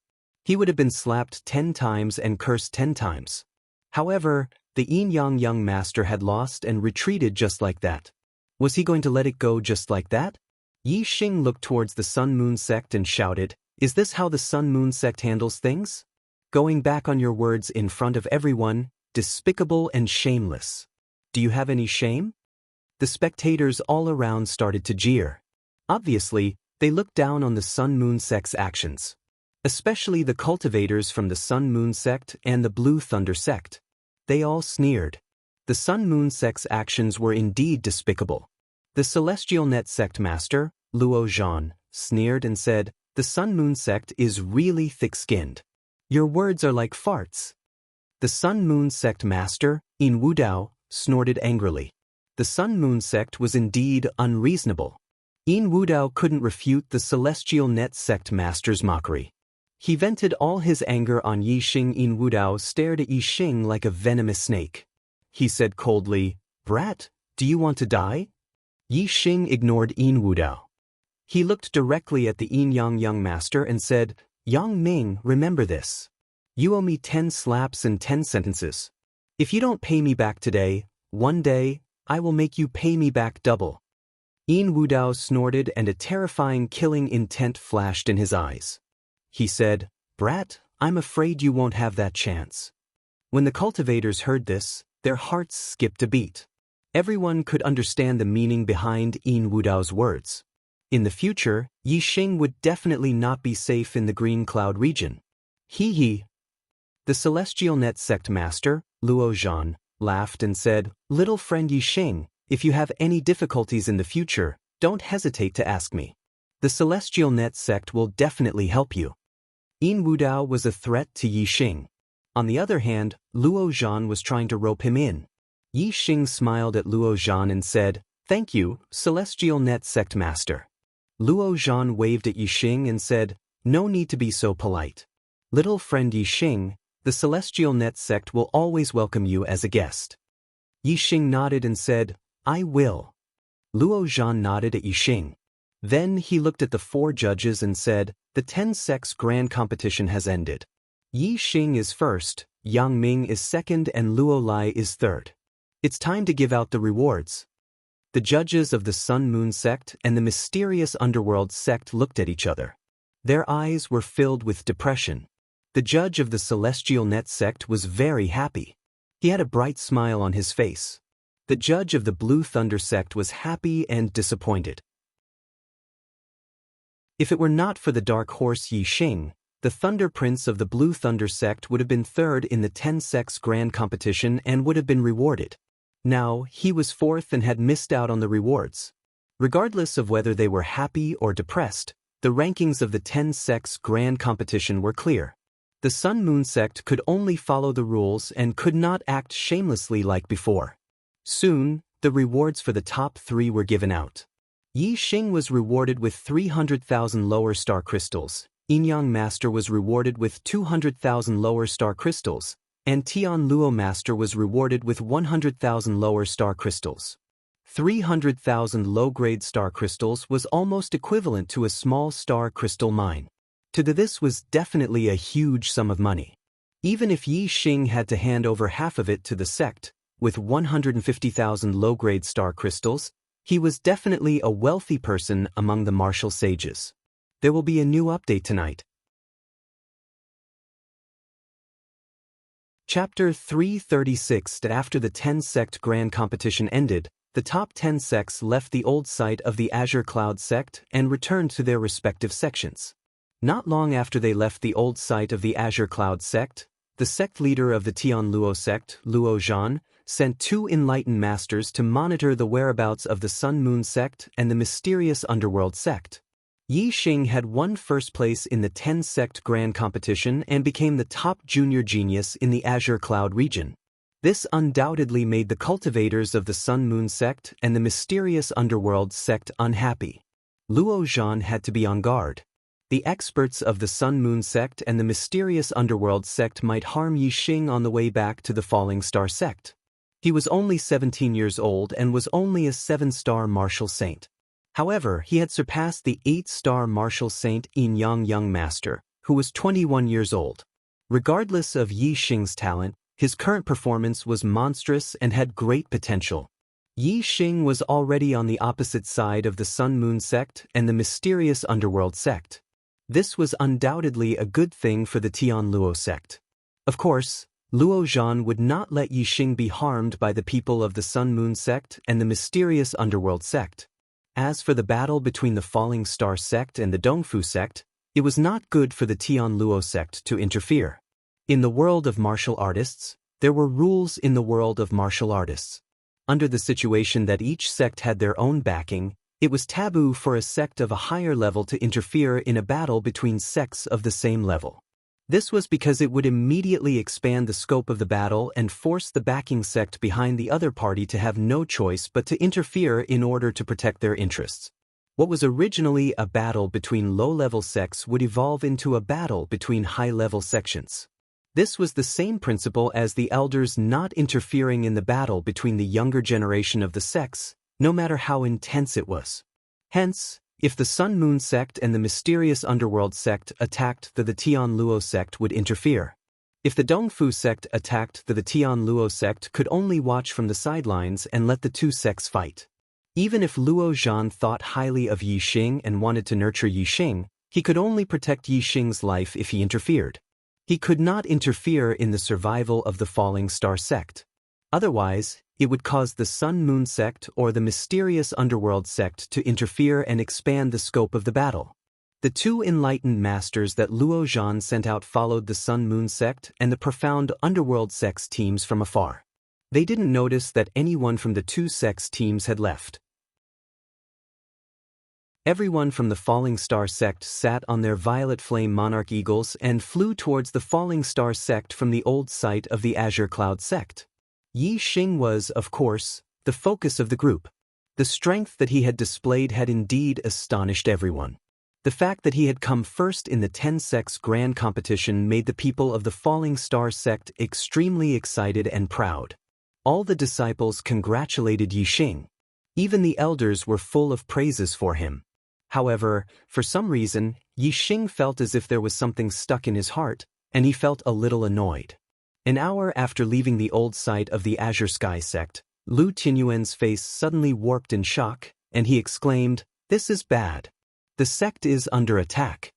He would have been slapped 10 times and cursed 10 times. However, the Yin Yang Young Master had lost and retreated just like that. Was he going to let it go just like that? Yi Xing looked towards the Sun Moon sect and shouted, "Is this how the Sun Moon sect handles things? Going back on your words in front of everyone, despicable and shameless. Do you have any shame?" The spectators all around started to jeer. Obviously, they looked down on the Sun Moon sect's actions. Especially the cultivators from the Sun Moon sect and the Blue Thunder sect. They all sneered. The Sun Moon sect's actions were indeed despicable. The Celestial Net sect master, Luo Zhan, sneered and said, "The Sun Moon sect is really thick-skinned. Your words are like farts. The Sun Moon Sect Master, In Wudao, snorted angrily. The Sun Moon Sect was indeed unreasonable. In Wudao couldn't refute the Celestial Net Sect Master's mockery. He vented all his anger on Yixing. In Wudao stared at Yixing like a venomous snake. He said coldly, "Brat, do you want to die?" Yixing ignored In Wudao. He looked directly at the Yin Yang Master and said, "Yang Ming, remember this. You owe me 10 slaps and 10 sentences. If you don't pay me back today, one day, I will make you pay me back double." In Wudao snorted and a terrifying killing intent flashed in his eyes. He said, "Brat, I'm afraid you won't have that chance." When the cultivators heard this, their hearts skipped a beat. Everyone could understand the meaning behind In Wudao's words. In the future, Yixing would definitely not be safe in the Green Cloud region. Hee. The Celestial Net Sect Master, Luo Zhan, laughed and said, "Little friend Yixing, if you have any difficulties in the future, don't hesitate to ask me. The Celestial Net Sect will definitely help you." In Wudao was a threat to Yixing. On the other hand, Luo Zhan was trying to rope him in. Yixing smiled at Luo Zhan and said, "Thank you, Celestial Net Sect Master." Luo Zhan waved at Yixing and said, "No need to be so polite. Little friend Yixing, the Celestial Net Sect will always welcome you as a guest." Yixing nodded and said, "I will." Luo Zhan nodded at Yixing. Then he looked at the 4 judges and said, "The 10 sects grand competition has ended. Yixing is first, Yang Ming is second, and Luo Lai is third. It's time to give out the rewards." The judges of the Sun Moon Sect and the mysterious Underworld Sect looked at each other. Their eyes were filled with depression. The judge of the Celestial Net Sect was very happy. He had a bright smile on his face. The judge of the Blue Thunder Sect was happy and disappointed. If it were not for the dark horse Yixing, the Thunder Prince of the Blue Thunder Sect would have been third in the 10 sects grand competition and would have been rewarded. Now, he was fourth and had missed out on the rewards. Regardless of whether they were happy or depressed, the rankings of the 10 sects grand competition were clear. The Sun Moon Sect could only follow the rules and could not act shamelessly like before. Soon, the rewards for the top 3 were given out. Yixing was rewarded with 300,000 lower star crystals, Yin Yang Master was rewarded with 200,000 lower star crystals, and Tian Luo Master was rewarded with 100,000 lower star crystals. 300,000 low-grade star crystals was almost equivalent to a small star crystal mine. This was definitely a huge sum of money. Even if Yixing had to hand over half of it to the sect, with 150,000 low-grade star crystals, he was definitely a wealthy person among the martial sages. There will be a new update tonight. Chapter 336. After the 10-sect grand competition ended, the top 10 sects left the old site of the Azure Cloud sect and returned to their respective sections. Not long after they left the old site of the Azure Cloud sect, the sect leader of the Tian Luo sect, Luo Zhan, sent 2 enlightened masters to monitor the whereabouts of the Sun Moon sect and the mysterious Underworld sect. Yixing had won first place in the 10-sect grand competition and became the top junior genius in the Azure Cloud region. This undoubtedly made the cultivators of the Sun Moon sect and the mysterious Underworld sect unhappy. Luo Zhan had to be on guard. The experts of the Sun Moon sect and the mysterious Underworld sect might harm Yixing on the way back to the Falling Star sect. He was only 17 years old and was only a 7-star martial saint. However, he had surpassed the 8-star martial saint Yin Yang Master, who was 21 years old. Regardless of Yixing's talent, his current performance was monstrous and had great potential. Yixing was already on the opposite side of the Sun Moon sect and the mysterious Underworld sect. This was undoubtedly a good thing for the Tian Luo sect. Of course, Luo Zhan would not let Yixing be harmed by the people of the Sun Moon sect and the mysterious Underworld sect. As for the battle between the Falling Star sect and the Dongfu sect, it was not good for the Tian Luo sect to interfere. In the world of martial artists, there were rules in the world of martial artists. Under the situation that each sect had their own backing, it was taboo for a sect of a higher level to interfere in a battle between sects of the same level. This was because it would immediately expand the scope of the battle and force the backing sect behind the other party to have no choice but to interfere in order to protect their interests. What was originally a battle between low-level sects would evolve into a battle between high-level sections. This was the same principle as the elders not interfering in the battle between the younger generation of the sects, no matter how intense it was. Hence, if the Sun Moon sect and the mysterious underworld sect attacked, the Tianluo sect would interfere. If the Dongfu sect attacked, the Tianluo sect could only watch from the sidelines and let the two sects fight. Even if Luo Zhan thought highly of Yixing and wanted to nurture Yixing, he could only protect Yixing's life if he interfered. He could not interfere in the survival of the Falling Star sect. Otherwise, it would cause the Sun Moon sect or the mysterious underworld sect to interfere and expand the scope of the battle. The two enlightened masters that Luo Zhan sent out followed the Sun Moon sect and the profound underworld sects teams from afar. They didn't notice that anyone from the two sects teams had left. Everyone from the Falling Star sect sat on their violet flame monarch eagles and flew towards the Falling Star sect from the old site of the Azure Cloud sect. Yixing was, of course, the focus of the group. The strength that he had displayed had indeed astonished everyone. The fact that he had come first in the 10 sects grand competition made the people of the Falling Star sect extremely excited and proud. All the disciples congratulated Yixing. Even the elders were full of praises for him. However, for some reason, Yixing felt as if there was something stuck in his heart, and he felt a little annoyed. An hour after leaving the old site of the Azure Sky sect, Lu Tianyuan's face suddenly warped in shock, and he exclaimed, "This is bad. The sect is under attack."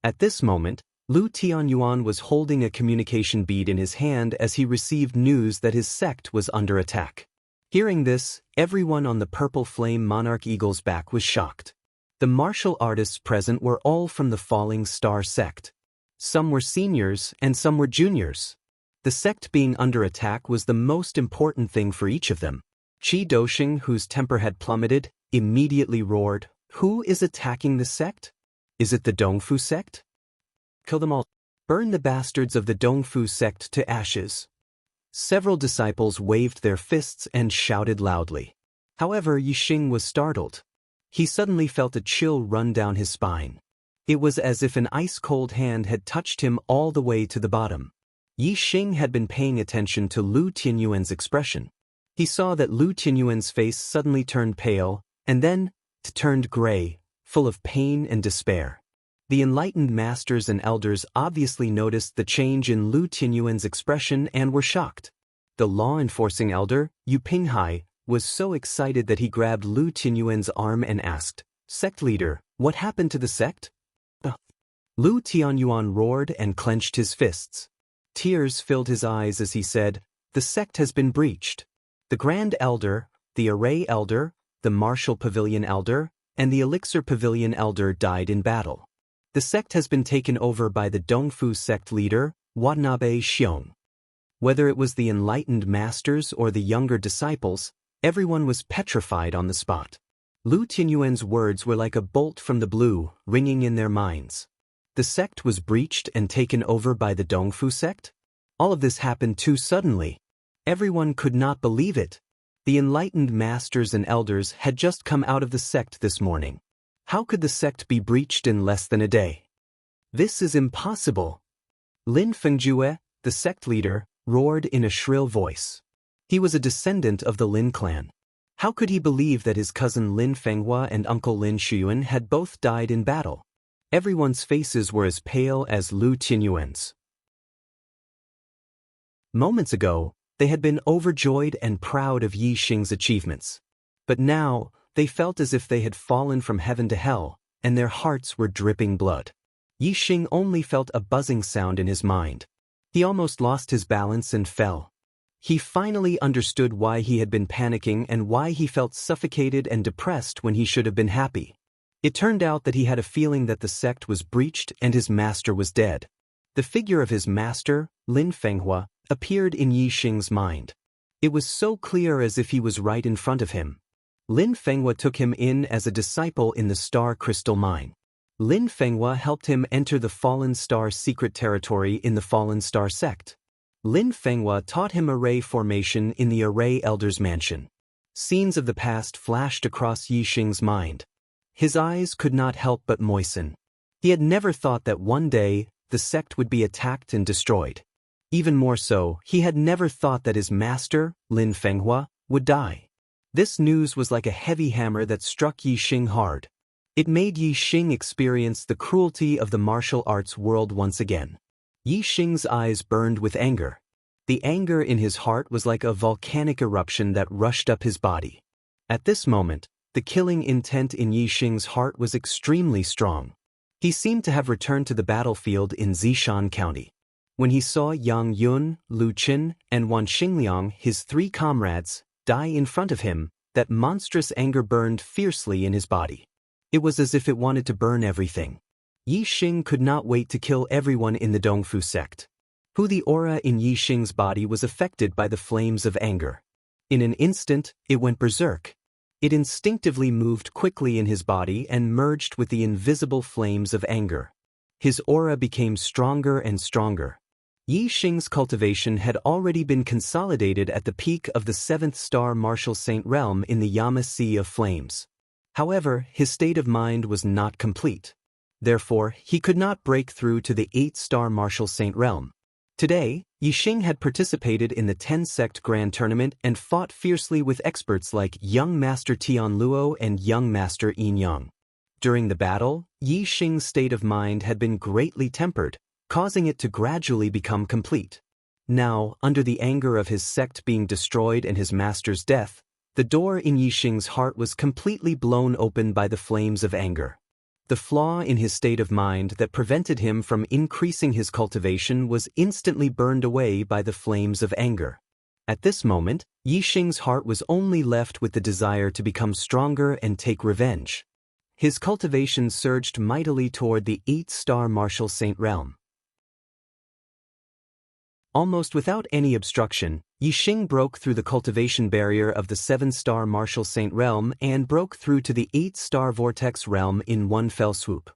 At this moment, Lu Tianyuan was holding a communication bead in his hand as he received news that his sect was under attack. Hearing this, everyone on the Purple Flame Monarch Eagle's back was shocked. The martial artists present were all from the Falling Star sect. Some were seniors and some were juniors. The sect being under attack was the most important thing for each of them. Qi Doxing, whose temper had plummeted, immediately roared, "Who is attacking the sect? Is it the Dongfu sect? Kill them all. Burn the bastards of the Dongfu sect to ashes." Several disciples waved their fists and shouted loudly. However, Yixing was startled. He suddenly felt a chill run down his spine. It was as if an ice-cold hand had touched him all the way to the bottom. Yixing had been paying attention to Lu Tianyuan's expression. He saw that Lu Tianyuan's face suddenly turned pale, and then turned gray, full of pain and despair. The enlightened masters and elders obviously noticed the change in Lu Tianyuan's expression and were shocked. The law-enforcing elder, Yu Pinghai, was so excited that he grabbed Lu Tianyuan's arm and asked, "Sect leader, what happened to the sect?" Lu Tianyuan roared and clenched his fists. Tears filled his eyes as he said, "The sect has been breached. The Grand Elder, the Array Elder, the Martial Pavilion Elder, and the Elixir Pavilion Elder died in battle. The sect has been taken over by the Dongfu sect leader, Watanabe Xiong." Whether it was the enlightened masters or the younger disciples, everyone was petrified on the spot. Lu Tianyuan's words were like a bolt from the blue, ringing in their minds. The sect was breached and taken over by the Dongfu sect? All of this happened too suddenly. Everyone could not believe it. The enlightened masters and elders had just come out of the sect this morning. How could the sect be breached in less than a day? This is impossible. Lin Fengjue, the sect leader, roared in a shrill voice. He was a descendant of the Lin clan. How could he believe that his cousin Lin Fenghua and uncle Lin Shuyuan had both died in battle? Everyone's faces were as pale as Lu Tianyuan's. Moments ago, they had been overjoyed and proud of Yixing's achievements. But now, they felt as if they had fallen from heaven to hell, and their hearts were dripping blood. Yixing only felt a buzzing sound in his mind. He almost lost his balance and fell. He finally understood why he had been panicking and why he felt suffocated and depressed when he should have been happy. It turned out that he had a feeling that the sect was breached and his master was dead. The figure of his master, Lin Fenghua, appeared in Yixing's mind. It was so clear as if he was right in front of him. Lin Fenghua took him in as a disciple in the Star Crystal Mine. Lin Fenghua helped him enter the Fallen Star secret territory in the Fallen Star sect. Lin Fenghua taught him array formation in the Array Elder's mansion. Scenes of the past flashed across Yi Xing's mind. His eyes could not help but moisten. He had never thought that one day, the sect would be attacked and destroyed. Even more so, he had never thought that his master, Lin Fenghua, would die. This news was like a heavy hammer that struck Yi Xing hard. It made Yi Xing experience the cruelty of the martial arts world once again. Yi Xing's eyes burned with anger. The anger in his heart was like a volcanic eruption that rushed up his body. At this moment, the killing intent in Yi Xing's heart was extremely strong. He seemed to have returned to the battlefield in Zishan County. When he saw Yang Yun, Lu Qin, and Wan Xingliang, his 3 comrades, die in front of him, that monstrous anger burned fiercely in his body. It was as if it wanted to burn everything. Yi Xing could not wait to kill everyone in the Dongfu sect. The aura in Yi Xing's body was affected by the flames of anger. In an instant, it went berserk. It instinctively moved quickly in his body and merged with the invisible flames of anger. His aura became stronger and stronger. Yi Xing's cultivation had already been consolidated at the peak of the 7th star martial saint realm in the Yama Sea of Flames. However, his state of mind was not complete. Therefore, he could not break through to the 8-star martial saint realm. Today, Yi Xing had participated in the 10-sect grand tournament and fought fiercely with experts like young Master Tian Luo and young Master Yin Yang. During the battle, Yi Xing's state of mind had been greatly tempered, causing it to gradually become complete. Now, under the anger of his sect being destroyed and his master's death, the door in Yi Xing's heart was completely blown open by the flames of anger. The flaw in his state of mind that prevented him from increasing his cultivation was instantly burned away by the flames of anger. At this moment, Yi Xing's heart was only left with the desire to become stronger and take revenge. His cultivation surged mightily toward the 8-star martial saint realm. Almost without any obstruction, Yi Xing broke through the cultivation barrier of the 7-star martial saint realm and broke through to the 8-star vortex realm in one fell swoop.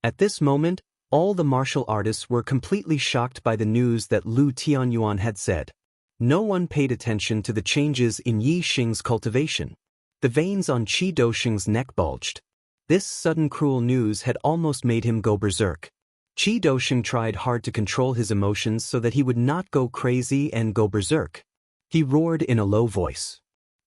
At this moment, all the martial artists were completely shocked by the news that Lu Tianyuan had said. No one paid attention to the changes in Yi Xing's cultivation. The veins on Qi Dosheng's neck bulged. This sudden cruel news had almost made him go berserk. Qi Dosheng tried hard to control his emotions so that he would not go crazy and go berserk. He roared in a low voice.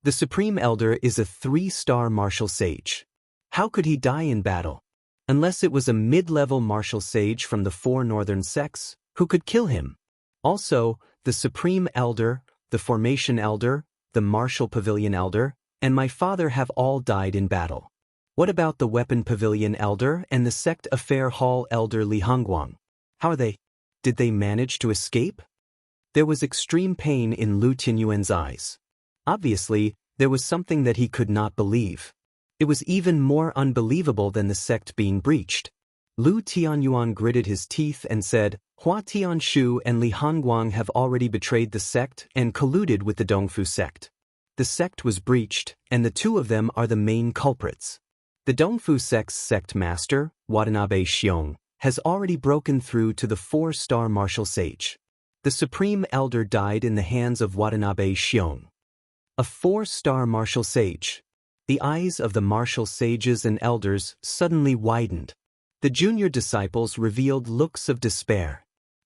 The Supreme Elder is a 3-star martial sage. How could he die in battle? Unless it was a mid-level martial sage from the 4 northern sects, who could kill him? Also, the Supreme Elder, the Formation Elder, the Martial Pavilion Elder, and my father have all died in battle. What about the Weapon Pavilion Elder and the Sect Affair Hall Elder Li Hongguang? How are they? Did they manage to escape? There was extreme pain in Lu Tianyuan's eyes. Obviously, there was something that he could not believe. It was even more unbelievable than the sect being breached. Lu Tianyuan gritted his teeth and said, Hua Tianshu and Li Hongguang have already betrayed the sect and colluded with the Dongfu sect. The sect was breached, and the 2 of them are the main culprits. The Dongfu sect's sect master, Watanabe Xiong, has already broken through to the 4-star martial sage. The Supreme Elder died in the hands of Watanabe Xiong. A 4-star martial sage. The eyes of the martial sages and elders suddenly widened. The junior disciples revealed looks of despair.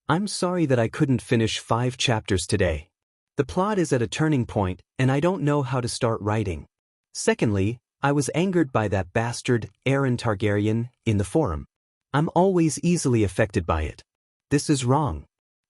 I'm sorry that I couldn't finish 5 chapters today. The plot is at a turning point, and I don't know how to start writing. Secondly, I was angered by that bastard, Aaron Targaryen, in the forum. I'm always easily affected by it. This is wrong.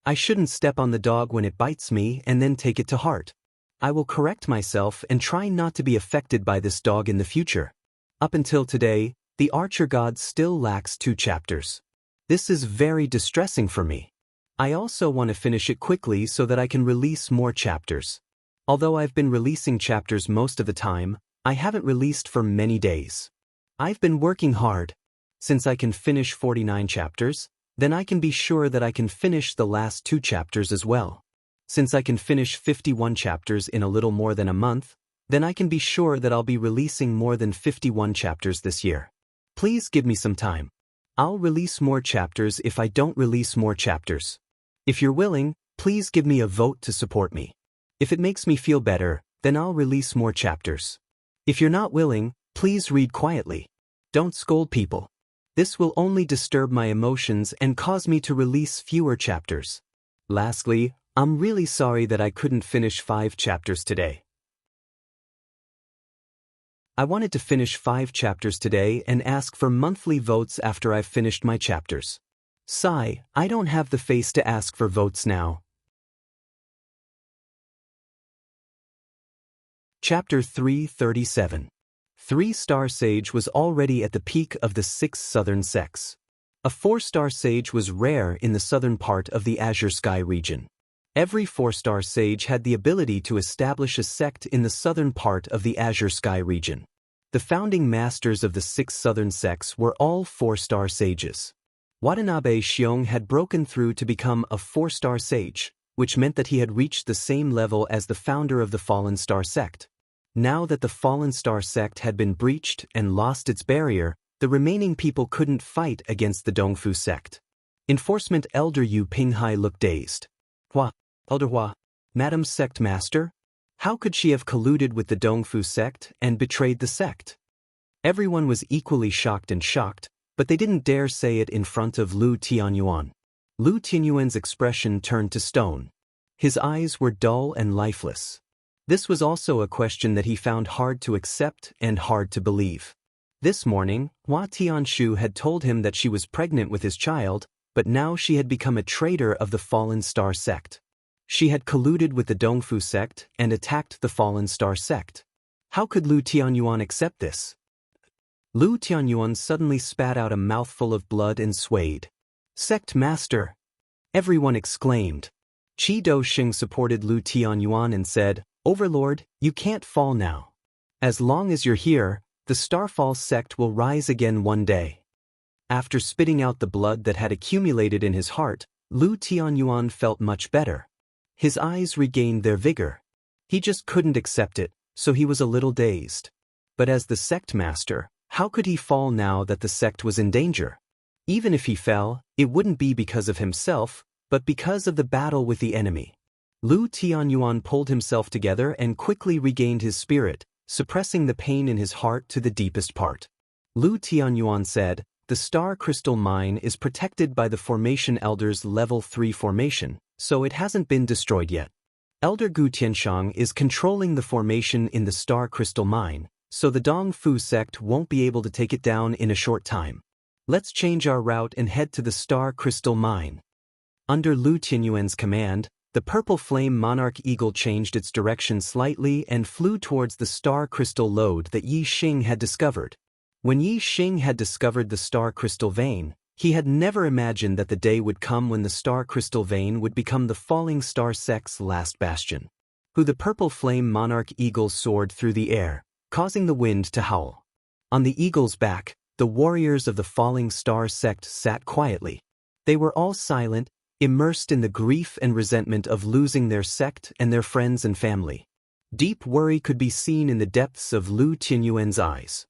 I shouldn't step on the dog when it bites me and then take it to heart. I will correct myself and try not to be affected by this dog in the future. Up until today, the Archer God still lacks 2 chapters. This is very distressing for me. I also want to finish it quickly so that I can release more chapters. Although I've been releasing chapters most of the time, I haven't released for many days. I've been working hard. Since I can finish 49 chapters, then I can be sure that I can finish the last 2 chapters as well. Since I can finish 51 chapters in a little more than a month, then I can be sure that I'll be releasing more than 51 chapters this year. Please give me some time. I'll release more chapters if I don't release more chapters. If you're willing, please give me a vote to support me. If it makes me feel better, then I'll release more chapters. If you're not willing, please read quietly. Don't scold people. This will only disturb my emotions and cause me to release fewer chapters. Lastly, I'm really sorry that I couldn't finish 5 chapters today. I wanted to finish 5 chapters today and ask for monthly votes after I've finished my chapters. Sigh, I don't have the face to ask for votes now. Chapter 337. 3-star sage was already at the peak of the 6 southern sects. A 4-star sage was rare in the southern part of the Azure Sky region. Every 4-star sage had the ability to establish a sect in the southern part of the Azure Sky region. The founding masters of the 6 southern sects were all 4-star sages. Watanabe Xiong had broken through to become a 4-star sage, which meant that he had reached the same level as the founder of the Fallen Star sect. Now that the Fallen Star sect had been breached and lost its barrier, the remaining people couldn't fight against the Dongfu sect. Enforcement Elder Yu Pinghai looked dazed. Hua, Elder Hua, Madam Sect Master? How could she have colluded with the Dongfu sect and betrayed the sect? Everyone was equally shocked, but they didn't dare say it in front of Lu Tianyuan. Lu Tianyuan's expression turned to stone. His eyes were dull and lifeless. This was also a question that he found hard to accept and hard to believe. This morning, Hua Tianshu had told him that she was pregnant with his child, but now she had become a traitor of the Fallen Star sect. She had colluded with the Dongfu sect and attacked the Fallen Star sect. How could Lu Tianyuan accept this? Lu Tianyuan suddenly spat out a mouthful of blood and swayed. Sect Master! Everyone exclaimed. Qi Doxing supported Lu Tianyuan and said, Overlord, you can't fall now. As long as you're here, the Starfall sect will rise again one day. After spitting out the blood that had accumulated in his heart, Lu Tianyuan felt much better. His eyes regained their vigor. He just couldn't accept it, so he was a little dazed. But as the sect master, how could he fall now that the sect was in danger? Even if he fell, it wouldn't be because of himself, but because of the battle with the enemy. Lu Tianyuan pulled himself together and quickly regained his spirit, suppressing the pain in his heart to the deepest part. Lu Tianyuan said, The Star Crystal Mine is protected by the Formation Elder's Level 3 formation, so it hasn't been destroyed yet. Elder Gu Tianshang is controlling the formation in the Star Crystal Mine, so the Dongfu sect won't be able to take it down in a short time. Let's change our route and head to the Star Crystal Mine. Under Lu Tianyuan's command, the purple flame monarch eagle changed its direction slightly and flew towards the star crystal lode that Yi Xing had discovered. When Yi Xing had discovered the star crystal vein, he had never imagined that the day would come when the star crystal vein would become the falling star sect's last bastion. The purple flame monarch eagle soared through the air, causing the wind to howl. On the eagle's back, the warriors of the falling star sect sat quietly. They were all silent, immersed in the grief and resentment of losing their sect and their friends and family. Deep worry could be seen in the depths of Lu Tianyuan's eyes.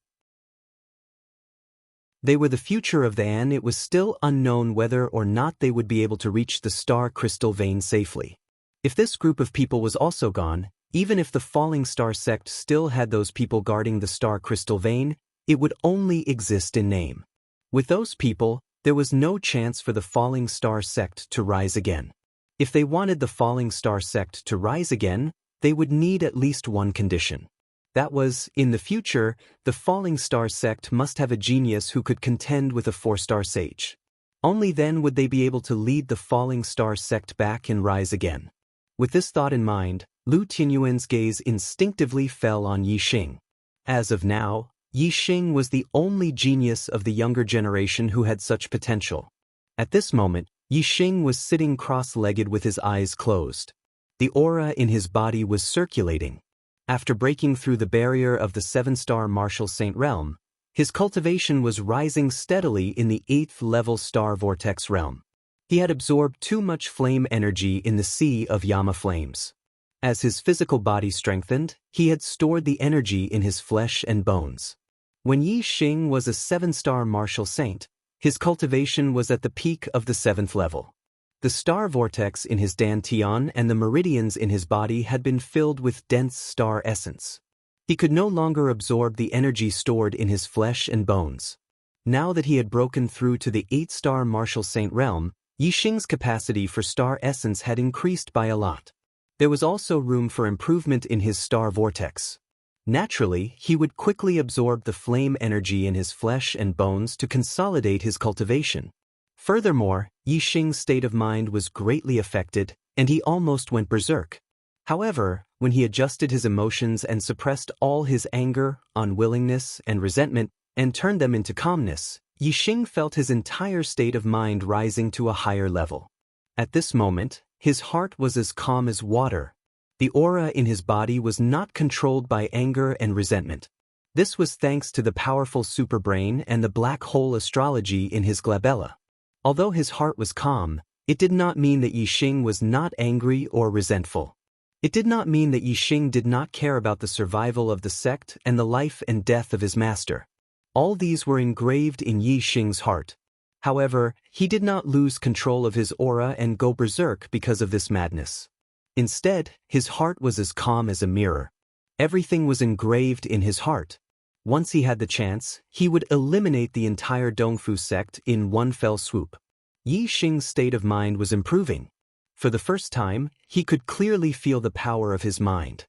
They were the future of the An. It was still unknown whether or not they would be able to reach the star crystal vein safely. If this group of people was also gone, even if the falling star sect still had those people guarding the star crystal vein, it would only exist in name. With those people, there was no chance for the falling star sect to rise again. If they wanted the falling star sect to rise again, they would need at least one condition. That was, in the future, the falling star sect must have a genius who could contend with a 4-star sage. Only then would they be able to lead the falling star sect back and rise again. With this thought in mind, Lu Tianyuan's gaze instinctively fell on Yi Xing. As of now, Yi Xing was the only genius of the younger generation who had such potential. At this moment, Yi Xing was sitting cross-legged with his eyes closed. The aura in his body was circulating. After breaking through the barrier of the 7-star Martial Saint realm, his cultivation was rising steadily in the 8th-level Star Vortex realm. He had absorbed too much flame energy in the sea of Yama flames. As his physical body strengthened, he had stored the energy in his flesh and bones. When Yi Xing was a 7-star Martial Saint, His cultivation was at the peak of the 7th level. The star vortex in his dantian and the meridians in his body had been filled with dense star essence. He could no longer absorb the energy stored in his flesh and bones. Now that he had broken through to the 8-star martial saint realm, Yixing's capacity for star essence had increased by a lot. There was also room for improvement in his star vortex. Naturally, he would quickly absorb the flame energy in his flesh and bones to consolidate his cultivation. Furthermore, Yixing's state of mind was greatly affected, and he almost went berserk. However, when he adjusted his emotions and suppressed all his anger, unwillingness, and resentment, and turned them into calmness, Yixing felt his entire state of mind rising to a higher level. At this moment, his heart was as calm as water. The aura in his body was not controlled by anger and resentment. This was thanks to the powerful superbrain and the black hole astrology in his glabella. Although his heart was calm, it did not mean that Yixing was not angry or resentful. It did not mean that Yixing did not care about the survival of the sect and the life and death of his master. All these were engraved in Yixing's heart. However, he did not lose control of his aura and go berserk because of this madness. Instead, his heart was as calm as a mirror. Everything was engraved in his heart. Once he had the chance, he would eliminate the entire Dongfu sect in one fell swoop. Yixing's state of mind was improving. For the first time, he could clearly feel the power of his mind.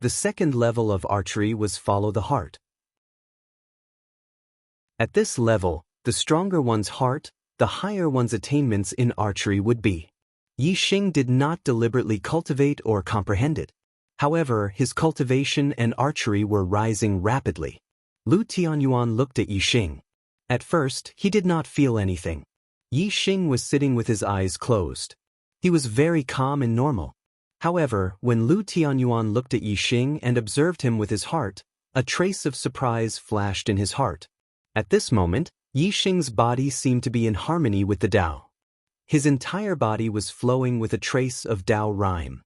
The second level of archery was follow the heart. At this level, the stronger one's heart, the higher one's attainments in archery would be. Yixing did not deliberately cultivate or comprehend it. However, his cultivation and archery were rising rapidly. Lu Tianyuan looked at Yixing. At first, he did not feel anything. Yixing was sitting with his eyes closed. He was very calm and normal. However, when Lu Tianyuan looked at Yixing and observed him with his heart, a trace of surprise flashed in his heart. At this moment, Yixing's body seemed to be in harmony with the Tao. His entire body was flowing with a trace of Tao rhyme.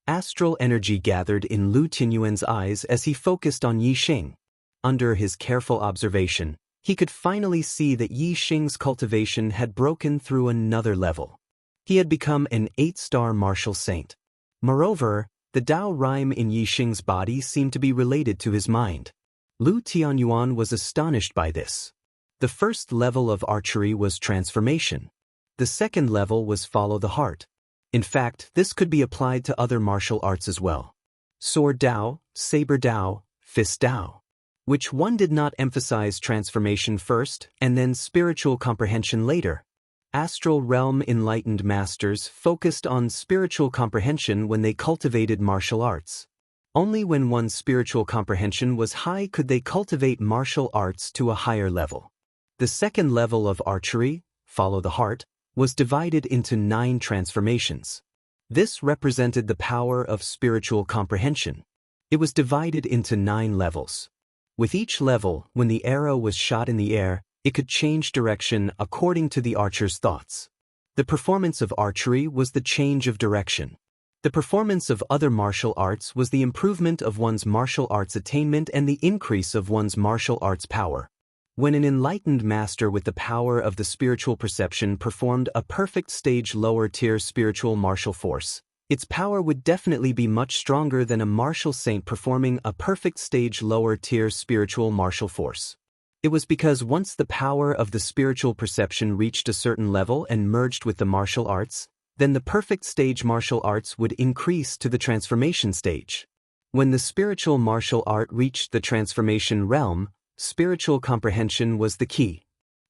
Astral energy gathered in Lu Tianyuan's eyes as he focused on Yixing. Under his careful observation, he could finally see that Yixing's cultivation had broken through another level. He had become an 8-star martial saint. Moreover, the Tao rhyme in Yixing's body seemed to be related to his mind. Lu Tianyuan was astonished by this. The first level of archery was transformation. The second level was follow the heart. In fact, this could be applied to other martial arts as well. Sword Tao, Saber Tao, Fist Tao. Which one did not emphasize transformation first and then spiritual comprehension later? Astral realm enlightened masters focused on spiritual comprehension when they cultivated martial arts. Only when one's spiritual comprehension was high could they cultivate martial arts to a higher level. The second level of archery, follow the heart, was divided into 9 transformations. This represented the power of spiritual comprehension. It was divided into 9 levels. With each level, when the arrow was shot in the air, it could change direction according to the archer's thoughts. The performance of archery was the change of direction. The performance of other martial arts was the improvement of one's martial arts attainment and the increase of one's martial arts power. When an enlightened master with the power of the spiritual perception performed a perfect stage lower-tier spiritual martial force, its power would definitely be much stronger than a martial saint performing a perfect stage lower-tier spiritual martial force. It was because once the power of the spiritual perception reached a certain level and merged with the martial arts, then the perfect stage martial arts would increase to the transformation stage. When the spiritual martial art reached the transformation realm, spiritual comprehension was the key.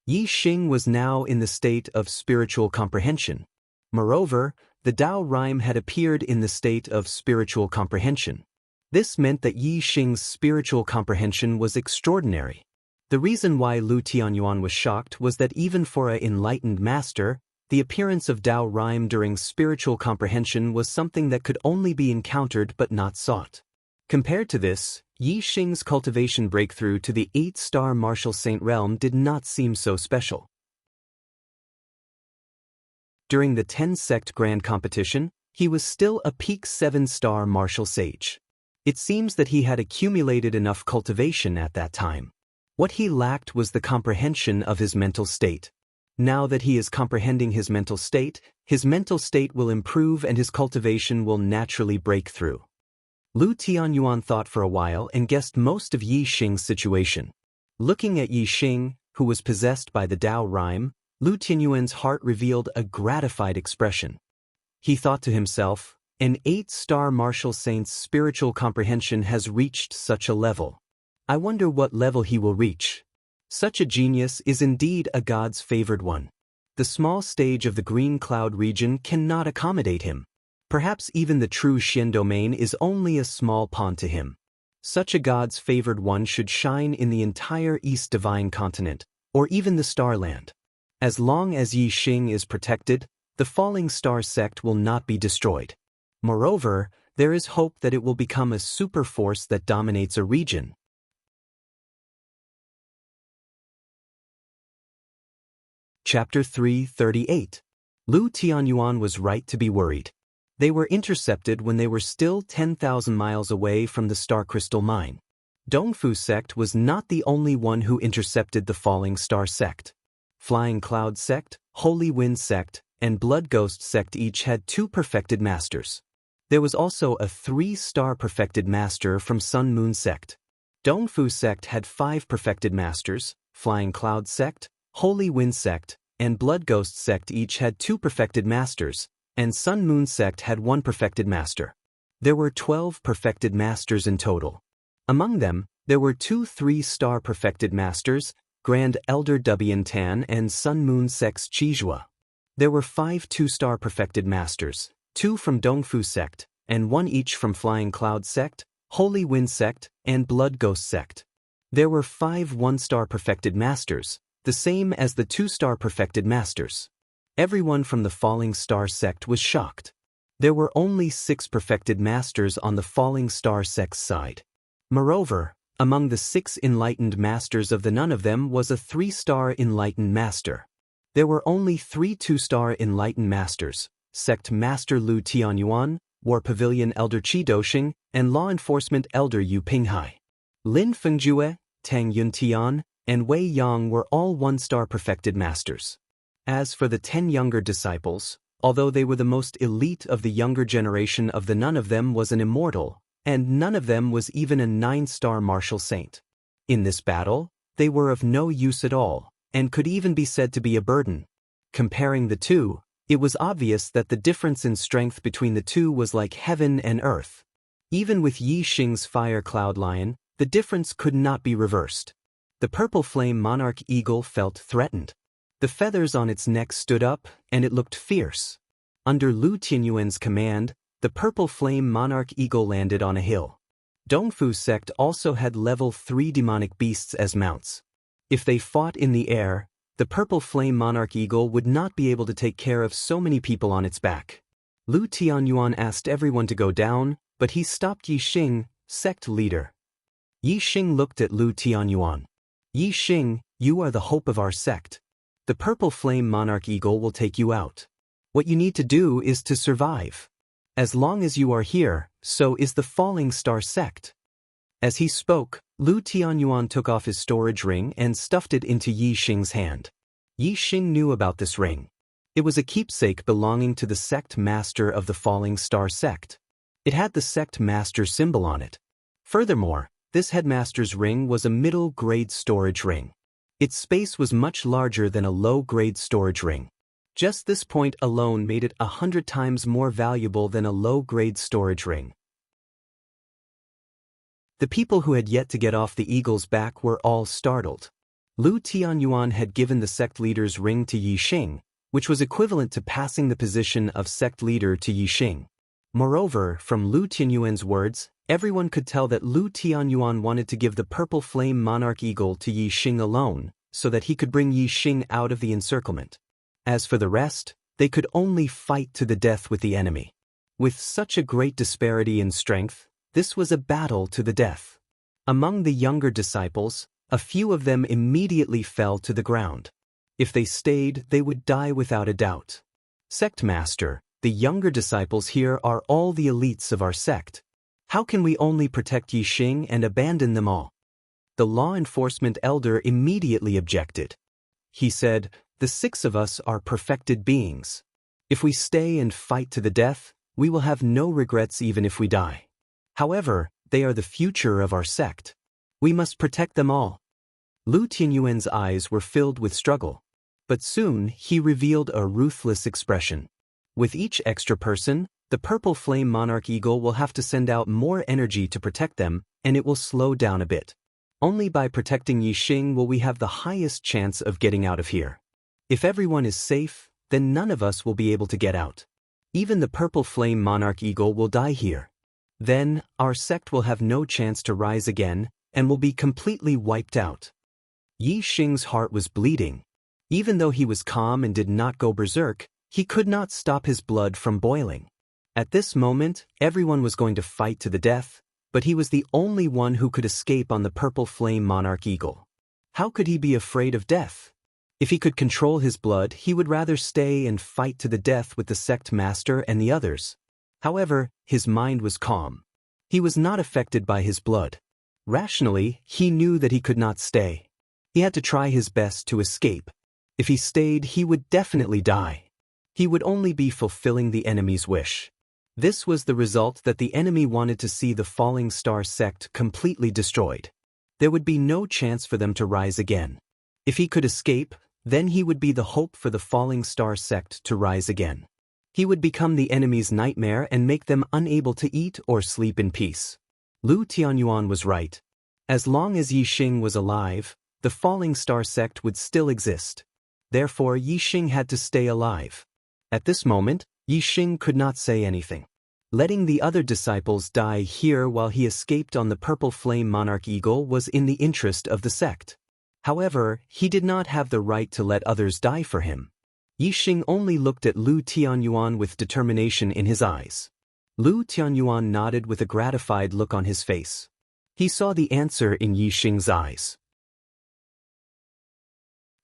Yixing was now in the state of spiritual comprehension. Moreover, the Tao rhyme had appeared in the state of spiritual comprehension. This meant that Yixing's spiritual comprehension was extraordinary. The reason why Lu Tianyuan was shocked was that even for an enlightened master, the appearance of Tao rhyme during spiritual comprehension was something that could only be encountered but not sought. Compared to this, Yixing's cultivation breakthrough to the 8-star martial saint realm did not seem so special. During the 10-sect grand competition, he was still a peak 7-star martial sage. It seems that he had accumulated enough cultivation at that time. What he lacked was the comprehension of his mental state. Now that he is comprehending his mental state will improve and his cultivation will naturally break through. Lu Tianyuan thought for a while and guessed most of Yi Xing's situation. Looking at Yi Xing, who was possessed by the Tao rhyme, Lu Tianyuan's heart revealed a gratified expression. He thought to himself, an 8-star martial saint's spiritual comprehension has reached such a level. I wonder what level he will reach. Such a genius is indeed a god's favored one. The small stage of the green cloud region cannot accommodate him. Perhaps even the true Xian domain is only a small pawn to him. Such a god's favored one should shine in the entire East Divine Continent, or even the Starland. As long as Yi Xing is protected, the Falling Star sect will not be destroyed. Moreover, there is hope that it will become a super force that dominates a region. Chapter 338. Lu Tianyuan was right to be worried. They were intercepted when they were still 10,000 miles away from the Star Crystal Mine. Dongfu sect was not the only one who intercepted the Falling Star sect. Flying Cloud sect, Holy Wind sect, and Blood Ghost sect each had 2 perfected masters. There was also a 3-star perfected master from Sun Moon sect. Dongfu sect had 5 perfected masters, Flying Cloud sect, Holy Wind sect, and Blood Ghost sect each had 2 perfected masters, and Sun Moon sect had 1 perfected master. There were 12 perfected masters in total. Among them, there were 2 3-star perfected masters, Grand Elder Dubian Tan and Sun Moon sect's Chizhua. There were 5 2-star perfected masters, 2 from Dongfu sect, and 1 each from Flying Cloud sect, Holy Wind sect, and Blood Ghost sect. There were 5 1-star perfected masters, the same as the 2-star perfected masters. Everyone from the Falling Star sect was shocked. There were only 6 perfected masters on the Falling Star sect's side. Moreover, among the 6 enlightened masters of the none of them was a 3-star enlightened master. There were only 3 2-star enlightened masters, Sect Master Lu Tianyuan, War Pavilion Elder Qi Doxing, and Law Enforcement Elder Yu Pinghai. Lin Fengjue, Tang Yuntian, and Wei Yang were all 1-star perfected masters. As for the 10 younger disciples, although they were the most elite of the younger generation of the none of them was an immortal, and none of them was even a 9-star martial saint. In this battle, they were of no use at all, and could even be said to be a burden. Comparing the two, it was obvious that the difference in strength between the two was like heaven and earth. Even with Yi Xing's fire cloud lion, the difference could not be reversed. The purple flame monarch eagle felt threatened. The feathers on its neck stood up, and it looked fierce. Under Lu Tianyuan's command, the purple flame monarch eagle landed on a hill. Dongfu sect also had level 3 demonic beasts as mounts. If they fought in the air, the purple flame monarch eagle would not be able to take care of so many people on its back. Lu Tianyuan asked everyone to go down, but he stopped Yi Xing, sect leader. Yi Xing looked at Lu Tianyuan. Yi Xing, you are the hope of our sect. The purple flame monarch eagle will take you out. What you need to do is to survive. As long as you are here, so is the Falling Star sect. As he spoke, Lu Tianyuan took off his storage ring and stuffed it into Yi Xing's hand. Yi Xing knew about this ring. It was a keepsake belonging to the sect master of the Falling Star sect. It had the sect master symbol on it. Furthermore, this headmaster's ring was a middle-grade storage ring. Its space was much larger than a low-grade storage ring. Just this point alone made it 100 times more valuable than a low-grade storage ring. The people who had yet to get off the eagle's back were all startled. Lu Tianyuan had given the sect leader's ring to Yi Xing, which was equivalent to passing the position of sect leader to Yi Xing. Moreover, from Lu Tianyuan's words, everyone could tell that Lu Tianyuan wanted to give the purple flame monarch eagle to Yi Xing alone, so that he could bring Yi Xing out of the encirclement. As for the rest, they could only fight to the death with the enemy. With such a great disparity in strength, this was a battle to the death. Among the younger disciples, a few of them immediately fell to the ground. If they stayed, they would die without a doubt. Sect Master, the younger disciples here are all the elites of our sect. How can we only protect Yi Xing and abandon them all? The law enforcement elder immediately objected. He said, the 6 of us are perfected beings. If we stay and fight to the death, we will have no regrets even if we die. However, they are the future of our sect. We must protect them all. Lu Tianyuan's eyes were filled with struggle. But soon, he revealed a ruthless expression. With each extra person, the purple flame monarch eagle will have to send out more energy to protect them, and it will slow down a bit. Only by protecting Yixing will we have the highest chance of getting out of here. If everyone is safe, then none of us will be able to get out. Even the purple flame monarch eagle will die here. Then, our sect will have no chance to rise again, and will be completely wiped out. Yixing's heart was bleeding. Even though he was calm and did not go berserk, he could not stop his blood from boiling. At this moment, everyone was going to fight to the death, but he was the only one who could escape on the purple flame monarch eagle. How could he be afraid of death? If he could control his blood, he would rather stay and fight to the death with the sect master and the others. However, his mind was calm. He was not affected by his blood. Rationally, he knew that he could not stay. He had to try his best to escape. If he stayed, he would definitely die. He would only be fulfilling the enemy's wish. This was the result that the enemy wanted to see the Falling Star sect completely destroyed. There would be no chance for them to rise again. If he could escape, then he would be the hope for the Falling Star sect to rise again. He would become the enemy's nightmare and make them unable to eat or sleep in peace. Lu Tianyuan was right. As long as Yixing was alive, the Falling Star sect would still exist. Therefore, Yixing had to stay alive. At this moment, Yixing could not say anything. Letting the other disciples die here while he escaped on the purple flame monarch eagle was in the interest of the sect. However, he did not have the right to let others die for him. Yixing only looked at Lu Tianyuan with determination in his eyes. Lu Tianyuan nodded with a gratified look on his face. He saw the answer in Yixing's eyes.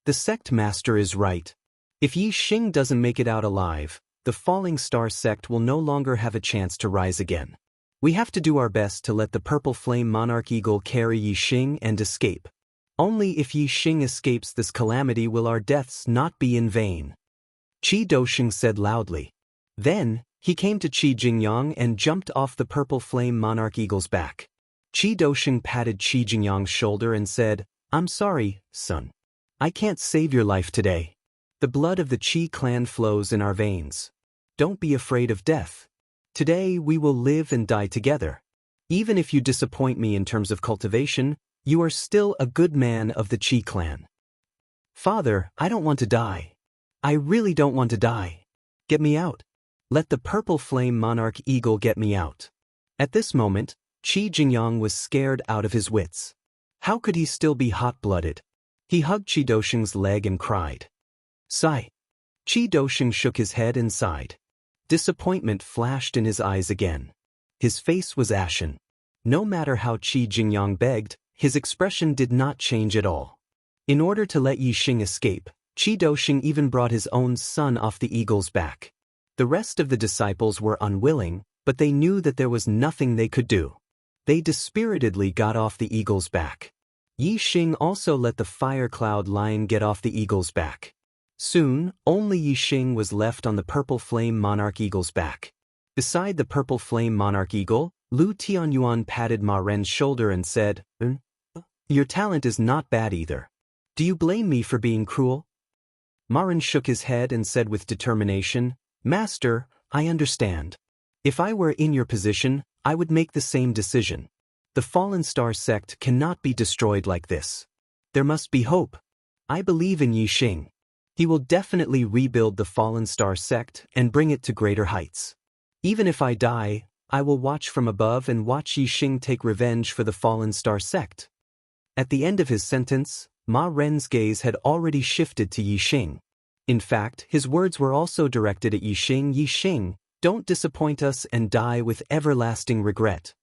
The sect master is right. If Yixing doesn't make it out alive, the Falling Star sect will no longer have a chance to rise again. We have to do our best to let the purple flame monarch eagle carry Yixing and escape. Only if Yixing escapes this calamity will our deaths not be in vain. Qi Dosheng said loudly. Then, he came to Qi Jingyang and jumped off the purple flame monarch eagle's back. Qi Dosheng patted Qi Jingyang's shoulder and said, "I'm sorry, son. I can't save your life today. The blood of the Qi clan flows in our veins. Don't be afraid of death. Today we will live and die together. Even if you disappoint me in terms of cultivation, you are still a good man of the Qi clan." "Father, I don't want to die. I really don't want to die. Get me out. Let the purple flame monarch eagle get me out." At this moment, Qi Jingyang was scared out of his wits. How could he still be hot-blooded? He hugged Qi Dosheng's leg and cried. Sigh. Qi Dosheng shook his head and sighed. Disappointment flashed in his eyes again. His face was ashen. No matter how Qi Jingyang begged, his expression did not change at all. In order to let Yixing escape, Qi Dosheng even brought his own son off the eagle's back. The rest of the disciples were unwilling, but they knew that there was nothing they could do. They dispiritedly got off the eagle's back. Yixing also let the fire cloud lion get off the eagle's back. Soon, only Yixing was left on the purple flame monarch eagle's back. Beside the purple flame monarch eagle, Lu Tianyuan patted Ma Ren's shoulder and said, "Your talent is not bad either. Do you blame me for being cruel?" Ma Ren shook his head and said with determination, "Master, I understand. If I were in your position, I would make the same decision. The Fallen Star sect cannot be destroyed like this. There must be hope. I believe in Yixing. He will definitely rebuild the Fallen Star sect and bring it to greater heights. Even if I die, I will watch from above and watch Yixing take revenge for the Fallen Star sect." At the end of his sentence, Ma Ren's gaze had already shifted to Yixing. In fact, his words were also directed at Yixing. "Yixing, don't disappoint us and die with everlasting regret."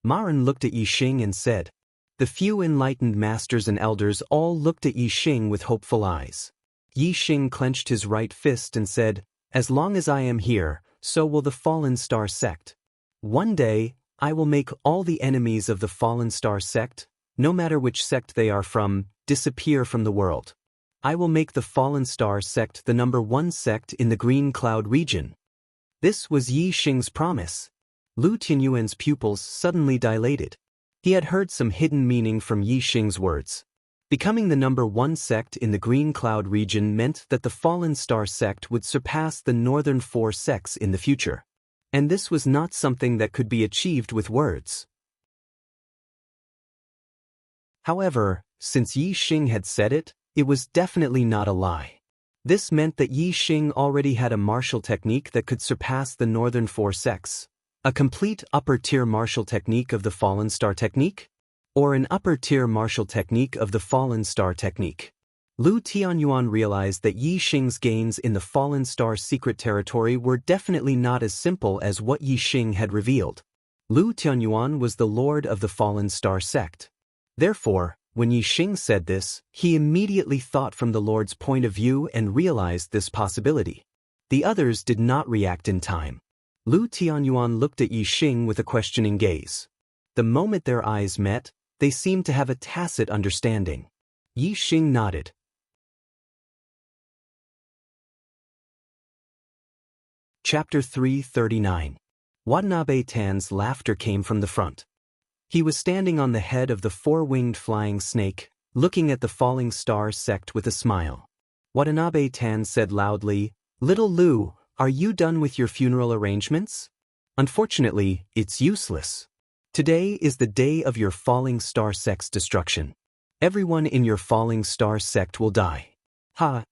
Ma Ren looked at Yixing and said. The few enlightened masters and elders all looked at Yixing with hopeful eyes. Yixing clenched his right fist and said, "As long as I am here, so will the Fallen Star sect. One day, I will make all the enemies of the Fallen Star sect, no matter which sect they are from, disappear from the world. I will make the Fallen Star sect the #1 sect in the Green Cloud region. This was Yi Xing's promise. Lu Tianyuan's pupils suddenly dilated. He had heard some hidden meaning from Yi Xing's words. Becoming the #1 sect in the Green Cloud region meant that the Fallen Star sect would surpass the northern 4 sects in the future. And this was not something that could be achieved with words. However, since Yi Xing had said it, it was definitely not a lie. This meant that Yi Xing already had a martial technique that could surpass the northern 4 sects. A complete upper-tier martial technique of the Fallen Star technique? Or an upper-tier martial technique of the Fallen Star technique? Lu Tianyuan realized that Yi Xing's gains in the Fallen Star secret territory were definitely not as simple as what Yi Xing had revealed. Lu Tianyuan was the lord of the Fallen Star sect. Therefore, when Yi Xing said this, he immediately thought from the lord's point of view and realized this possibility. The others did not react in time. Lu Tianyuan looked at Yi Xing with a questioning gaze. The moment their eyes met, they seemed to have a tacit understanding. Yi Xing nodded. Chapter 339. Watanabe Tan's laughter came from the front. He was standing on the head of the 4-winged flying snake, looking at the Falling Star sect with a smile. Watanabe Tan said loudly, "Little Lu, are you done with your funeral arrangements? Unfortunately, it's useless. Today is the day of your Falling Star sect's destruction. Everyone in your Falling Star sect will die." Ha!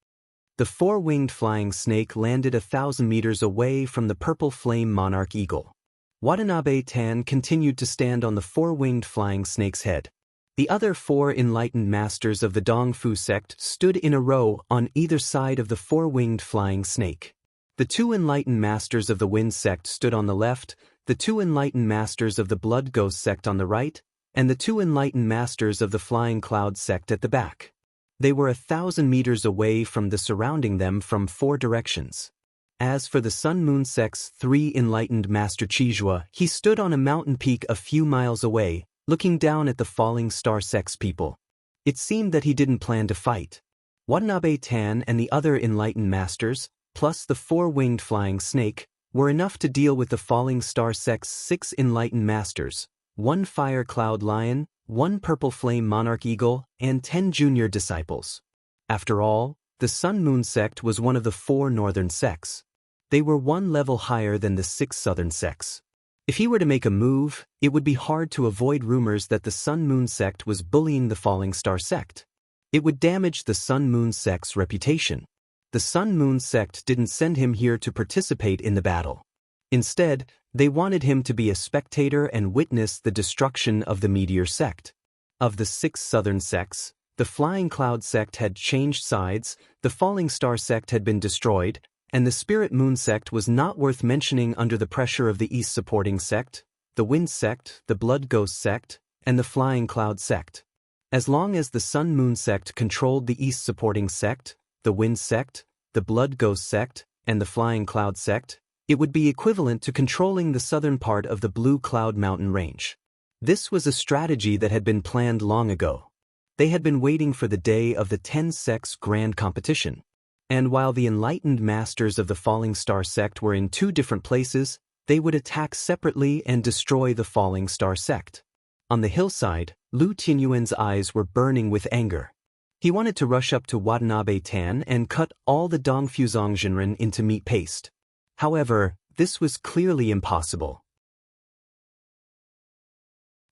The 4-winged flying snake landed 1,000 meters away from the purple flame monarch eagle. Watanabe Tan continued to stand on the 4-winged flying snake's head. The other 4 enlightened masters of the Dongfu sect stood in a row on either side of the 4-winged flying snake. The 2 enlightened masters of the Wind sect stood on the left, the 2 enlightened masters of the Blood Ghost sect on the right, and the 2 enlightened masters of the Flying Cloud sect at the back. They were 1,000 meters away from the surrounding them from 4 directions. As for the Sun Moon sect's 3 enlightened master Chizhua, he stood on a mountain peak a few miles away, looking down at the Falling Star sect's people. It seemed that he didn't plan to fight. Watanabe Tan and the other enlightened masters, plus the 4-winged flying snake, were enough to deal with the Falling Star sect's 6 enlightened masters, 1 fire cloud lion, 1 purple flame monarch eagle, and 10 junior disciples. After all, the Sun Moon sect was one of the 4 northern sects. They were 1 level higher than the 6 southern sects. If he were to make a move, it would be hard to avoid rumors that the Sun Moon sect was bullying the Falling Star sect. It would damage the Sun Moon sect's reputation. The Sun Moon sect didn't send him here to participate in the battle. Instead, they wanted him to be a spectator and witness the destruction of the Meteor sect. Of the 6 southern sects, the Flying Cloud sect had changed sides, the Falling Star sect had been destroyed, and the Spirit Moon sect was not worth mentioning under the pressure of the East supporting sect, the Wind sect, the Blood Ghost sect, and the Flying Cloud sect. As long as the Sun Moon sect controlled the East supporting sect, the Wind sect, the Blood Ghost sect, and the Flying Cloud sect, it would be equivalent to controlling the southern part of the Blue Cloud Mountain range. This was a strategy that had been planned long ago. They had been waiting for the day of the 10 sects grand competition. And while the enlightened masters of the Falling Star sect were in 2 different places, they would attack separately and destroy the Falling Star sect. On the hillside, Lu Tianyuan's eyes were burning with anger. He wanted to rush up to Watanabe Tan and cut all the Dongfuzong Jinren into meat paste. However, this was clearly impossible.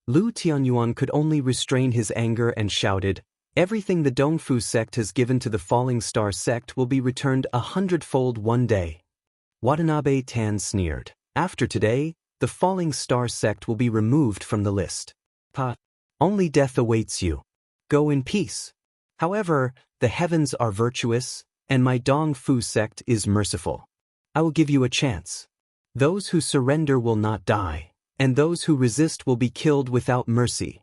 Lu Tianyuan could only restrain his anger and shouted, "Everything the Dongfu sect has given to the Falling Star sect will be returned 100-fold one day." Watanabe Tan sneered. "After today, the Falling Star sect will be removed from the list. Only death awaits you. Go in peace. However, the heavens are virtuous, and my Dongfu sect is merciful. I will give you a chance. Those who surrender will not die, and those who resist will be killed without mercy.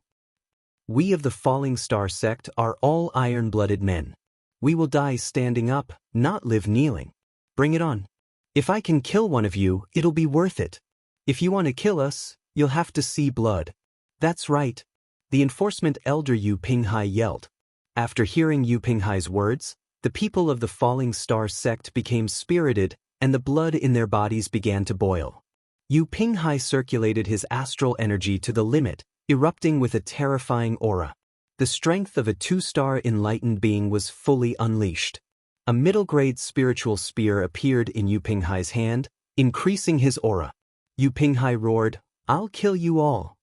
We of the Falling Star sect are all iron-blooded men. We will die standing up, not live kneeling. Bring it on. If I can kill one of you, it'll be worth it. If you want to kill us, you'll have to see blood." "That's right." The enforcement elder Yu Pinghai yelled. After hearing Yu Pinghai's words, The people of the Falling Star sect became spirited, and the blood in their bodies began to boil. Yu Pinghai circulated his astral energy to the limit, erupting with a terrifying aura. The strength of a 2-star enlightened being was fully unleashed. A middle-grade spiritual spear appeared in Yu Pinghai's hand, increasing his aura. Yu Pinghai roared, "I'll kill you all."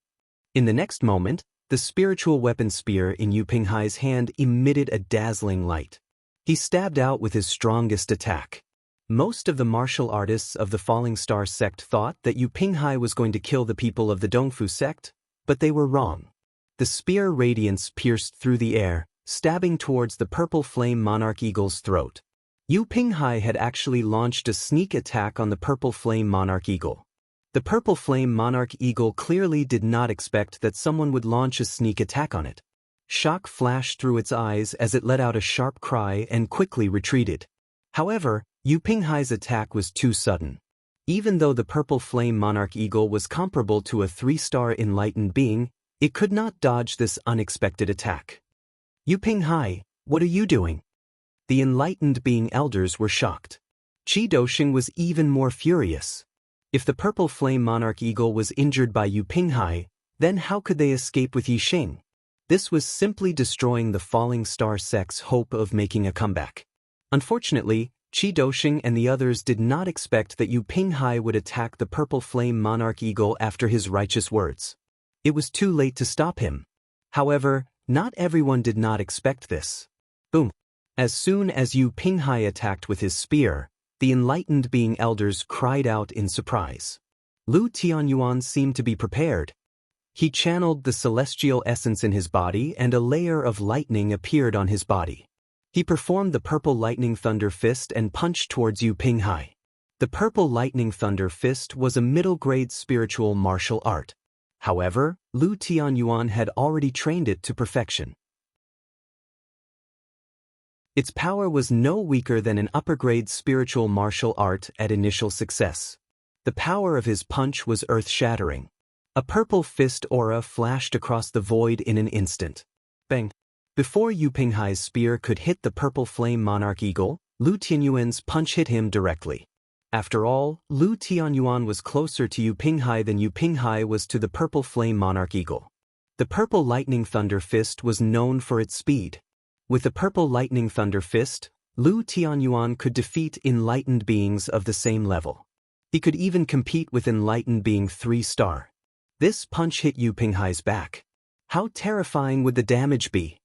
In the next moment, the spiritual weapon spear in Yu Pinghai's hand emitted a dazzling light. He stabbed out with his strongest attack. Most of the martial artists of the Falling Star sect thought that Yu Pinghai was going to kill the people of the Dongfu sect, but they were wrong. The spear radiance pierced through the air, stabbing towards the purple flame monarch eagle's throat. Yu Pinghai had actually launched a sneak attack on the purple flame monarch eagle. The purple flame monarch eagle clearly did not expect that someone would launch a sneak attack on it. Shock flashed through its eyes as it let out a sharp cry and quickly retreated. However, Yu Pinghai's attack was too sudden. Even though the purple flame monarch eagle was comparable to a 3-star enlightened being, it could not dodge this unexpected attack. "Yu Pinghai, what are you doing?" The enlightened being elders were shocked. Qi Dosheng was even more furious. If the purple flame monarch eagle was injured by Yu Pinghai, then how could they escape with Yixing? This was simply destroying the Falling Star sect's hope of making a comeback. Unfortunately, Qi Dosheng and the others did not expect that Yu Pinghai would attack the purple flame monarch eagle after his righteous words. It was too late to stop him. However, not everyone did not expect this. Boom! As soon as Yu Pinghai attacked with his spear, the enlightened being elders cried out in surprise. Lu Tianyuan seemed to be prepared. He channeled the celestial essence in his body and a layer of lightning appeared on his body. He performed the purple lightning thunder fist and punched towards Yu Pinghai. The purple lightning thunder fist was a middle-grade spiritual martial art. However, Lu Tianyuan had already trained it to perfection. Its power was no weaker than an upper-grade spiritual martial art at initial success. The power of his punch was earth-shattering. A purple fist aura flashed across the void in an instant. Bang! Before Yu Pinghai's spear could hit the purple flame monarch eagle, Lu Tianyuan's punch hit him directly. After all, Lu Tianyuan was closer to Yu Pinghai than Yu Pinghai was to the purple flame monarch eagle. The purple lightning thunder fist was known for its speed. With the purple lightning thunder fist, Lu Tianyuan could defeat enlightened beings of the same level. He could even compete with enlightened being 3-star. This punch hit Yu Pinghai's back. How terrifying would the damage be?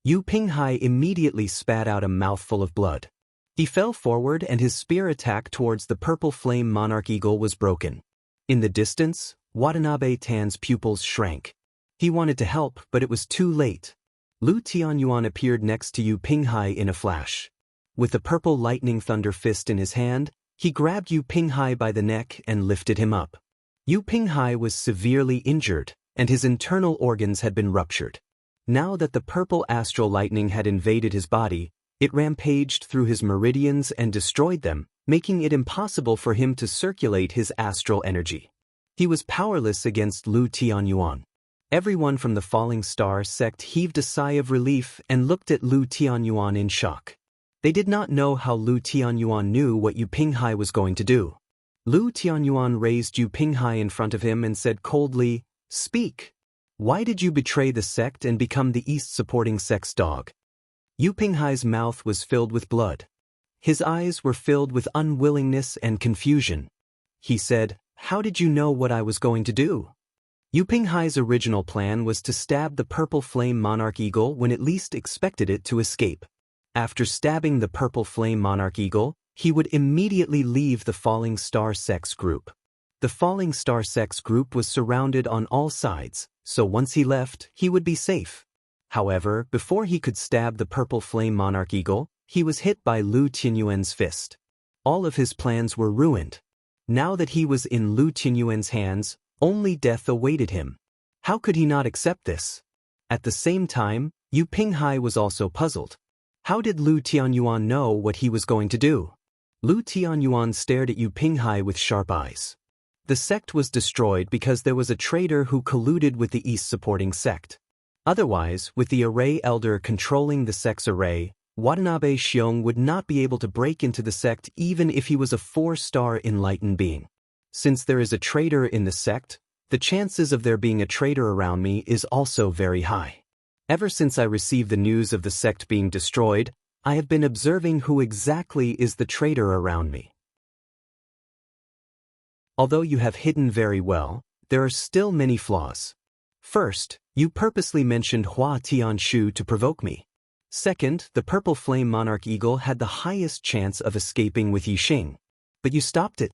Yu Pinghai immediately spat out a mouthful of blood. He fell forward and his spear attack towards the purple flame monarch eagle was broken. In the distance, Watanabe Tan's pupils shrank. He wanted to help, but it was too late. Lu Tianyuan appeared next to Yu Pinghai in a flash. With the purple lightning thunder fist in his hand, he grabbed Yu Pinghai by the neck and lifted him up. Yu Pinghai was severely injured, and his internal organs had been ruptured. Now that the purple astral lightning had invaded his body, it rampaged through his meridians and destroyed them, making it impossible for him to circulate his astral energy. He was powerless against Lu Tianyuan. Everyone from the Falling Star sect heaved a sigh of relief and looked at Lu Tianyuan in shock. They did not know how Lu Tianyuan knew what Yu Pinghai was going to do. Lu Tianyuan raised Yu Pinghai in front of him and said coldly, "Speak. Why did you betray the sect and become the East-supporting sect's dog?" Yu Pinghai's mouth was filled with blood. His eyes were filled with unwillingness and confusion. He said, "How did you know what I was going to do?" Yu Pinghai's original plan was to stab the purple flame monarch eagle when it least expected it to escape. After stabbing the purple flame monarch eagle, he would immediately leave the Falling Star sect's group. The Falling Star sect's group was surrounded on all sides, so once he left, he would be safe. However, before he could stab the purple flame monarch eagle, he was hit by Lu Tianyuan's fist. All of his plans were ruined. Now that he was in Lu Tianyuan's hands, only death awaited him. How could he not accept this? At the same time, Yu Pinghai was also puzzled. How did Lu Tianyuan know what he was going to do? Lu Tianyuan stared at Yu Pinghai with sharp eyes. The sect was destroyed because there was a traitor who colluded with the East-supporting sect. Otherwise, with the array elder controlling the sect's array, Watanabe Xiong would not be able to break into the sect even if he was a 4-star enlightened being. Since there is a traitor in the sect, the chances of there being a traitor around me is also very high. Ever since I received the news of the sect being destroyed, I have been observing who exactly is the traitor around me. Although you have hidden very well, there are still many flaws. First, you purposely mentioned Hua Tianshu to provoke me. Second, the Purple Flame Monarch Eagle had the highest chance of escaping with Yixing, but you stopped it.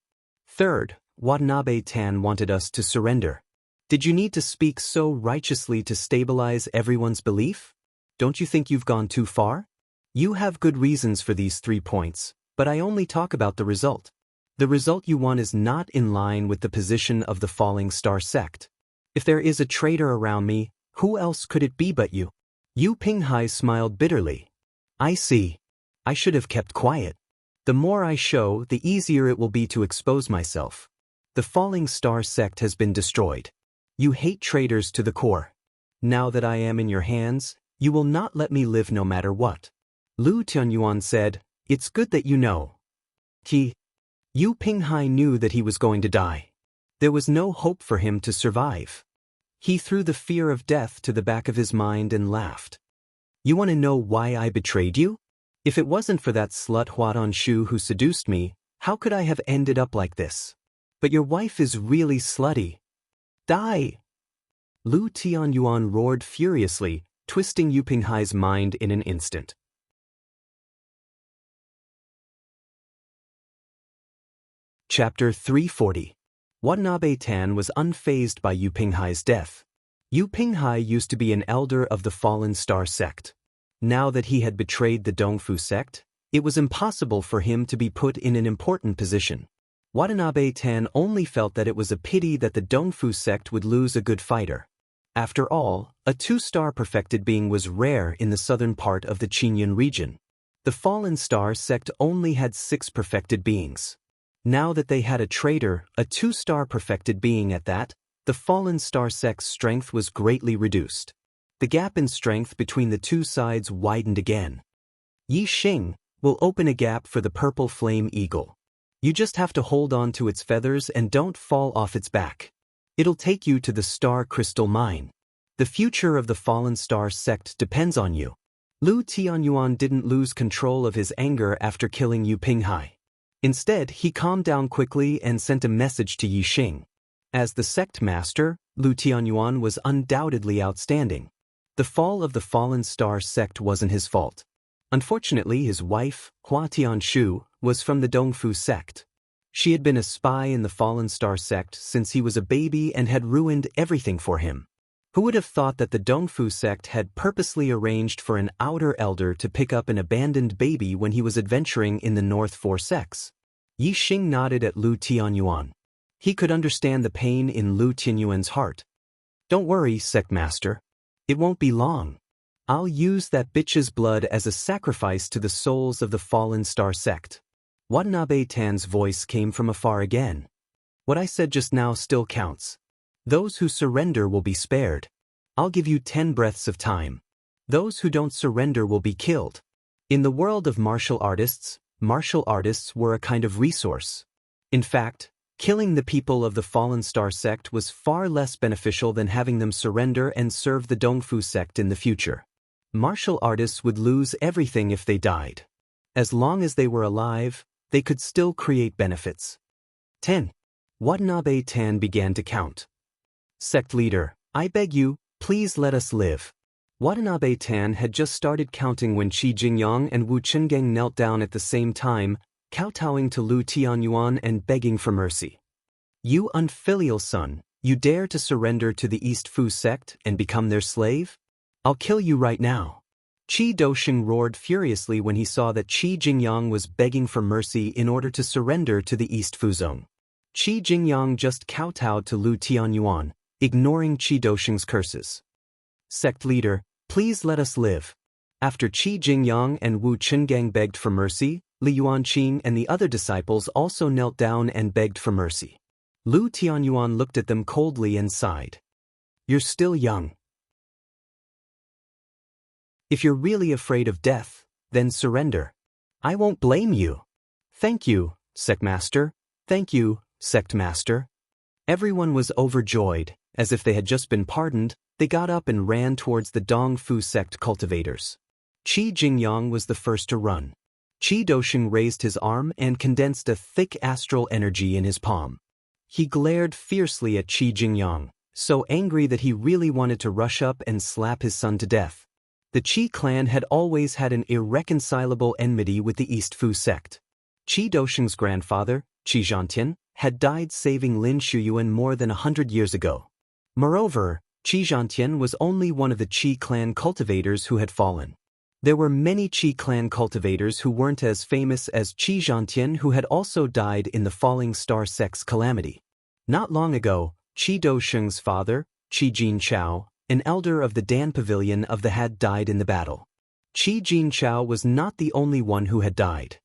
Third, Watanabe Tan wanted us to surrender. Did you need to speak so righteously to stabilize everyone's belief? Don't you think you've gone too far? You have good reasons for these 3 points, but I only talk about the result. The result you want is not in line with the position of the Falling Star sect. If there is a traitor around me, who else could it be but you? Yu Pinghai smiled bitterly. I see. I should have kept quiet. The more I show, the easier it will be to expose myself. The Falling Star sect has been destroyed. You hate traitors to the core. Now that I am in your hands, you will not let me live no matter what. Lu Tianyuan said, "It's good that you know." Yu Pinghai knew that he was going to die. There was no hope for him to survive. He threw the fear of death to the back of his mind and laughed. You want to know why I betrayed you? If it wasn't for that slut Huadanshu who seduced me, how could I have ended up like this? But your wife is really slutty. Die! Lu Tianyuan roared furiously, twisting Yu Pinghai's mind in an instant. Chapter 340. Watanabe Tan was unfazed by Yu Pinghai's death. Yu Pinghai used to be an elder of the Fallen Star sect. Now that he had betrayed the Dongfu sect, it was impossible for him to be put in an important position. Watanabe Tan only felt that it was a pity that the Dongfu sect would lose a good fighter. After all, a 2-star perfected being was rare in the southern part of the Qingyun region. The Fallen Star sect only had 6 perfected beings. Now that they had a traitor, a 2-star perfected being at that, the Fallen Star sect's strength was greatly reduced. The gap in strength between the 2 sides widened again. Yixing will open a gap for the Purple Flame Eagle. You just have to hold on to its feathers and don't fall off its back. It'll take you to the Star Crystal Mine. The future of the Fallen Star sect depends on you. Lu Tianyuan didn't lose control of his anger after killing Yu Pinghai. Instead, he calmed down quickly and sent a message to Yixing. As the sect master, Lu Tianyuan was undoubtedly outstanding. The fall of the Fallen Star sect wasn't his fault. Unfortunately, his wife, Hua Tianshu, was from the Dongfu sect. She had been a spy in the Fallen Star sect since he was a baby and had ruined everything for him. Who would have thought that the Dongfu sect had purposely arranged for an outer elder to pick up an abandoned baby when he was adventuring in the North 4 sects? Yixing nodded at Lu Tianyuan. He could understand the pain in Lu Tianyuan's heart. Don't worry, sect master. It won't be long. I'll use that bitch's blood as a sacrifice to the souls of the Fallen Star sect. Watanabe Tan's voice came from afar again. What I said just now still counts. Those who surrender will be spared. I'll give you 10 breaths of time. Those who don't surrender will be killed. In the world of martial artists were a kind of resource. In fact, killing the people of the Fallen Star sect was far less beneficial than having them surrender and serve the Dongfu sect in the future. Martial artists would lose everything if they died. As long as they were alive, they could still create benefits. 10. Watanabe Tan began to count. Sect leader, I beg you, please let us live. Watanabe Tan had just started counting when Qi Jingyang and Wu Chengeng knelt down at the same time, kowtowing to Lu Tianyuan and begging for mercy. You unfilial son, you dare to surrender to the East Fu sect and become their slave? I'll kill you right now. Qi Dosheng roared furiously when he saw that Qi Jingyang was begging for mercy in order to surrender to the East Fu zone. Qi Jingyang just kowtowed to Lu Tianyuan, ignoring Qi Dosheng's curses. Sect leader, please let us live. After Qi Jingyang and Wu Chengeng begged for mercy, Li Yuanqing and the other disciples also knelt down and begged for mercy. Lu Tianyuan looked at them coldly and sighed. You're still young. If you're really afraid of death, then surrender. I won't blame you. Thank you, sect master. Thank you, sect master. Everyone was overjoyed. As if they had just been pardoned, they got up and ran towards the Dongfu sect cultivators. Qi Jingyang was the first to run. Qi Dosheng raised his arm and condensed a thick astral energy in his palm. He glared fiercely at Qi Jingyang, so angry that he really wanted to rush up and slap his son to death. The Qi clan had always had an irreconcilable enmity with the East Fu sect. Qi Dosheng's grandfather, Qi Zhantian, had died saving Lin Shuyuan more than 100 years ago. Moreover, Qi Zhantian was only one of the Qi clan cultivators who had fallen. There were many Qi clan cultivators who weren't as famous as Qi Zhantian who had also died in the Falling Star sect's calamity. Not long ago, Qi Dosheng's father, Qi Jinchao, an elder of the Dan Pavilion of the had died in the battle. Qi Jinchao was not the only one who had died.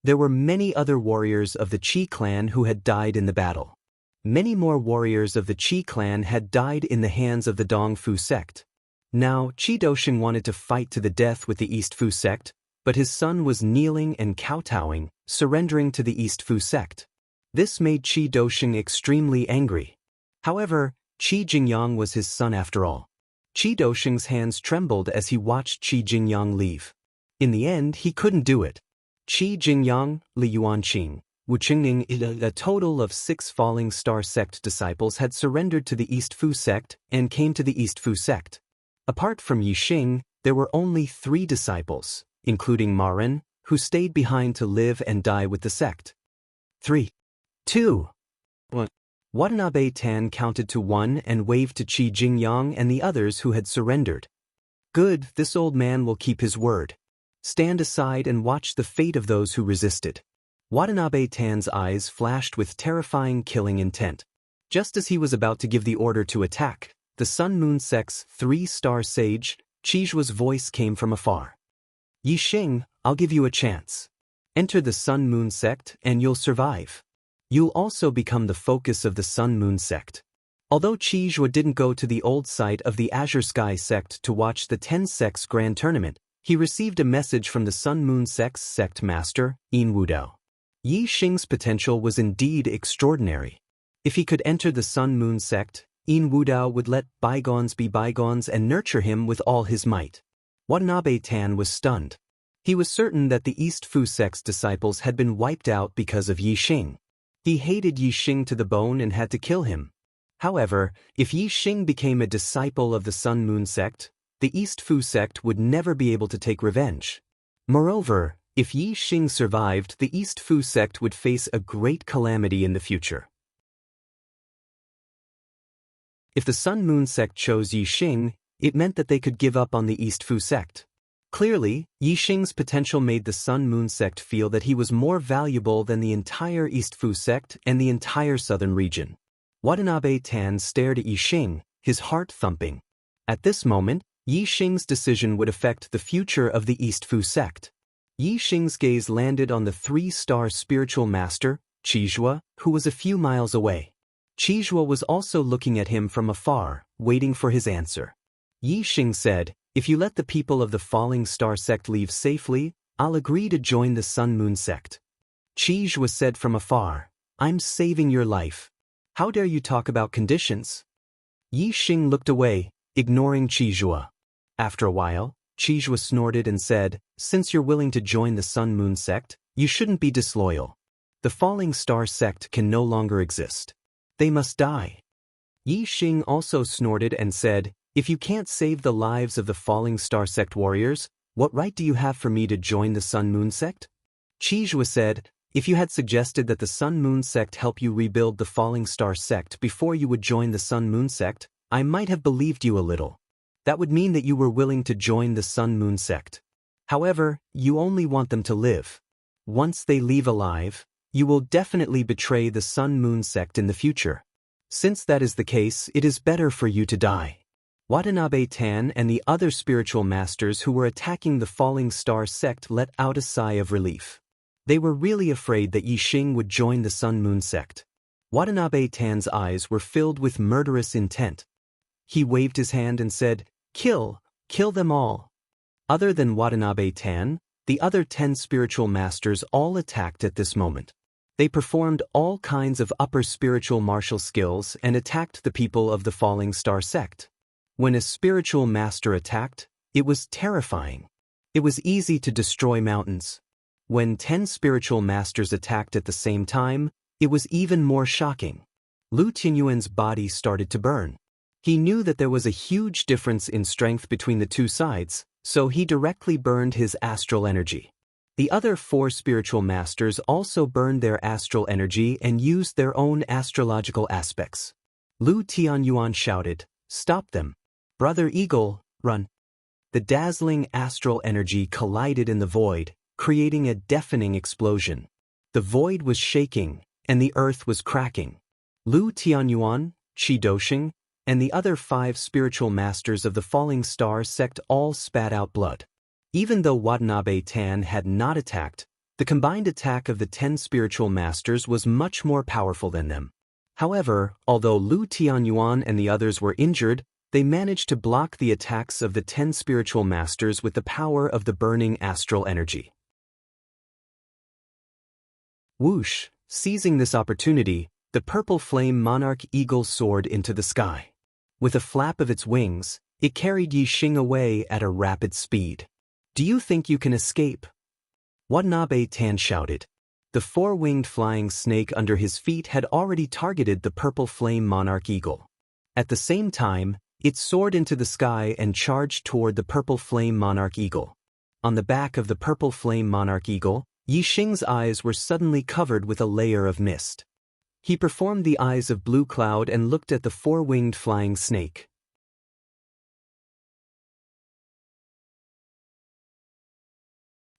There were many other warriors of the Qi clan who had died in the battle. Many more warriors of the Qi clan had died in the hands of the Dongfu sect. Now, Qi Dosheng wanted to fight to the death with the East Fu sect, but his son was kneeling and kowtowing, surrendering to the East Fu sect. This made Qi Dosheng extremely angry. However, Qi Jingyang was his son after all. Qi Dosheng's hands trembled as he watched Qi Jingyang leave. In the end, he couldn't do it. Qi Jingyang, Li Yuanqing, Wu Qingning, a total of 6 Falling Star sect disciples had surrendered to the East Fu sect and came to the East Fu sect. Apart from Yixing, there were only 3 disciples, including Marin, who stayed behind to live and die with the sect. 3, 2, 1. Watanabe Tan counted to 1 and waved to Qi Jingyang and the others who had surrendered. Good, this old man will keep his word. Stand aside and watch the fate of those who resisted. Watanabe Tan's eyes flashed with terrifying killing intent. Just as he was about to give the order to attack, the Sun Moon sect's 3-star sage, Qijua's voice came from afar. Yixing, I'll give you a chance. Enter the Sun Moon sect and you'll survive. You'll also become the focus of the Sun Moon sect. Although Qijua didn't go to the old site of the Azure Sky sect to watch the 10 sects grand tournament, he received a message from the Sun Moon sect's sect master, Yin Wudao. Yixing's potential was indeed extraordinary. If he could enter the Sun Moon sect, Yin Wudao would let bygones be bygones and nurture him with all his might. Watanabe Tan was stunned. He was certain that the East Fu sect's disciples had been wiped out because of Yixing. He hated Yixing to the bone and had to kill him. However, if Yixing became a disciple of the Sun Moon sect, the East Fu sect would never be able to take revenge. Moreover, if Yixing survived, the East Fu sect would face a great calamity in the future. If the Sun Moon sect chose Yixing, it meant that they could give up on the East Fu sect. Clearly, Yixing's potential made the Sun Moon sect feel that he was more valuable than the entire East Fu sect and the entire southern region. Watanabe Tan stared at Yixing, his heart thumping. At this moment, Yixing's decision would affect the future of the East Fu sect. Yixing's gaze landed on the 3-star spiritual master, Qijuo, who was a few miles away. Qijuo was also looking at him from afar, waiting for his answer. Yixing said, if you let the people of the Falling Star sect leave safely, I'll agree to join the Sun Moon sect. Qijuo said from afar, I'm saving your life. How dare you talk about conditions? Yixing looked away, ignoring Qijuo. After a while, Qijuo snorted and said, since you're willing to join the Sun Moon sect, you shouldn't be disloyal. The Falling Star sect can no longer exist. They must die. Yixing also snorted and said, if you can't save the lives of the Falling Star sect warriors, what right do you have for me to join the Sun Moon sect? Qijuo said, if you had suggested that the Sun Moon sect help you rebuild the Falling Star sect before you would join the Sun Moon sect, I might have believed you a little. That would mean that you were willing to join the Sun Moon sect. However, you only want them to live. Once they leave alive, you will definitely betray the Sun Moon sect in the future. Since that is the case, it is better for you to die. Watanabe Tan and the other spiritual masters who were attacking the Falling Star sect let out a sigh of relief. They were really afraid that Yixing would join the Sun Moon sect. Watanabe Tan's eyes were filled with murderous intent. He waved his hand and said, kill them all. Other than Watanabe Tan, The other 10 spiritual masters all attacked at this moment. They performed all kinds of upper spiritual martial skills and attacked the people of the Falling Star sect. When a spiritual master attacked, it was terrifying. It was easy to destroy mountains. When 10 spiritual masters attacked at the same time, it was even more shocking. Lu Tianyuan's body started to burn. He knew that there was a huge difference in strength between the two sides, so he directly burned his astral energy. The other 4 spiritual masters also burned their astral energy and used their own astrological aspects. Lu Tianyuan shouted, "Stop them! Brother Eagle, run!" The dazzling astral energy collided in the void, creating a deafening explosion. The void was shaking, and the earth was cracking. Lu Tianyuan, Qi Dosheng, and the other 5 spiritual masters of the Falling Star sect all spat out blood. Even though Watanabe Tan had not attacked, the combined attack of the 10 spiritual masters was much more powerful than them. However, although Lu Tianyuan and the others were injured, they managed to block the attacks of the 10 spiritual masters with the power of the burning astral energy. Whoosh! Seizing this opportunity, the purple flame monarch eagle soared into the sky. With a flap of its wings, it carried Yixing away at a rapid speed. "Do you think you can escape?" Watanabe Tan shouted. The 4-winged flying snake under his feet had already targeted the purple flame monarch eagle. At the same time, it soared into the sky and charged toward the purple flame monarch eagle. On the back of the purple flame monarch eagle, Yixing's eyes were suddenly covered with a layer of mist. He performed the eyes of blue cloud and looked at the 4-winged flying snake.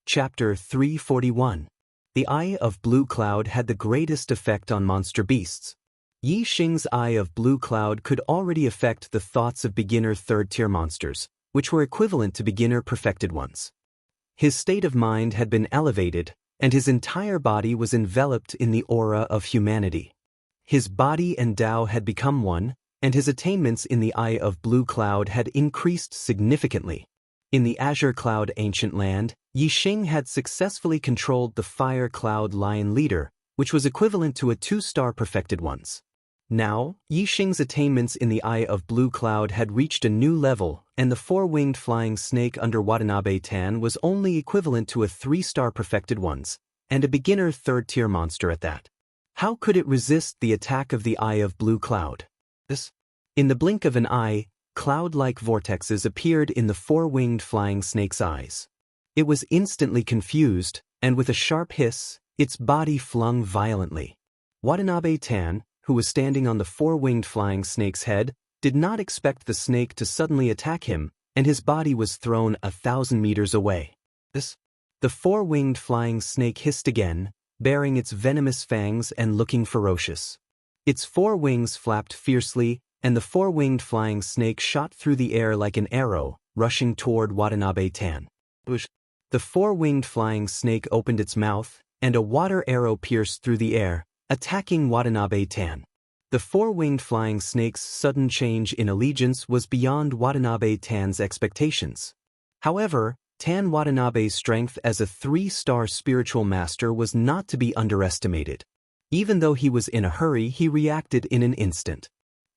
Chapter 341. The Eye of Blue Cloud had the greatest effect on monster beasts. Yixing's Eye of Blue Cloud could already affect the thoughts of beginner 3rd-tier monsters, which were equivalent to beginner perfected ones. His state of mind had been elevated, and his entire body was enveloped in the aura of humanity. His body and Tao had become one, and his attainments in the Eye of Blue Cloud had increased significantly. In the Azure Cloud Ancient Land, Yixing had successfully controlled the Fire Cloud Lion Leader, which was equivalent to a 2-star perfected ones. Now, Yixing's attainments in the Eye of Blue Cloud had reached a new level, and the 4-winged flying snake under Watanabe Tan was only equivalent to a 3-star perfected ones, and a beginner 3rd-tier monster at that. How could it resist the attack of the Eye of Blue Cloud? In the blink of an eye, cloud-like vortexes appeared in the 4-winged flying snake's eyes. It was instantly confused, and with a sharp hiss, its body flung violently. Watanabe Tan, who was standing on the 4-winged flying snake's head, did not expect the snake to suddenly attack him, and his body was thrown 1,000 meters away. The 4-winged flying snake hissed again, baring its venomous fangs and looking ferocious. Its 4 wings flapped fiercely, and the 4-winged flying snake shot through the air like an arrow, rushing toward Watanabe Tan. The 4-winged flying snake opened its mouth, and a water arrow pierced through the air, attacking Watanabe Tan. The 4-winged flying snake's sudden change in allegiance was beyond Watanabe Tan's expectations. However, Tan Watanabe's strength as a 3-star spiritual master was not to be underestimated. Even though he was in a hurry, he reacted in an instant.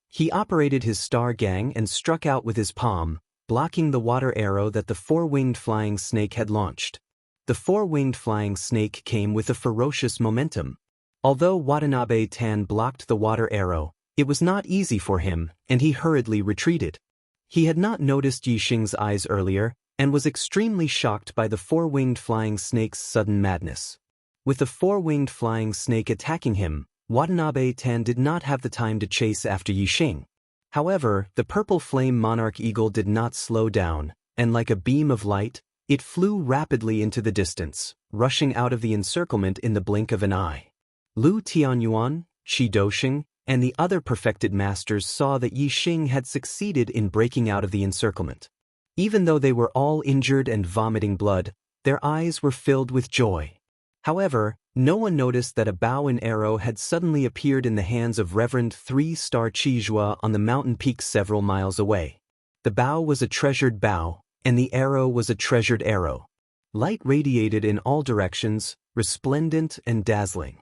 He operated his star gang and struck out with his palm, blocking the water arrow that the 4-winged flying snake had launched. The 4-winged flying snake came with a ferocious momentum. Although Watanabe Tan blocked the water arrow, it was not easy for him, and he hurriedly retreated. He had not noticed Yixing's eyes earlier, and was extremely shocked by the 4-winged flying snake's sudden madness. With the 4-winged flying snake attacking him, Watanabe Tan did not have the time to chase after Yixing. However, the purple flame monarch eagle did not slow down, and like a beam of light, it flew rapidly into the distance, rushing out of the encirclement in the blink of an eye. Lu Tianyuan, Qi Dosheng, and the other perfected masters saw that Yixing had succeeded in breaking out of the encirclement. Even though they were all injured and vomiting blood, their eyes were filled with joy. However, no one noticed that a bow and arrow had suddenly appeared in the hands of Reverend 3-star Qizhua on the mountain peak several miles away. The bow was a treasured bow, and the arrow was a treasured arrow. Light radiated in all directions, resplendent and dazzling.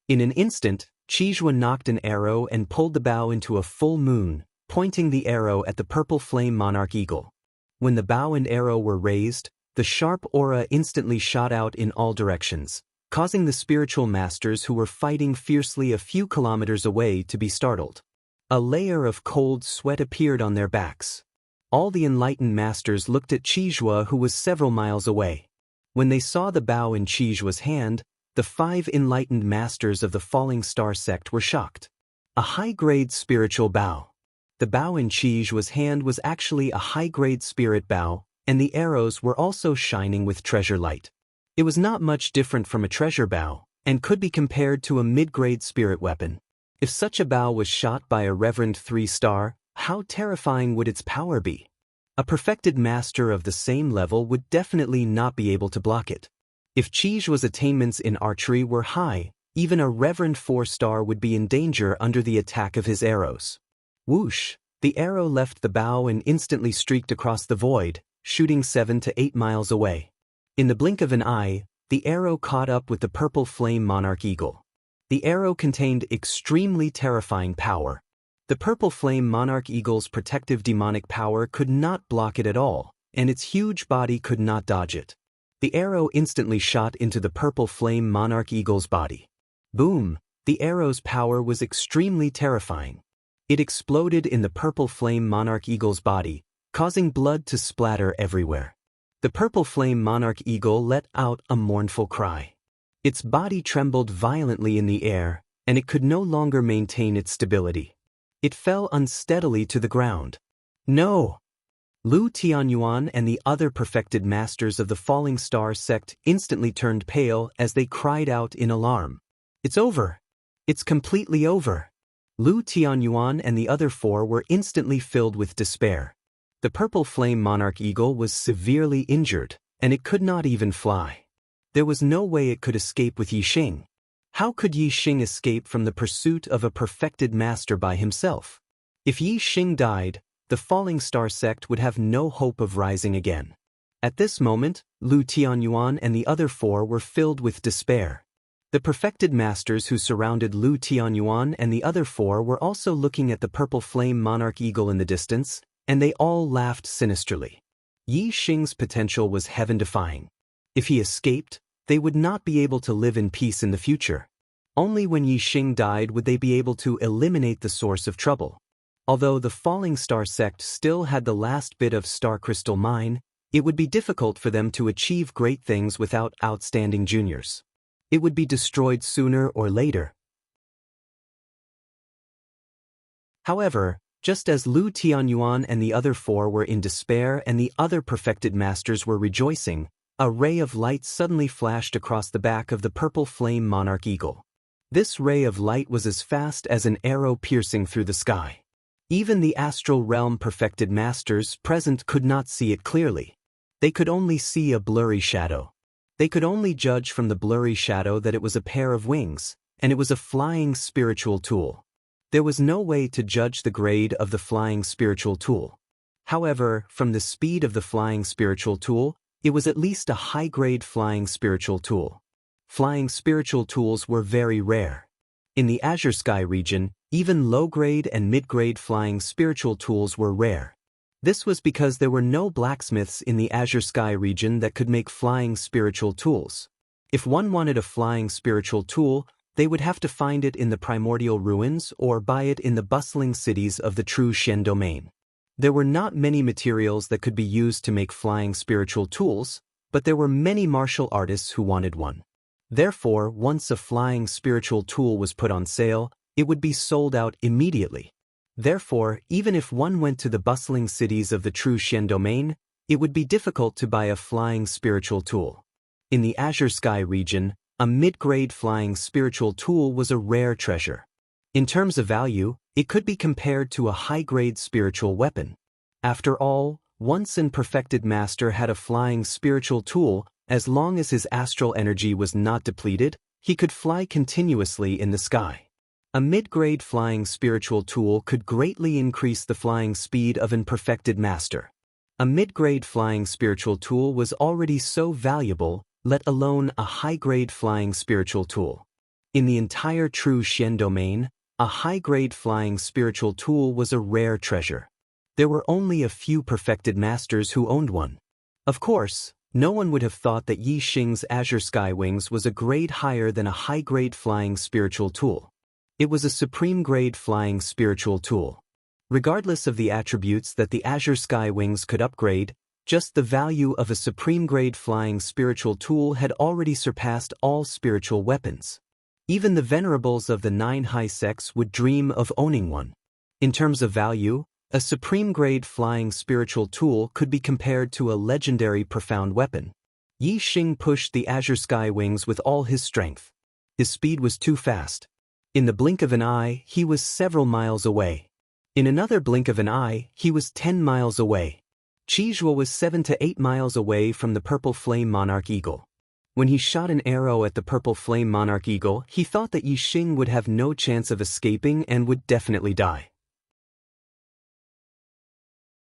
In an instant, Qijuan knocked an arrow and pulled the bow into a full moon, pointing the arrow at the purple flame monarch eagle. When the bow and arrow were raised, the sharp aura instantly shot out in all directions, causing the spiritual masters who were fighting fiercely a few kilometers away to be startled. A layer of cold sweat appeared on their backs. All the enlightened masters looked at Qijuan, who was several miles away. When they saw the bow in Qijuan's hand, the 5 enlightened masters of the Falling Star sect were shocked. A high-grade spiritual bow. The bow in Qijuan's hand was actually a high-grade spirit bow, and the arrows were also shining with treasure light. It was not much different from a treasure bow, and could be compared to a mid-grade spirit weapon. If such a bow was shot by a reverend 3-star, how terrifying would its power be? A perfected master of the same level would definitely not be able to block it. If Qijuan's attainments in archery were high, even a reverend 4-star would be in danger under the attack of his arrows. Whoosh! The arrow left the bow and instantly streaked across the void, shooting 7 to 8 miles away. In the blink of an eye, the arrow caught up with the purple flame monarch eagle. The arrow contained extremely terrifying power. The purple flame monarch eagle's protective demonic power could not block it at all, and its huge body could not dodge it. The arrow instantly shot into the purple flame monarch eagle's body. Boom! The arrow's power was extremely terrifying. It exploded in the purple flame monarch eagle's body, causing blood to splatter everywhere. The purple flame monarch eagle let out a mournful cry. Its body trembled violently in the air, and it could no longer maintain its stability. It fell unsteadily to the ground. No! Lu Tianyuan and the other perfected masters of the Falling Star sect instantly turned pale as they cried out in alarm. It's over! It's completely over! Lu Tianyuan and the other 4 were instantly filled with despair. The purple flame monarch eagle was severely injured, and it could not even fly. There was no way it could escape with Yixing. How could Yixing escape from the pursuit of a perfected master by himself? If Yixing died, the Falling Star sect would have no hope of rising again. At this moment, Lu Tianyuan and the other 4 were filled with despair. The perfected masters who surrounded Lu Tianyuan and the other 4 were also looking at the purple flame monarch eagle in the distance, and they all laughed sinisterly. Yixing's potential was heaven-defying. If he escaped, they would not be able to live in peace in the future. Only when Yixing died would they be able to eliminate the source of trouble. Although the Falling Star sect still had the last bit of star crystal mine, it would be difficult for them to achieve great things without outstanding juniors. It would be destroyed sooner or later. However, just as Lu Tianyuan and the other 4 were in despair and the other perfected masters were rejoicing, a ray of light suddenly flashed across the back of the purple flame monarch eagle. This ray of light was as fast as an arrow piercing through the sky. Even the astral realm perfected masters present could not see it clearly. They could only see a blurry shadow. They could only judge from the blurry shadow that it was a pair of wings, and it was a flying spiritual tool. There was no way to judge the grade of the flying spiritual tool. However, from the speed of the flying spiritual tool, it was at least a high-grade flying spiritual tool. Flying spiritual tools were very rare. In the Azure Sky region, even low-grade and mid-grade flying spiritual tools were rare. This was because there were no blacksmiths in the Azure Sky region that could make flying spiritual tools. If one wanted a flying spiritual tool, they would have to find it in the primordial ruins or buy it in the bustling cities of the true Shen domain. There were not many materials that could be used to make flying spiritual tools, but there were many martial artists who wanted one. Therefore, once a flying spiritual tool was put on sale, it would be sold out immediately. Therefore, even if one went to the bustling cities of the true Shen domain, it would be difficult to buy a flying spiritual tool. In the Azure Sky region, a mid-grade flying spiritual tool was a rare treasure. In terms of value, it could be compared to a high-grade spiritual weapon. After all, once an perfected master had a flying spiritual tool, as long as his astral energy was not depleted, he could fly continuously in the sky. A mid-grade flying spiritual tool could greatly increase the flying speed of an perfected master. A mid-grade flying spiritual tool was already so valuable, let alone a high-grade flying spiritual tool. In the entire true Xian domain, a high-grade flying spiritual tool was a rare treasure. There were only a few perfected masters who owned one. Of course, no one would have thought that Yi Xing's Azure Sky Wings was a grade higher than a high-grade flying spiritual tool. It was a supreme-grade flying spiritual tool. Regardless of the attributes that the Azure Sky Wings could upgrade, just the value of a supreme-grade flying spiritual tool had already surpassed all spiritual weapons. Even the venerables of the 9 high sects would dream of owning one. In terms of value, a supreme-grade flying spiritual tool could be compared to a legendary profound weapon. Yi Xing pushed the Azure Sky Wings with all his strength. His speed was too fast. In the blink of an eye, he was several miles away. In another blink of an eye, he was 10 miles away. Qizhuo was 7 to 8 miles away from the Purple Flame Monarch Eagle. When he shot an arrow at the Purple Flame Monarch Eagle, he thought that Yi Xing would have no chance of escaping and would definitely die.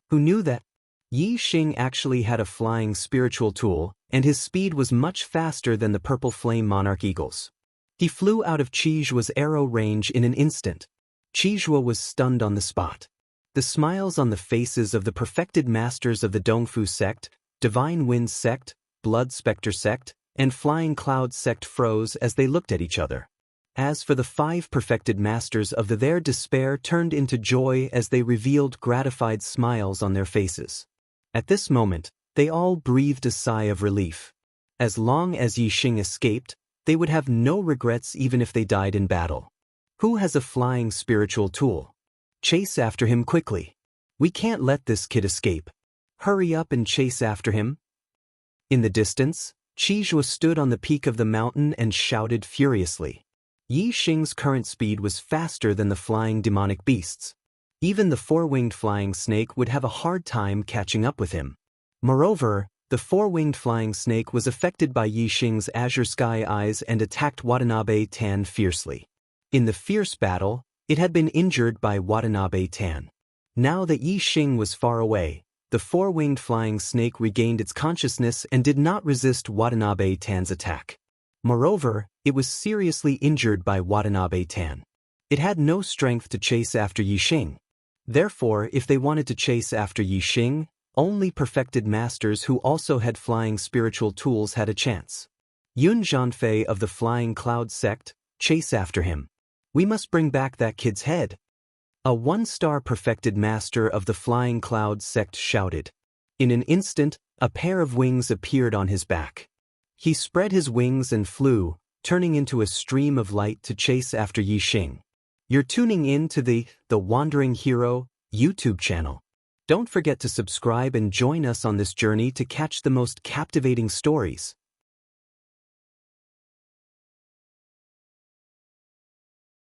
Who knew that? Yi Xing actually had a flying spiritual tool, and his speed was much faster than the Purple Flame Monarch Eagle's. He flew out of Qizhuo's arrow range in an instant. Qizhuo was stunned on the spot. The smiles on the faces of the perfected masters of the Dongfu sect, Divine Wind sect, Blood Spectre sect, and Flying Cloud sect froze as they looked at each other. As for the 5 perfected masters of their despair turned into joy as they revealed gratified smiles on their faces. At this moment, they all breathed a sigh of relief. As long as Yi Xing escaped, they would have no regrets even if they died in battle. Who has a flying spiritual tool? Chase after him quickly. We can't let this kid escape. Hurry up and chase after him. In the distance, Qizhuo stood on the peak of the mountain and shouted furiously. Yi Xing's current speed was faster than the flying demonic beasts. Even the 4-winged flying snake would have a hard time catching up with him. Moreover, the 4-winged flying snake was affected by Yi Xing's Azure Sky Eyes and attacked Watanabe Tan fiercely. In the fierce battle, it had been injured by Watanabe Tan. Now that Yi Xing was far away, the 4-winged flying snake regained its consciousness and did not resist Watanabe Tan's attack. Moreover, it was seriously injured by Watanabe Tan. It had no strength to chase after Yi Xing. Therefore, if they wanted to chase after Yi Xing, only perfected masters who also had flying spiritual tools had a chance. Yun Zhanfei of the Flying Cloud sect, chase after him. We must bring back that kid's head. A 1-star perfected master of the Flying Cloud sect shouted. In an instant, a pair of wings appeared on his back. He spread his wings and flew, turning into a stream of light to chase after Yi Xing. You're tuning in to the Wandering Hero YouTube channel. Don't forget to subscribe and join us on this journey to catch the most captivating stories.